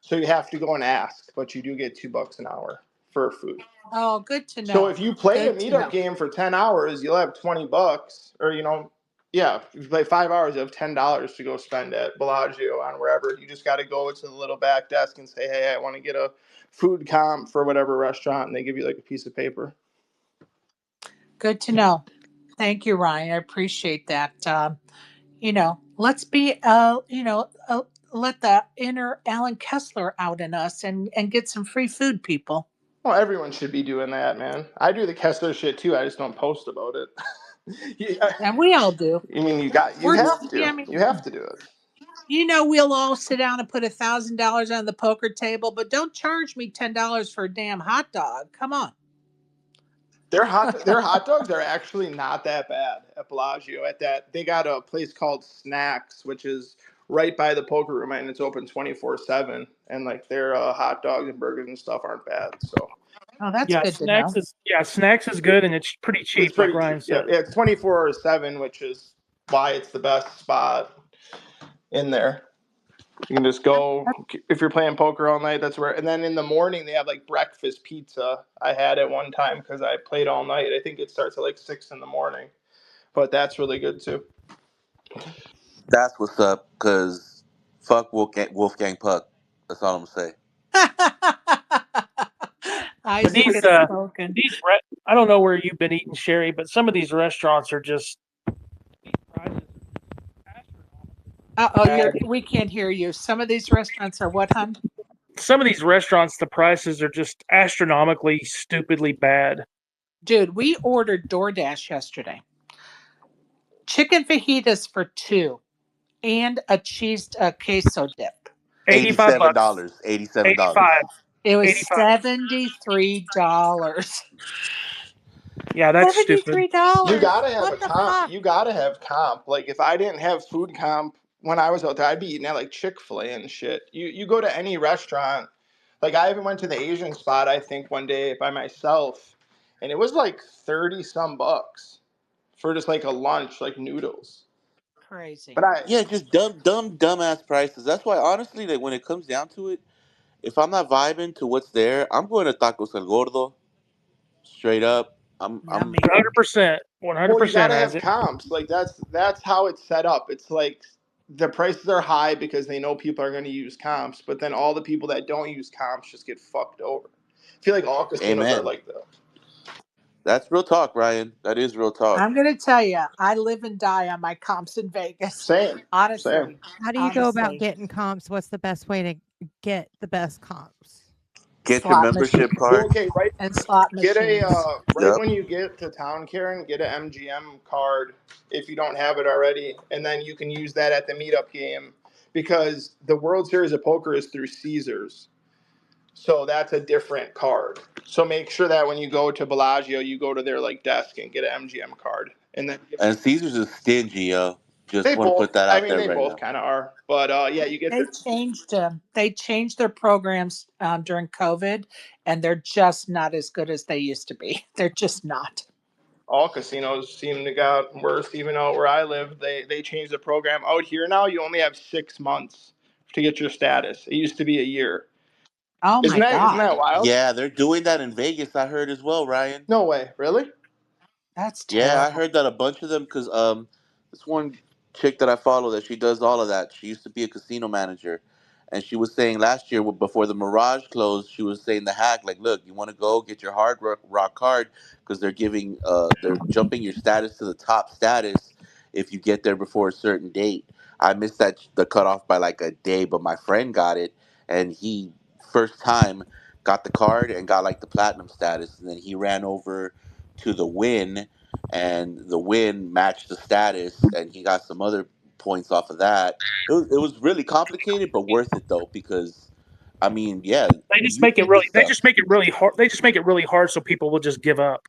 So you have to go and ask, but you do get $2 an hour for food. Oh, good to know. So if you play a Good to meetup know. game for 10 hours, you'll have $20, or yeah, if you play 5 hours, you have $10 to go spend at Bellagio on wherever. You just got to go to the little back desk and say, hey, I want to get a food comp for whatever restaurant, and they give you like a piece of paper. Good to know. Thank you, Ryan. I appreciate that. Let's be, let the inner Alan Kessler out in us and get some free food, people. Well, everyone should be doing that, man. I do the Kessler shit too. I just don't post about it. And we all do. I mean, you have to. You have to do it. We'll all sit down and put $1,000 on the poker table, but don't charge me $10 for a damn hot dog. Come on. Their hot dogs are actually not that bad at Bellagio. They got a place called Snacks, which is right by the poker room, and it's open 24/7. And like their hot dogs and burgers and stuff aren't bad. So that's good snacks to know. Snacks is good and it's pretty cheap. It's pretty like Ryan cheap. said. Yeah, it's 24/7, which is why it's the best spot in there. You can just go if you're playing poker all night. That's where. And then in the morning they have like breakfast pizza. I had it one time because I played all night. I think it starts at like 6 in the morning, but that's really good too. That's what's up, because fuck Wolfgang Puck. That's all I'm going to say. Isaac These, has spoken. I don't know where you've been eating, Sherry, but some of these restaurants are just. We can't hear you. Some of these restaurants are what, hon? Some of these restaurants, the prices are just astronomically, stupidly bad. Dude, we ordered DoorDash yesterday. Chicken fajitas for 2 and a cheese queso dip. $85. $87. It was $73. Yeah, that's stupid. $73. You gotta have a comp. You gotta have comp. Like if I didn't have food comp when I was out there, I'd be eating at like Chick-fil-A and shit. You go to any restaurant, like I even went to the Asian spot, I think one day by myself, and it was like 30 some bucks for just like a lunch, like noodles. Crazy. But I Yeah, just dumb ass prices. That's why honestly, like when it comes down to it, if I'm not vibing to what's there, I'm going to Tacos El Gordo. Straight up. I'm Yummy. 100%. Well, you 100%, gotta have Isaac. comps. Like that's how it's set up. It's like the prices are high because they know people are going to use comps, but then all the people that don't use comps just get fucked over. I feel like all casinos are amen. like that. That's real talk, Ryan. That is real talk. I'm going to tell you, I live and die on my comps in Vegas. Same, same. Honestly, How do you go about honestly, getting comps? What's the best way to get the best comps? Get your slot membership machines Well, card. okay, right. and slot Get a machines. right Yep. when you get to town, Karen. Get a MGM card if you don't have it already, and then you can use that at the meetup game because the World Series of Poker is through Caesars. So that's a different card. So make sure that when you go to Bellagio, you go to their like desk and get an MGM card, and then And Caesars is stingy, yo. Just they want to both. put that I out mean, there they right both now. kind of are, but yeah, you get They the changed them. They changed their programs during COVID, and they're just not as good as they used to be. They're just not. all casinos seem to got worse. Even out where I live, they changed the program. Out here now, you only have 6 months to get your status. It used to be a year. Oh Isn't my that God. wild? Yeah, they're doing that in Vegas. I heard as well, Ryan. No way, really? That's Yeah, I terrible. heard that a bunch of them because this one chick that I follow that she does all of that. She used to be a casino manager, and she was saying last year before the Mirage closed, she was saying the hack like, look, you want to go get your hard rock card because they're jumping your status to the top status if you get there before a certain date. I missed the cutoff by like a day, but my friend got it, and he first time got the card and got like the platinum status, and then he ran over to the win and the win matched the status, and he got some other points off of that. It was really complicated, but worth it though because, I mean, yeah, you see this They stuff. just make it really hard. They just make it really hard so people will just give up.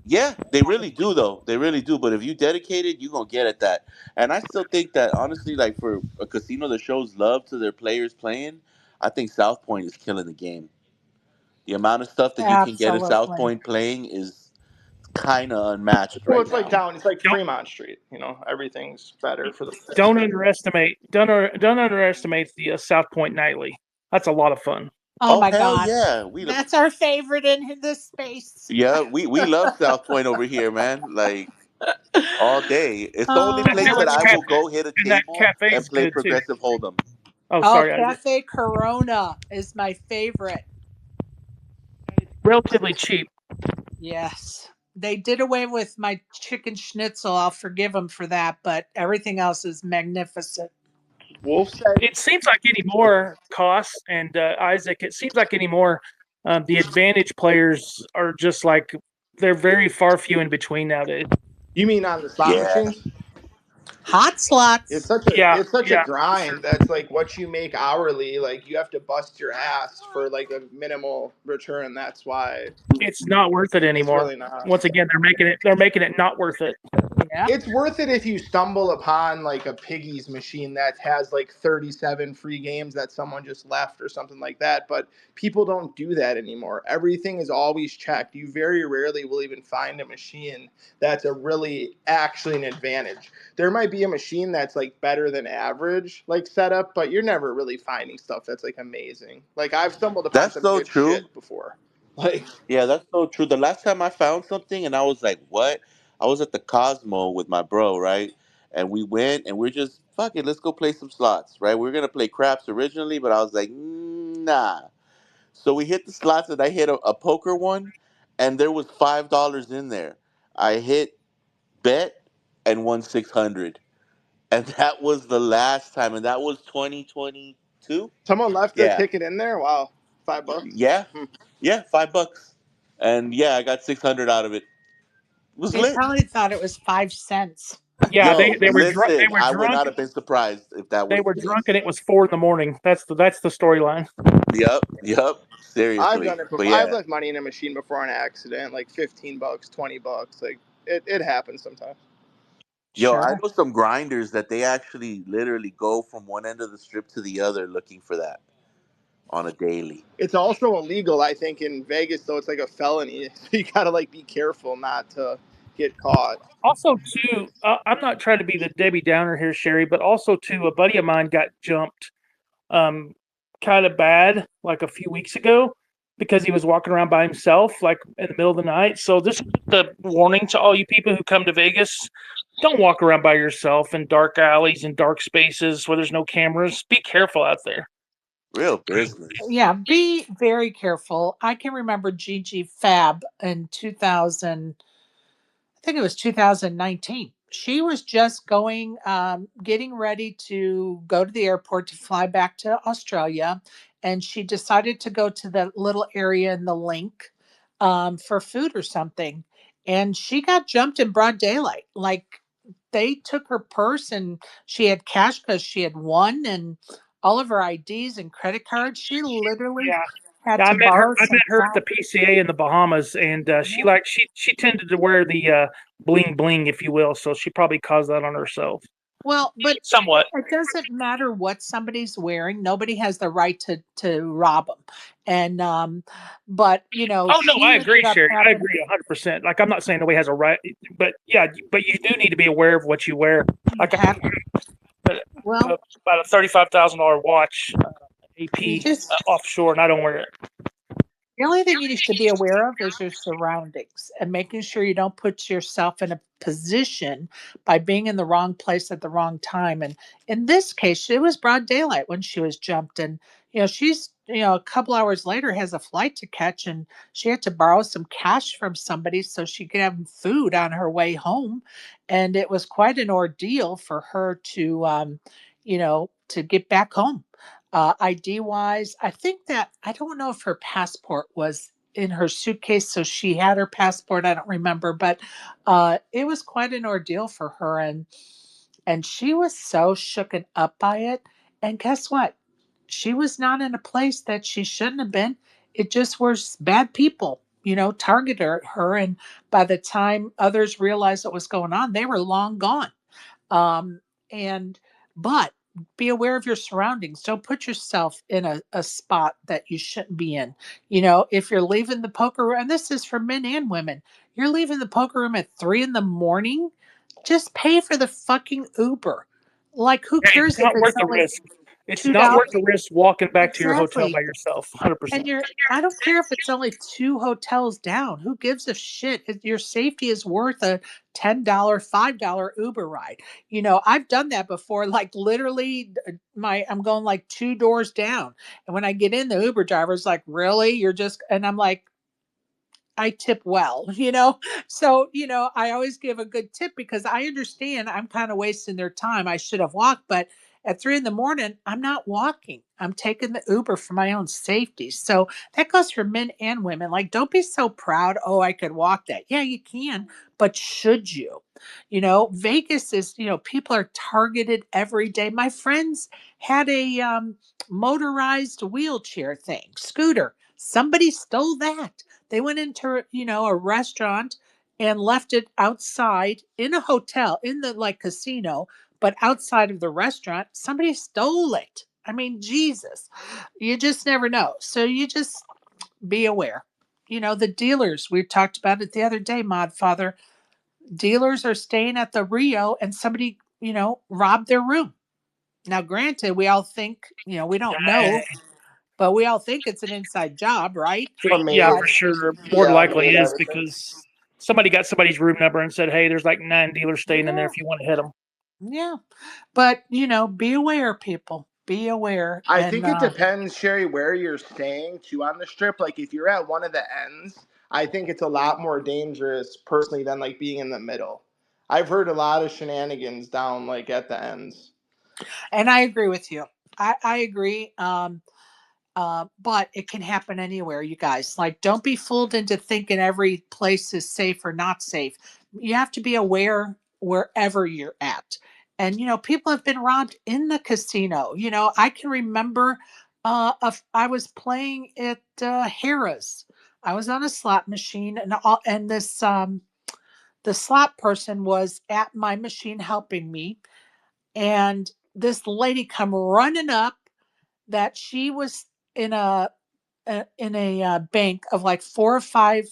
Yeah, they really do though. They really do. But if you dedicate it, you're gonna get at that. And I still think that honestly, like for a casino that shows love to their players playing, I think South Point is killing the game. The amount of stuff that you can get in South Absolutely. Point playing is kind of unmatched Well, right it's like now. down. It's like Don't Fremont Street. Everything's better for the don't underestimate don't underestimate the South Point Nightly. That's a lot of fun. Oh Oh my hell God. yeah, That's our favorite in this space. yeah, we love South Point over here, man. Like all day. It's the only Oh That place that my village I will cafe God. go hit a and that table cafe and is play good too. progressive hold'em. Oh, Oh, sorry, Isaac. Cafe Corona is my favorite. Relatively cheap. Yes. They did away with my chicken schnitzel. I'll forgive them for that, but everything else is magnificent. Wolf said. It seems like anymore costs and Isaac. It seems like anymore the advantage players are just like they're very far few in between nowadays. You mean on the slot Yeah, machines? Hot It's slots. such a Yeah, it's such a yeah, for sure. grind. That's like what you make hourly. Like you have to bust your ass for like a minimal return. That's why It's not worth it it's anymore. really not. Once again, they're making it not worth it. Yeah. It's worth it if you stumble upon like a piggy's machine that has like 37 free games that someone just left or something like that. But people don't do that anymore. Everything is always checked. You very rarely will even find a machine that's a really actually an advantage. There might be a machine that's like better than average like setup, but you're never really finding stuff that's like amazing. Like I've stumbled upon that's some so good true. shit before. Like Yeah, that's so true. The last time I found something and I was like, what? I was at the Cosmo with my bro, right? And we went and we're just, fuck it, let's go play some slots, right? We were going to play craps originally, but I was like, nah. So we hit the slots and I hit a poker one and there was $5 in there. I hit bet and won 600. And that was the last time. And that was 2022. someone left their Yeah. ticket in there. Wow, $5. Yeah. Yeah. $5. And yeah, I got 600 out of it. It was They lit. probably thought it was 5 cents. Yeah, Yo, they were drunk. listen, I would not have been surprised if that They was were the case. drunk, and it was 4 in the morning. That's the storyline. Yep, yep, I've seriously. done it But before. I've yeah, left money in a machine before on accident, like $15, $20. Like it happens sometimes. Yo, I Sure. know some grinders that they actually literally go from one end of the strip to the other looking for that on a daily. It's also illegal, I think, in Vegas, though. It's like a felony. So you gotta like be careful not to get caught. Also, too, I'm not trying to be the Debbie Downer here, Sherry, but also too, a buddy of mine got jumped, um, kind of bad like a few weeks ago because he was walking around by himself, like in the middle of the night. So this is the warning to all you people who come to Vegas: don't walk around by yourself in dark alleys and dark spaces where there's no cameras. Be careful out there. Real business. Yeah, be very careful. I can remember Gigi Fab in 2000, I think it was 2019. She was just going, getting ready to go to the airport to fly back to Australia. And she decided to go to that little area in the link for food or something. And she got jumped in broad daylight. Like they took her purse and she had cash because she had won and all of her IDs and credit cards. She literally Yeah. had Yeah, I to met her. borrow I met some her at cash. the PCA in the Bahamas, and she tended to wear the bling bling, if you will. So she probably caused that on herself, Well, but somewhat. it doesn't matter what somebody's wearing. Nobody has the right to rob them. And but you know, Oh no, she I ended agree, up Sherry. I having. agree 100%. Like I'm not saying nobody has a right, but yeah, but you do need to be aware of what you wear. You Like I have got well, about a $35,000 watch, you AP just offshore, and I don't wear it. the only thing you need to be aware of is your surroundings and making sure you don't put yourself in a position by being in the wrong place at the wrong time. And in this case, it was broad daylight when she was jumped. And, she's, a couple hours later has a flight to catch and she had to borrow some cash from somebody so she could have food on her way home. And it was quite an ordeal for her to get back home. ID wise, I think that I don't know if her passport was in her suitcase, so she had her passport. I don't remember, but it was quite an ordeal for her, and she was so shooken up by it. And guess what? She was not in a place that she shouldn't have been. It just was bad people, targeted her, and by the time others realized what was going on, they were long gone. And but be aware of your surroundings. Don't put yourself in a spot that you shouldn't be in. If you're leaving the poker room, and this is for men and women, you're leaving the poker room at 3 in the morning, just pay for the fucking Uber. Like, who Yeah, it's cares if not it's worth the only risk. It's not worth $2? the risk walking back to your hotel Exactly. by yourself. 100%. And I don't care if it's only two hotels down. Who gives a shit? Your safety is worth a $10, $5 Uber ride. I've done that before. Like literally I'm going like two doors down. And when I get in, the Uber driver's like, really? And I'm like, I tip well, So, I always give a good tip because I understand I'm kind of wasting their time. I should have walked, but at 3 in the morning, I'm not walking. I'm taking the Uber for my own safety. So that goes for men and women. Like, don't be so proud. Oh, I could walk that. Yeah, you can, but should you? Vegas is, people are targeted every day. My friends had a motorized wheelchair thing, scooter. Somebody stole that. They went into, a restaurant and left it outside in a hotel, in the like casino, but outside of the restaurant. Somebody stole it. I mean, Jesus, you just never know. So you just be aware. The dealers, we talked about it the other day, Mod Father. Dealers are staying at the Rio and somebody, robbed their room. Now, granted, we all think, we don't know, but we all think it's an inside job, right? A Yeah, maid. for But sure. More than Yeah, a likely maid, I is would think. because somebody got somebody's room number and said, "Hey, there's like 9 dealers staying in there. yeah, If you want to hit them." yeah. But be aware, people. Be aware. I And think it depends, Sherry, where you're staying too on the strip. Like if you're at one of the ends, I think it's a lot more dangerous personally than like being in the middle. I've heard a lot of shenanigans down like at the ends. I agree with you. I agree. But it can happen anywhere, you guys. Like, don't be fooled into thinking every place is safe or not safe. You have to be aware wherever you're at. And, people have been robbed in the casino. I can remember I was playing at Harrah's. I was on a slot machine and this the slot person was at my machine helping me, and this lady come running up that she was in a bank of like 4 or 5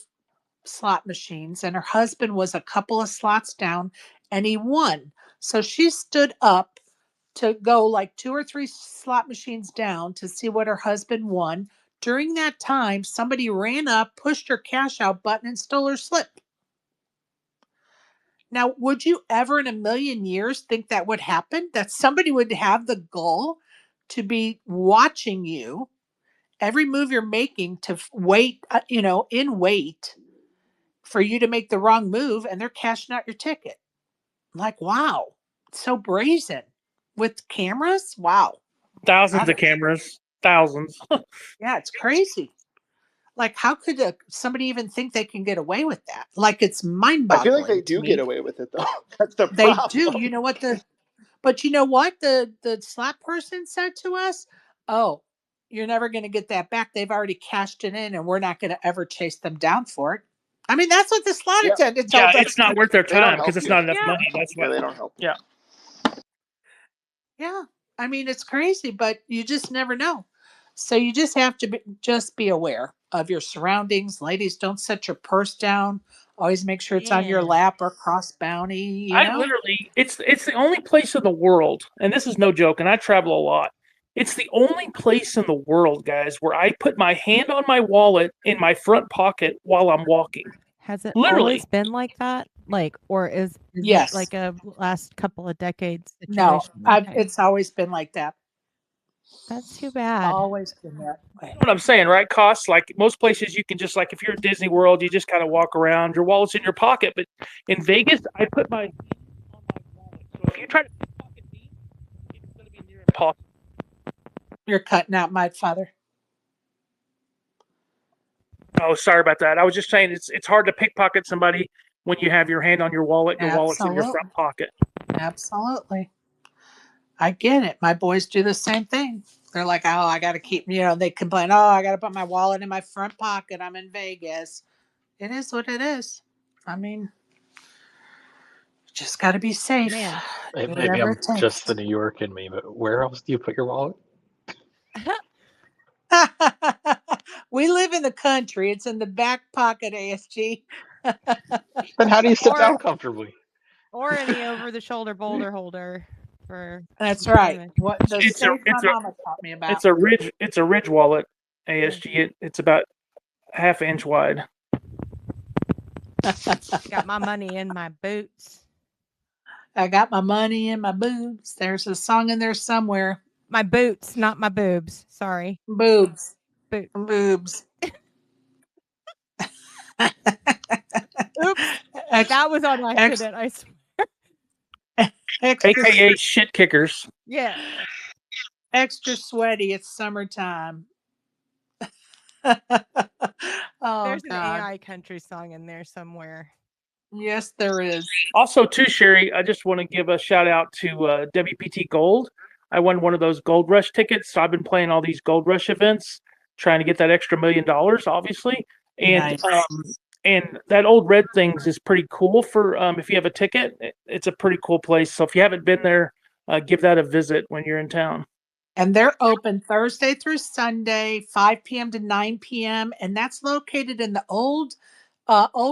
slot machines, and her husband was a couple of slots down, and he won. So she stood up to go like 2 or 3 slot machines down to see what her husband won. During that time, somebody ran up, pushed her cash out button, and stole her slip. Now, would you ever in a million years think that would happen? That somebody would have the goal to be watching you every move you're making to wait, in wait for you to make the wrong move, and they're cashing out your ticket. I'm like, wow, so brazen with cameras. Wow. Thousands of cameras, thousands. Yeah, it's crazy. Like, how could somebody even think they can get away with that? Like, it's I feel like they mind-boggling to do get me. away with it though. That's the They do. problem. You know what but you know what the slot person said to us? Oh, you're never going to get that back. They've already cashed it in, and we're not going to ever chase them down for it. I mean, that's what the slot Yeah, attendant Yeah, told us. it's not worth their they don't time because help it's you. not enough Yeah. money. That's Yeah, why. they don't help you. Yeah. Yeah. I mean, it's crazy, but you just never know. So you just have to just be aware of your surroundings. Ladies, don't set your purse down. Always make sure it's on your Yeah. lap or cross bounty, I literally, it's the only place in the world, and this is no joke, and I travel a lot. It's the only place in the world, guys, where I put my hand on my wallet in my front pocket while I'm walking. Has it Literally. always been like that? Like, or is it Yes. like a last couple of decades No, situation? Okay. it's always been like that. That's too bad. Always been that way. You know what I'm saying, right? Costs like most places you can just like if you're at Disney World, you just kind of walk around, your wallet's in your pocket. But in Vegas, I put my hand on my wallet. So if you try to pocket me, it's going to be near impossible. You're cutting out, my father. Oh, sorry about that. I was just saying it's hard to pickpocket somebody when you have your hand on your wallet, your wallet's in your front pocket. Absolutely. I get it. My boys do the same thing. They're like, oh, I got to keep, they complain, oh, I got to put my wallet in my front pocket. I'm in Vegas. It is what it is. I mean, just got to be safe. Man. Do Maybe whatever I'm it takes. just the New York in me, but where else do you put your wallet? We live in the country. It's in the back pocket, ASG. Then how do you sit Or- down comfortably? Or any over the shoulder boulder holder for That's right. enjoyment. What the safe my mama taught me about. It's a ridge wallet, ASG. It's about half inch wide. Got my money in my boots. I got my money in my boobs. There's a song in there somewhere. My boots, not my boobs. Sorry. Boobs. Boot. Boobs. Oops. That was on accident. I swear. AKA shit kickers. Yeah. Extra sweaty. It's summertime. Oh, There's an God. AI country song in there somewhere. Yes, there is. Also, too, Sherry, I just want to give a shout out to WPT Gold. I won one of those Gold Rush tickets. So I've been playing all these Gold Rush events, trying to get that extra $1 million, obviously. And Nice. and that Old Red Things is pretty cool for if you have a ticket. It's a pretty cool place. So if you haven't been there, give that a visit when you're in town. And they're open Thursday through Sunday, 5 p.m. to 9 p.m. And that's located in the old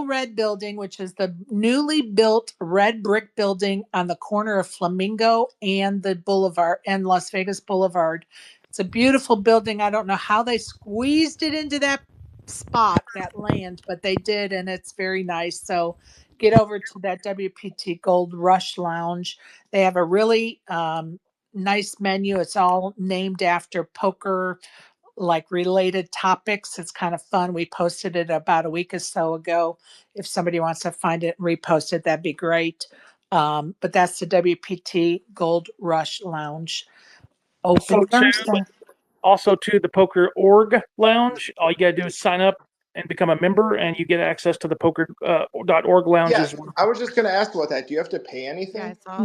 Red building, which is the newly built red brick building on the corner of Flamingo and the Boulevard and Las Vegas Boulevard. It's a beautiful building. I don't know how they squeezed it into that spot, that land, but they did, and it's very nice. So get over to that WPT Gold Rush Lounge. They have a really nice menu. It's all named after poker like related topics. It's kind of fun. We posted it about a week or so ago. If somebody wants to find it and repost it, that'd be great. But that's the WPT Gold Rush Lounge. Open Thursday. Also, to the Poker Org Lounge. All you got to do is sign up and become a member, and you get access to the poker.org lounge Yeah, as well. I was just going to ask about that. Do you have to pay anything? Yeah, I saw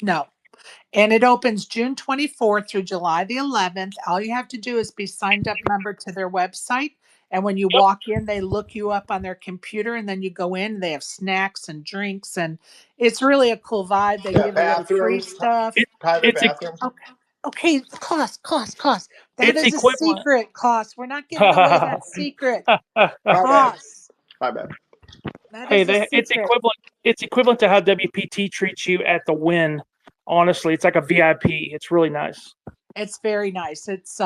No. And it opens June 24th through July the 11th. All you have to do is be signed up member to their website. And when you walk in, they look you up on their computer, and then you go in. They have snacks and drinks, and it's really a cool vibe. They give away free Bathrooms, stuff. private It's bathrooms. Okay. Okay, cost. That it's is a equivalent. secret, cost. We're not giving away that secret. My bad. Cost. My bad. That Hey, is a it's secret. equivalent. It's equivalent to how WPT treats you at the Win. Honestly, it's like a VIP. It's really nice. It's very nice. It's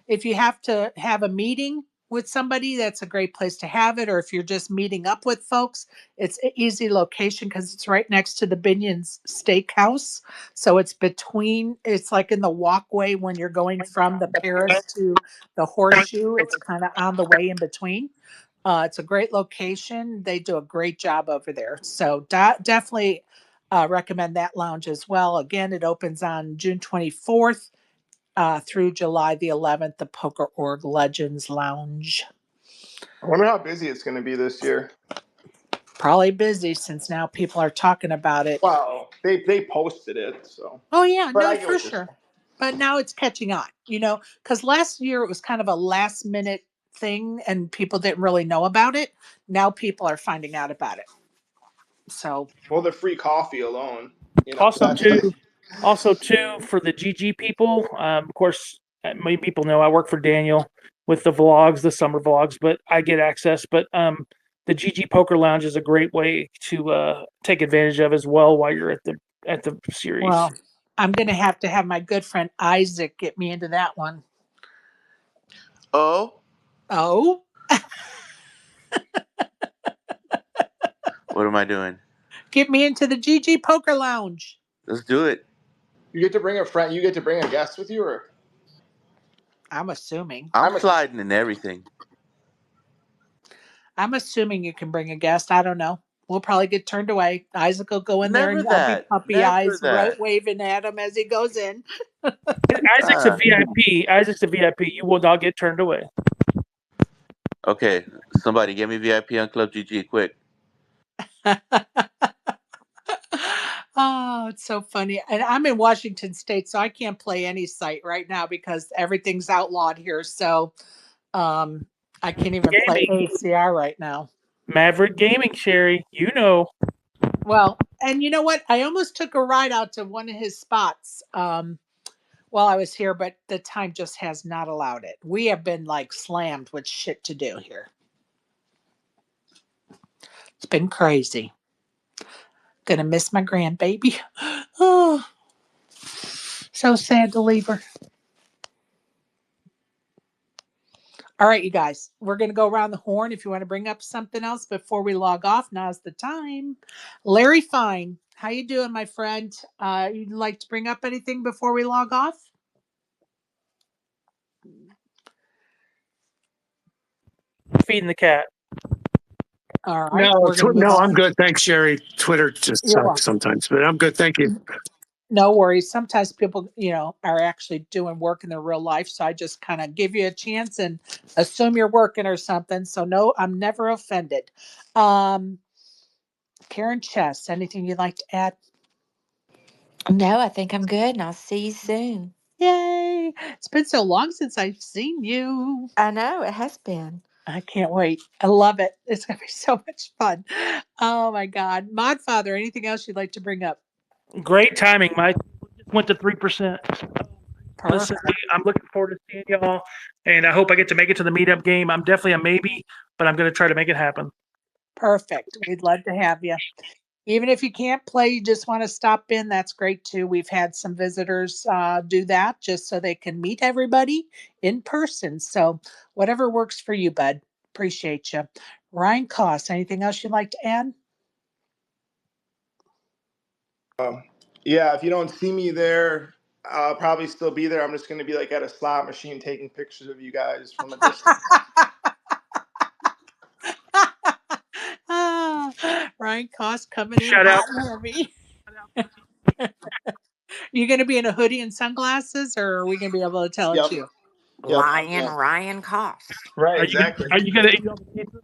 if you have to have a meeting with somebody, that's a great place to have it. Or if you're just meeting up with folks, it's an easy location because it's right next to the Binion's Steakhouse. So it's between. It's like in the walkway when you're going from the Paris to the Horseshoe. It's kind of on the way in between. It's a great location. They do a great job over there. So definitely recommend that lounge as well. Again, it opens on June 24th through July the 11th, the Poker Org Legends Lounge. I wonder how busy it's going to be this year. Probably busy since now people are talking about it. Wow, they posted it, so. Oh, yeah, But I no, get for what you're sure. saying. But now it's catching on, because last year it was kind of a last minute thing and people didn't really know about it. Now people are finding out about it. So, Well, the free coffee alone, Also, that's too, like, for the GG people. Of course, many people know I work for Daniel with the vlogs, the summer vlogs, but I get access. But the GG Poker Lounge is a great way to take advantage of as well while you're at the series. well, I'm going to have my good friend Isaac get me into that one. Oh, Oh, what am I doing? get me into the GG Poker Lounge. Let's do it. you get to bring a friend, you get to bring a guest with you, or I'm assuming. I'm sliding in everything. I'm assuming you can bring a guest. I don't know. We'll probably get turned away. Isaac will go in there Never and I'll be that. puppy Never eyes, that. waving at him as he goes in. Isaac's a VIP. Isaac's a VIP. You will not get turned away. Okay, somebody get me VIP on Club GG quick. Oh, it's so funny. And I'm in Washington State, so I can't play any site right now because everything's outlawed here. So I can't even play Gaming. ACR right now. Maverick Gaming, Sherry. You know. Well, and you know what? I almost took a ride out to one of his spots while I was here, but the time just has not allowed it. We have been like slammed with shit to do here. It's been crazy. Gonna miss my grandbaby. Oh, so sad to leave her. All right, you guys, we're gonna go around the horn. If you want to bring up something else before we log off, now's the time. Larry Fine, how you doing, my friend? You'd like to bring up anything before we log off? Feeding the cat. All right, No, I'm good. Thanks, Sherry. Twitter just You're sucks welcome. sometimes, but I'm good. Thank you. No worries. Sometimes people, are actually doing work in their real life. So I just kind of give you a chance and assume you're working or something. So no, I'm never offended. Karen Chess, anything you'd like to add? No, I think I'm good, and I'll see you soon. Yay. It's been so long since I've seen you. I know it has been. I can't wait. I love it. It's going to be so much fun. Oh my God. Modfather, anything else you'd like to bring up? Great timing, Mike. Went to 3%. Perfect. I'm looking forward to seeing y'all, and I hope I get to make it to the meetup game. I'm definitely a maybe, but I'm going to try to make it happen. Perfect. We'd love to have you. Even if you can't play, you just want to stop in, that's great too. We've had some visitors do that just so they can meet everybody in person. So whatever works for you, bud. Appreciate you. Ryan Koss, anything else you'd like to add? Yeah, if you don't see me there, I'll probably still be there. I'm just going to be like at a slot machine taking pictures of you guys from a distance. Ryan Koss coming in Shout out. hot and heavy. You going to be in a hoodie and sunglasses, or are we going to be able to tell it's you? Lion Ryan Cost. Right, exactly. Are you going to eat all the pizza?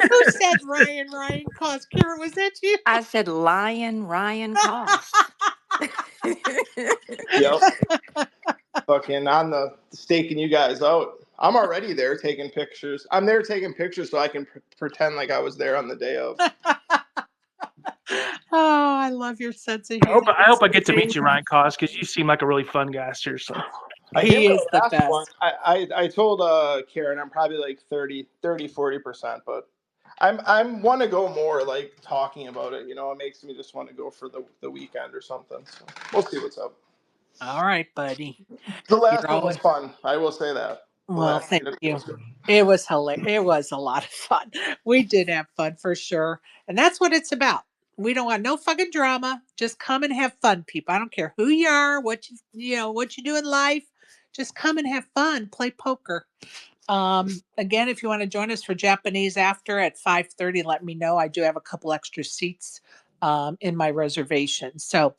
Who said Ryan Koss? Karen, was that you? I said Lion Ryan Cost. Yep. Fucking on the staking you guys out. I'm already there taking pictures. I'm there taking pictures so I can pretend like I was there on the day of. Oh, I love your sense of I hope humor. I hope I get to meet you, Ryan Cos, because you seem like a really fun guy. Seriously. I did He the is the last one. best. I told Karen I'm probably like 40%, but I'm want to go more like talking about it. You know, it makes me just want to go for the weekend or something. So we'll see what's up. All right, buddy. The You're last one was always fun. I will say that. The well. last Thank meetup you. was good. It was hilarious. It was a lot of fun. We did have fun for sure, and that's what it's about. We don't want no fucking drama. Just come and have fun, people. I don't care who you are, what you do in life. Just come and have fun. Play poker. Again, if you want to join us for Japanese after at 5:30, let me know. I do have a couple extra seats in my reservation. So,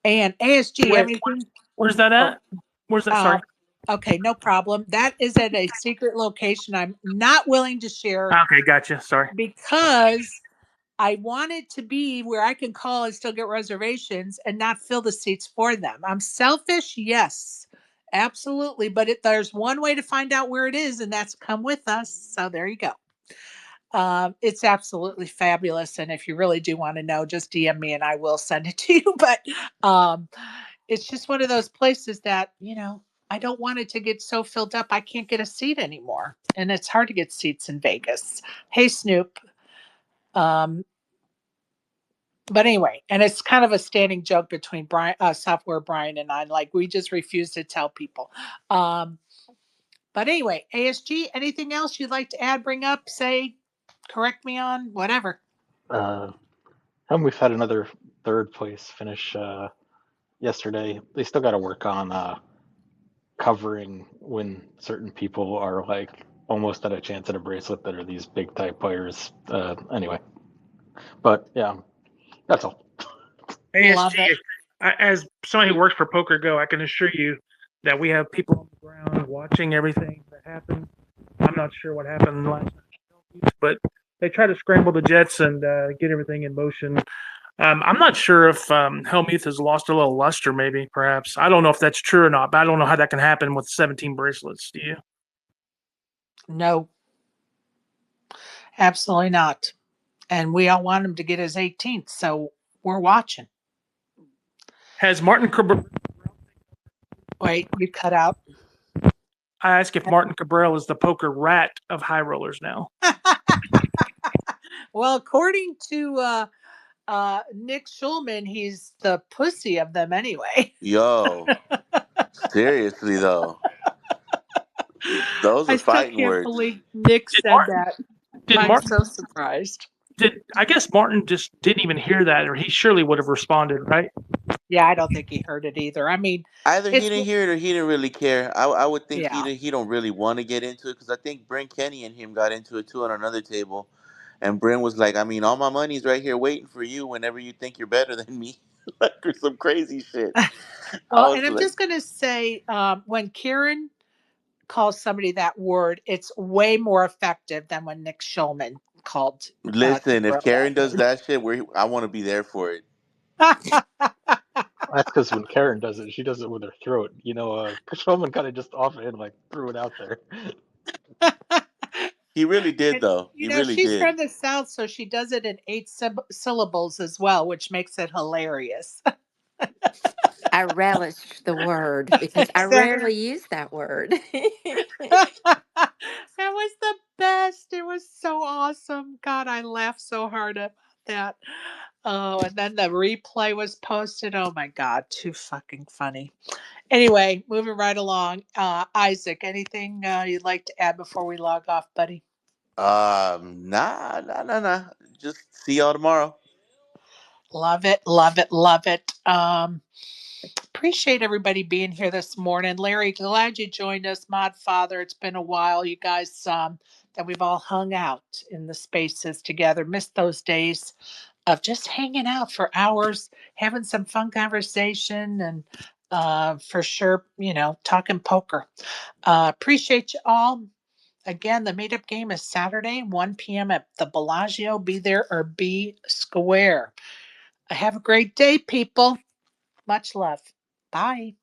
and ASG, you have Wait, anything? where's that Oh, at? Where's that? uh, Sorry. okay, no problem. That is at a secret location. I'm not willing to share Okay, gotcha. Sorry. because I want it to be where I can call and still get reservations and not fill the seats for them. I'm selfish, yes, absolutely. But there's one way to find out where it is, and that's come with us. So there you go. It's absolutely fabulous. And if you really do want to know, just DM me and I will send it to you. But it's just one of those places that, I don't want it to get so filled up I can't get a seat anymore. And it's hard to get seats in Vegas. Hey, Snoop. Um, but anyway, and it's kind of a standing joke between Software Brian and I. Like we just refuse to tell people. Um, but anyway, ASG, anything else you'd like to add, bring up, say, correct me on, whatever? And we've had another third place finish yesterday. They still got to work on covering when certain people are like almost at a chance at a bracelet that are these big type players. Anyway, but yeah, that's all. Love it. ASG, as somebody who works for Poker Go, I can assure you that we have people on the ground watching everything that happens. I'm not sure what happened last night, but they try to scramble the jets and get everything in motion. I'm not sure if Helmuth has lost a little luster, maybe, perhaps. I don't know if that's true or not, but I don't know how that can happen with 17 bracelets. Do you? No, absolutely not. And we all want him to get his 18th, so we're watching. Has Martin Cabral? Wait, you cut out. I ask if Martin Cabral is the poker rat of high rollers now. Well, according to Nick Schulman, he's the pussy of them anyway. Yo, seriously though, those I are still fighting can't words. believe Nick Did said Martin? that. Did I'm Martin? so surprised. I guess Martin just didn't even hear that, or he surely would have responded, right? Yeah, I don't think he heard it either. I mean, Either he it's didn't hear it or he didn't really care. I would think yeah. he don't really want to get into it because I think Brent Kenny and him got into it too on another table, and Brent was like, "I mean, all my money's right here waiting for you whenever you think you're better than me," like or some crazy shit. I Well, was and I'm like, just gonna say, when Karen calls somebody that word, it's way more effective than when Nick Schulman called "Listen, if Cabral that Karen does word. that shit, I want to be there for it." That's because when Karen does it, she does it with her throat. You know, Shulman kind of just offhand like threw it out there. He really did, And, though. He really she's did. from the South, so she does it in 8 syllables as well, which makes it hilarious. I relish the word because I Exactly. rarely use that word. That was the best. It was so awesome. God, I laughed so hard about that. Oh, and then the replay was posted. Oh my God, too fucking funny. Anyway, moving right along. Isaac, anything you'd like to add before we log off, buddy? Nah. Just see y'all tomorrow. Love it, love it, love it. Appreciate everybody being here this morning. Larry, glad you joined us. Mod Father, it's been a while, you guys, that we've all hung out in the spaces together. Missed those days of just hanging out for hours, having some fun conversation, and for sure, talking poker. Appreciate you all. Again, the meetup game is Saturday, 1 p.m. at the Bellagio. Be there or be square. Have a great day, people. Much love. Bye.